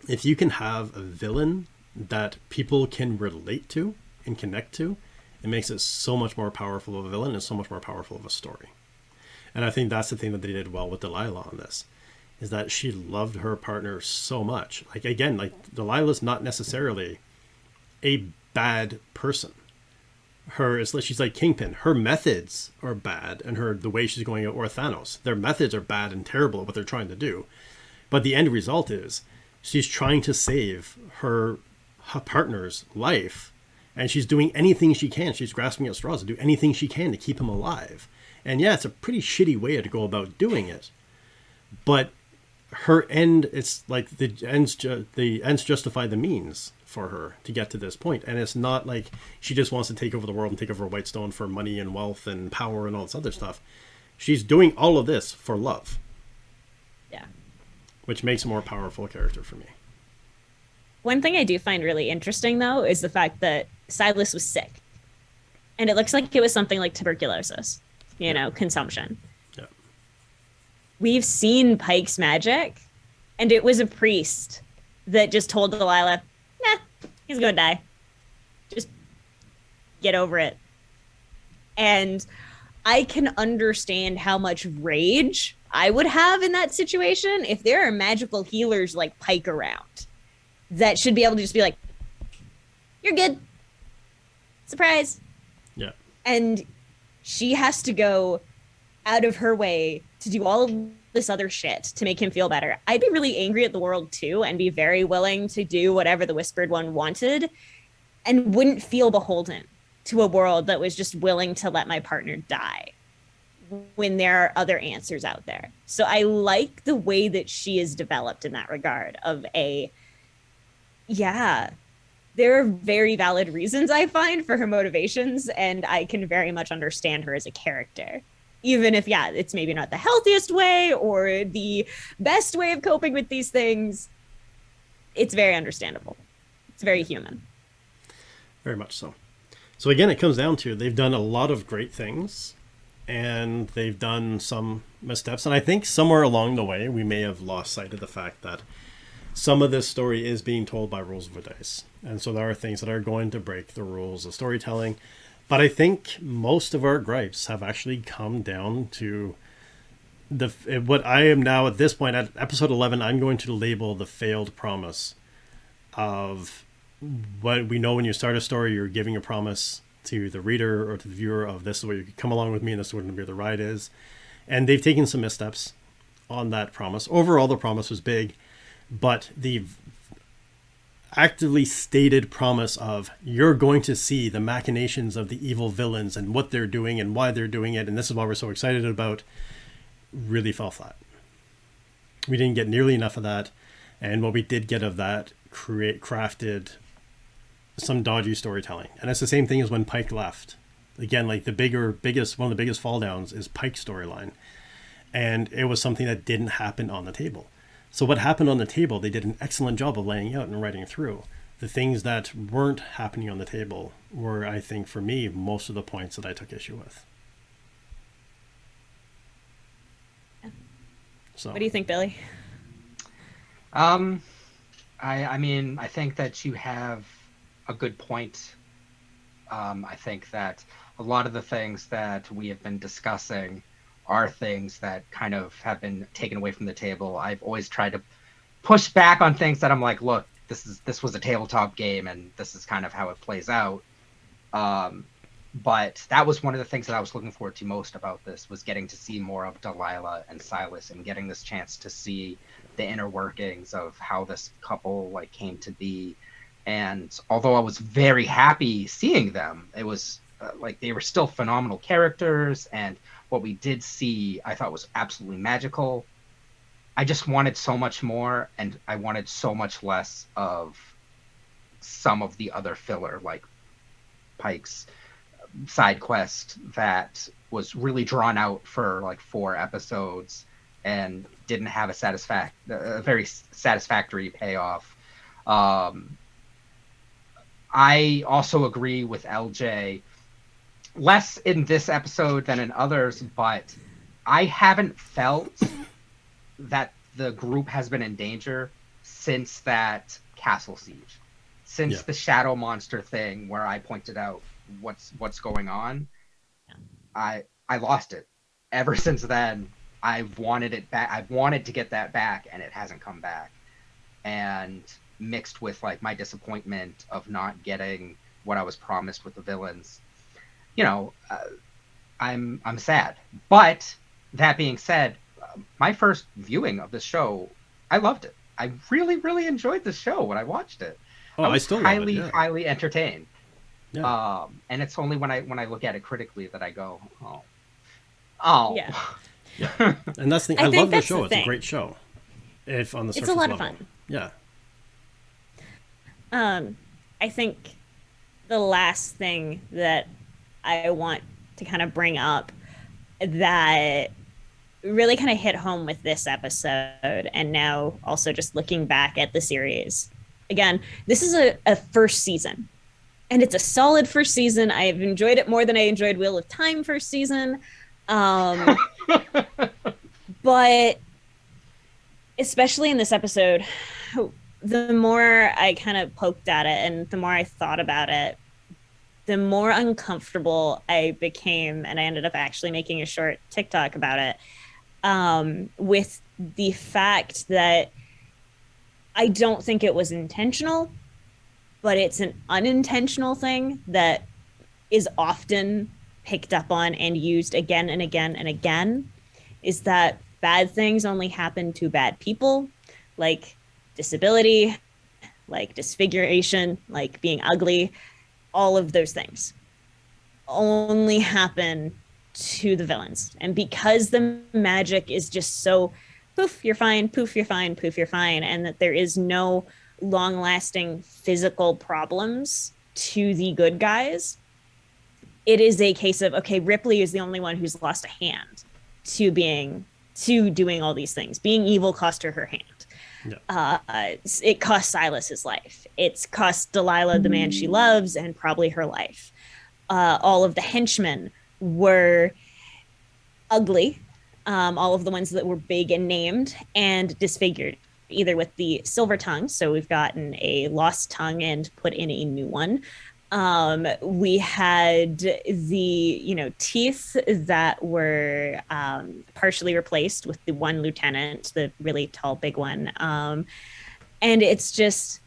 if you can have a villain that people can relate to and connect to, it makes it so much more powerful of a villain and so much more powerful of a story. And I think that's the thing that they did well with Delilah on this, is that she loved her partner so much. Like, again, like Delilah's not necessarily a bad person. She's like Kingpin. Her methods are bad, and the way she's going, or Thanos, their methods are bad and terrible at what they're trying to do. But the end result is she's trying to save her partner's life, and she's doing anything she can. She's grasping at straws to do anything she can to keep him alive. And yeah, it's a pretty shitty way to go about doing it. But her end, it's like the ends justify the means for her to get to this point. And it's not like she just wants to take over the world and take over Whitestone for money and wealth and power and all this other stuff. She's doing all of this for love. Yeah. Which makes a more powerful character for me. One thing I do find really interesting, though, is the fact that Silas was sick. And it looks like it was something like tuberculosis, consumption. Yeah. We've seen Pike's magic, and it was a priest that just told Delilah, nah, he's gonna die. Just get over it. And I can understand how much rage I would have in that situation if there are magical healers like Pike around that should be able to just be like, you're good. Surprise. Yeah. And she has to go out of her way to do all of this other shit to make him feel better. I'd be really angry at the world too and be very willing to do whatever the Whispered One wanted and wouldn't feel beholden to a world that was just willing to let my partner die when there are other answers out there. So I like the way that she is developed in that regard of yeah, there are very valid reasons I find for her motivations, and I can very much understand her as a character. Even if, yeah, it's maybe not the healthiest way or the best way of coping with these things, it's very understandable. It's very human. Very much so. So again, it comes down to they've done a lot of great things and they've done some missteps. And I think somewhere along the way, we may have lost sight of the fact that some of this story is being told by rules of the dice. And so there are things that are going to break the rules of storytelling. But I think most of our gripes have actually come down to what I am now at this point at episode 11, I'm going to label the failed promise of what we know when you start a story, you're giving a promise to the reader or to the viewer of this is where you come along with me and this is where the ride is. And they've taken some missteps on that promise. Overall, the promise was big, but the actively stated promise of you're going to see the machinations of the evil villains and what they're doing and why they're doing it, and this is why we're so excited about, really fell flat. We didn't get nearly enough of that, and what we did get of that crafted some dodgy storytelling. And it's the same thing as when Pike left. Again, like one of the biggest fall downs is Pike's storyline, and it was something that didn't happen on the table. So what happened on the table, they did an excellent job of laying out and writing through. The things that weren't happening on the table were, I think, for me, most of the points that I took issue with. So, what do you think, Billy? I mean, I think that you have a good point. I think that a lot of the things that we have been discussing are things that kind of have been taken away from the table. I've always tried to push back on things that I'm like, look, this was a tabletop game and this is kind of how it plays out. But that was one of the things that I was looking forward to most about this, was getting to see more of Delilah and Silas and getting this chance to see the inner workings of how this couple like came to be. And although I was very happy seeing them, it was like they were still phenomenal characters, and what we did see I thought was absolutely magical. I just wanted so much more, and I wanted so much less of some of the other filler, like Pike's side quest that was really drawn out for like 4 episodes and didn't have a very satisfactory payoff. I also agree with LJ, less in this episode than in others, but I haven't felt that the group has been in danger since that castle siege, since the shadow monster thing where I pointed out what's going on. I lost it. Ever since then, I've wanted it back. I've wanted to get that back, and it hasn't come back. And mixed with like my disappointment of not getting what I was promised with the villains, I'm sad. But that being said, my first viewing of this show, I loved it. I really, really enjoyed the show when I watched it. I was still highly entertained. Yeah. And it's only when I look at it critically that I go, oh. Yeah. Yeah. And that's the I love the show. It's a great show. If on the surface it's a lot level. of fun. Yeah. I think the last thing that I want to kind of bring up that really kind of hit home with this episode, and now also just looking back at the series. Again, this is a first season, and it's a solid first season. I have enjoyed it more than I enjoyed Wheel of Time first season. But especially in this episode, the more I kind of poked at it and the more I thought about it, the more uncomfortable I became, and I ended up actually making a short TikTok about it, with the fact that I don't think it was intentional, but it's an unintentional thing that is often picked up on and used again and again and again, is that bad things only happen to bad people, like disability, like disfiguration, like being ugly, all of those things only happen to the villains. And because the magic is just so poof, you're fine, poof, you're fine, poof, you're fine, and that there is no long lasting physical problems to the good guys, it is a case of, okay, Ripley is the only one who's lost a hand to doing all these things. Being evil cost her hand. Yeah. It cost Silas his life. It's cost Delilah the man she loves and probably her life. All of the henchmen were ugly. All of the ones that were big and named and disfigured, either with the silver tongue. So we've gotten a lost tongue and put in a new one. We had the, teeth that were partially replaced with the one lieutenant, the really tall, big one. And it's just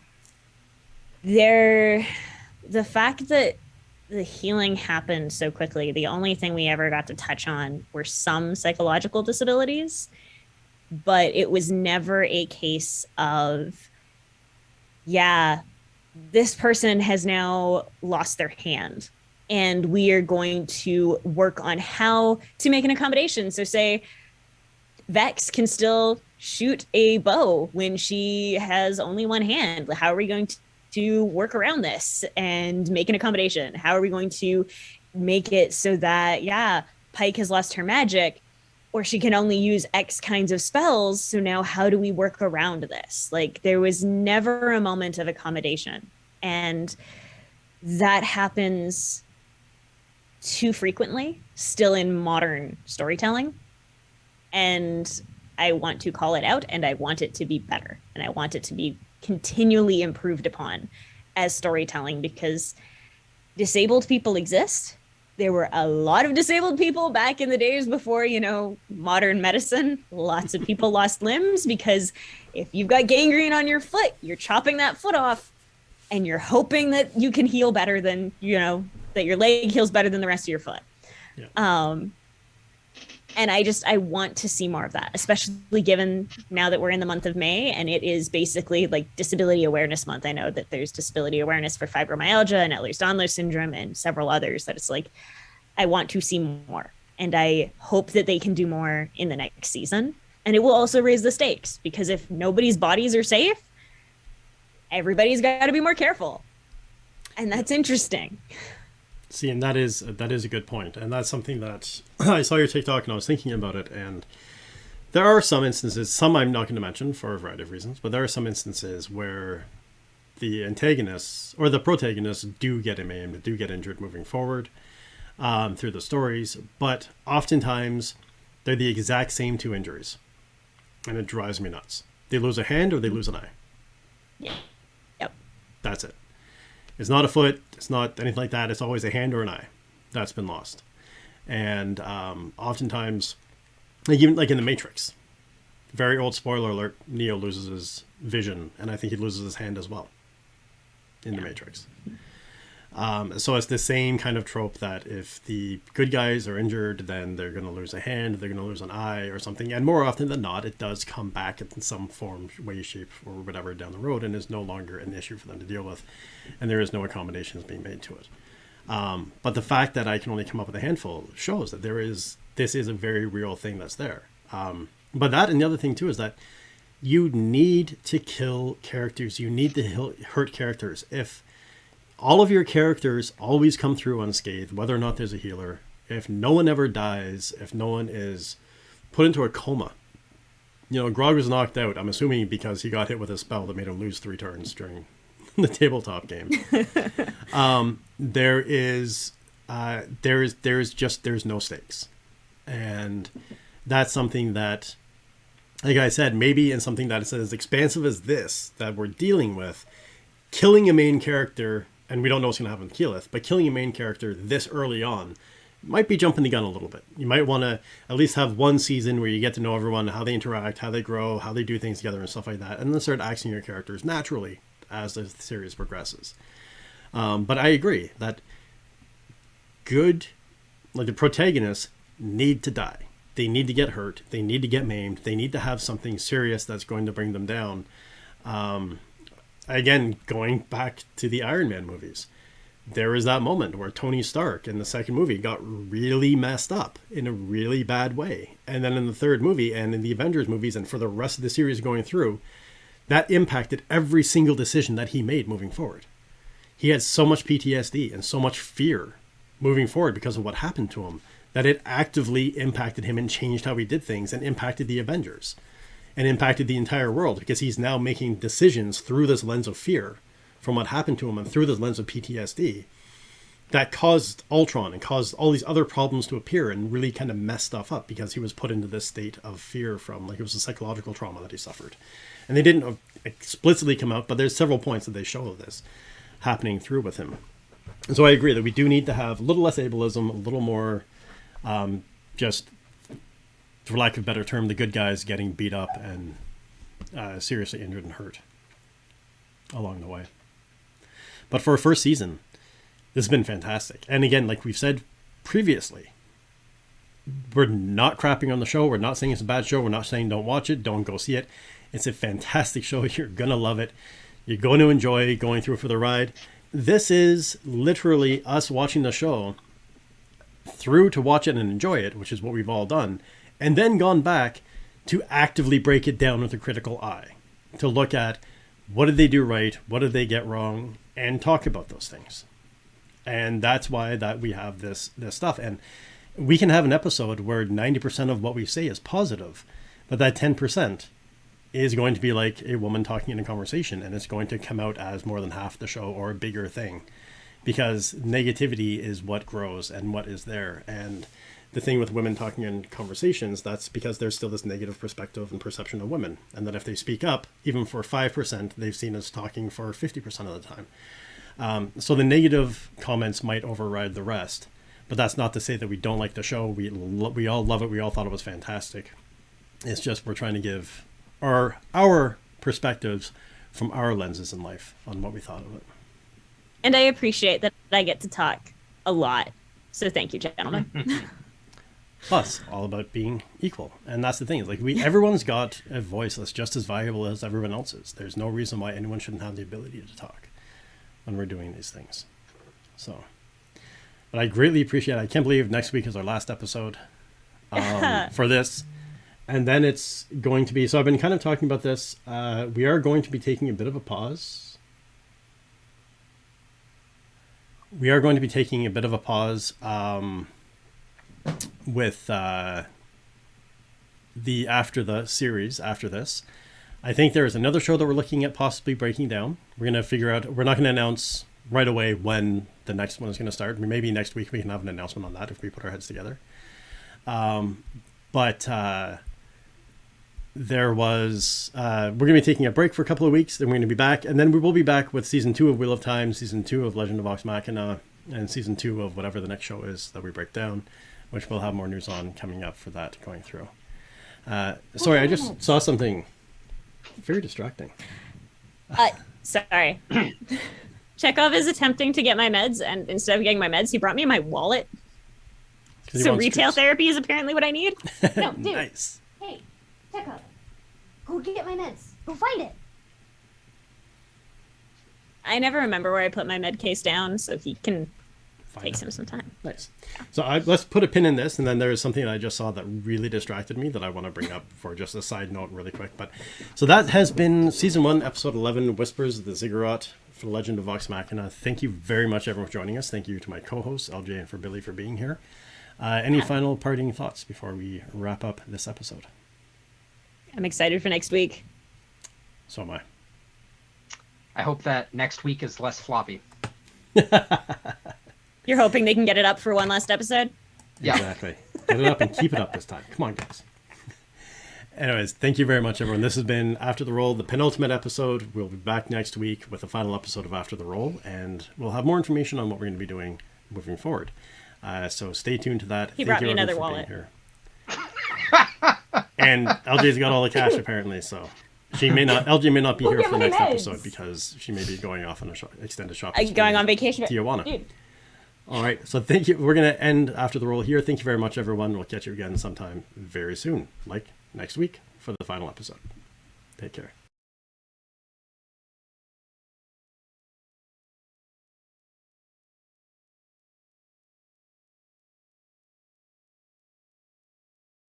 the fact that the healing happened so quickly. The only thing we ever got to touch on were some psychological disabilities, but it was never a case of, yeah, this person has now lost their hand and we are going to work on how to make an accommodation. So say Vex can still shoot a bow when she has only one hand. How are we going to work around this and make an accommodation? How are we going to make it so that, yeah, Pike has lost her magic, or she can only use X kinds of spells. So now how do we work around this? Like, there was never a moment of accommodation. And that happens too frequently still in modern storytelling. And I want to call it out, and I want it to be better. And I want it to be continually improved upon as storytelling, because disabled people exist. There were a lot of disabled people back in the days before, modern medicine. Lots of people lost limbs because if you've got gangrene on your foot, you're chopping that foot off and you're hoping that you can heal better than, that your leg heals better than the rest of your foot. Yeah. And I want to see more of that, especially given now that we're in the month of May and it is basically like Disability Awareness Month. I know that there's disability awareness for fibromyalgia and Ehlers-Danlos syndrome and several others that it's like, I want to see more. And I hope that they can do more in the next season. And it will also raise the stakes, because if nobody's bodies are safe, everybody's got to be more careful. And that's interesting. See, and that is a good point. And that's something that I saw your TikTok and I was thinking about it. And there are some instances, some I'm not going to mention for a variety of reasons, but there are some instances where the antagonists or the protagonists do get maimed, do get injured moving forward through the stories. But oftentimes they're the exact same two injuries. And it drives me nuts. They lose a hand or they lose an eye. Yeah. Yep. That's it. It's not a foot. It's not anything like that. It's always a hand or an eye that's been lost. And oftentimes, even like in The Matrix, very old spoiler alert, Neo loses his vision, and I think he loses his hand as well in The Matrix. So it's the same kind of trope that if the good guys are injured, then they're going to lose a hand, they're going to lose an eye or something. And more often than not, it does come back in some form, way, shape, or whatever down the road and is no longer an issue for them to deal with. And there is no accommodations being made to it. But the fact that I can only come up with a handful shows that this is a very real thing that's there. But that, and the other thing too, is that you need to kill characters. You need to hurt characters. If all of your characters always come through unscathed, whether or not there's a healer, if no one ever dies, if no one is put into a coma. Grog was knocked out, I'm assuming because he got hit with a spell that made him lose 3 turns during the tabletop game. There's no stakes. And that's something that, like I said, maybe in something that is as expansive as this that we're dealing with, killing a main character, and we don't know what's going to happen with Keyleth, but killing a main character this early on might be jumping the gun a little bit. You might want to at least have one season where you get to know everyone, how they interact, how they grow, how they do things together and stuff like that, and then start acting your characters naturally as the series progresses. But I agree that the protagonists need to die. They need to get hurt. They need to get maimed. They need to have something serious that's going to bring them down. Again, going back to the Iron Man movies, there is that moment where Tony Stark in the second movie got really messed up in a really bad way. And then in the third movie and in the Avengers movies and for the rest of the series going through, that impacted every single decision that he made moving forward. He had so much PTSD and so much fear moving forward because of what happened to him that it actively impacted him and changed how he did things and impacted the Avengers and impacted the entire world, because he's now making decisions through this lens of fear from what happened to him and through this lens of PTSD that caused Ultron and caused all these other problems to appear and really kind of mess stuff up, because he was put into this state of fear from, like, it was a psychological trauma that he suffered. And they didn't explicitly come out, but there's several points that they show of this happening through with him. And so I agree that we do need to have a little less ableism, a little more just, for lack of a better term, the good guys getting beat up and seriously injured and hurt along the way. But for a first season, this has been fantastic. And again, like we've said previously, we're not crapping on the show. We're not saying it's a bad show. We're not saying don't watch it, don't go see it. It's a fantastic show. You're going to love it. You're going to enjoy going through for the ride. This is literally us watching the show through to watch it and enjoy it, which is what we've all done, and then gone back to actively break it down with a critical eye, to look at what did they do right, what did they get wrong, and talk about those things. And that's why that we have this stuff. And we can have an episode where 90% of what we say is positive, but that 10% is going to be like a woman talking in a conversation, and it's going to come out as more than half the show or a bigger thing, because negativity is what grows and what is there. And the thing with women talking in conversations, that's because there's still this negative perspective and perception of women, and that if they speak up, even for 5%, they've seen us talking for 50% of the time. So the negative comments might override the rest, but that's not to say that we don't like the show. We all love it. We all thought it was fantastic. It's just we're trying to give our perspectives from our lenses in life on what we thought of it. And I appreciate that I get to talk a lot. So thank you, gentlemen. Plus, all about being equal. And that's the thing. Like everyone's got a voice that's just as valuable as everyone else's. There's no reason why anyone shouldn't have the ability to talk when we're doing these things. So, but I greatly appreciate it. I can't believe next week is our last episode for this. And then it's going to be, so I've been kind of talking about this. We are going to be taking a bit of a pause. With the after the series after this. I think there is another show that we're looking at possibly breaking down. We're going to figure out, we're not going to announce right away when the next one is going to start. Maybe next week we can have an announcement on that if we put our heads together. But there was, we're going to be taking a break for a couple of weeks, then we're going to be back, and then we will be back with season 2 of Wheel of Time, season 2 of Legend of Vox Machina, and season 2 of whatever the next show is that we break down, which we'll have more news on coming up for that going through. Sorry, I just saw something very distracting. Sorry. Chekhov is attempting to get my meds, and instead of getting my meds, he brought me my wallet. So retail therapy is apparently what I need? No, dude. Nice. Hey, Chekhov, go get my meds. Go find it. I never remember where I put my med case down, so he can takes it. him some time. Nice. So let's put a pin in this, and then there's something that I just saw that really distracted me that I want to bring up for just a side note really quick. But so that has been season 1, episode 11, Whispers of the Ziggurat for Legend of Vox Machina. Thank you very much, everyone, for joining us. Thank you to my co-hosts, LJ and for Billy, for being here. Any final parting thoughts before we wrap up this episode? I'm excited for next week. So am I. I hope that next week is less floppy. You're hoping they can get it up for one last episode? Yeah. Exactly. Get it up and keep it up this time. Come on, guys. Anyways, thank you very much, everyone. This has been After the Roll, the penultimate episode. We'll be back next week with the final episode of After the Roll, and we'll have more information on what we're going to be doing moving forward. So stay tuned to that. He brought me another wallet. And LJ's got all the cash, apparently, so LJ may not be here for the next episode because she may be going off on a extended shopping spree going on vacation. Tijuana. Dude. All right. So thank you. We're going to end after the roll here. Thank you very much, everyone. We'll catch you again sometime very soon, like next week for the final episode. Take care.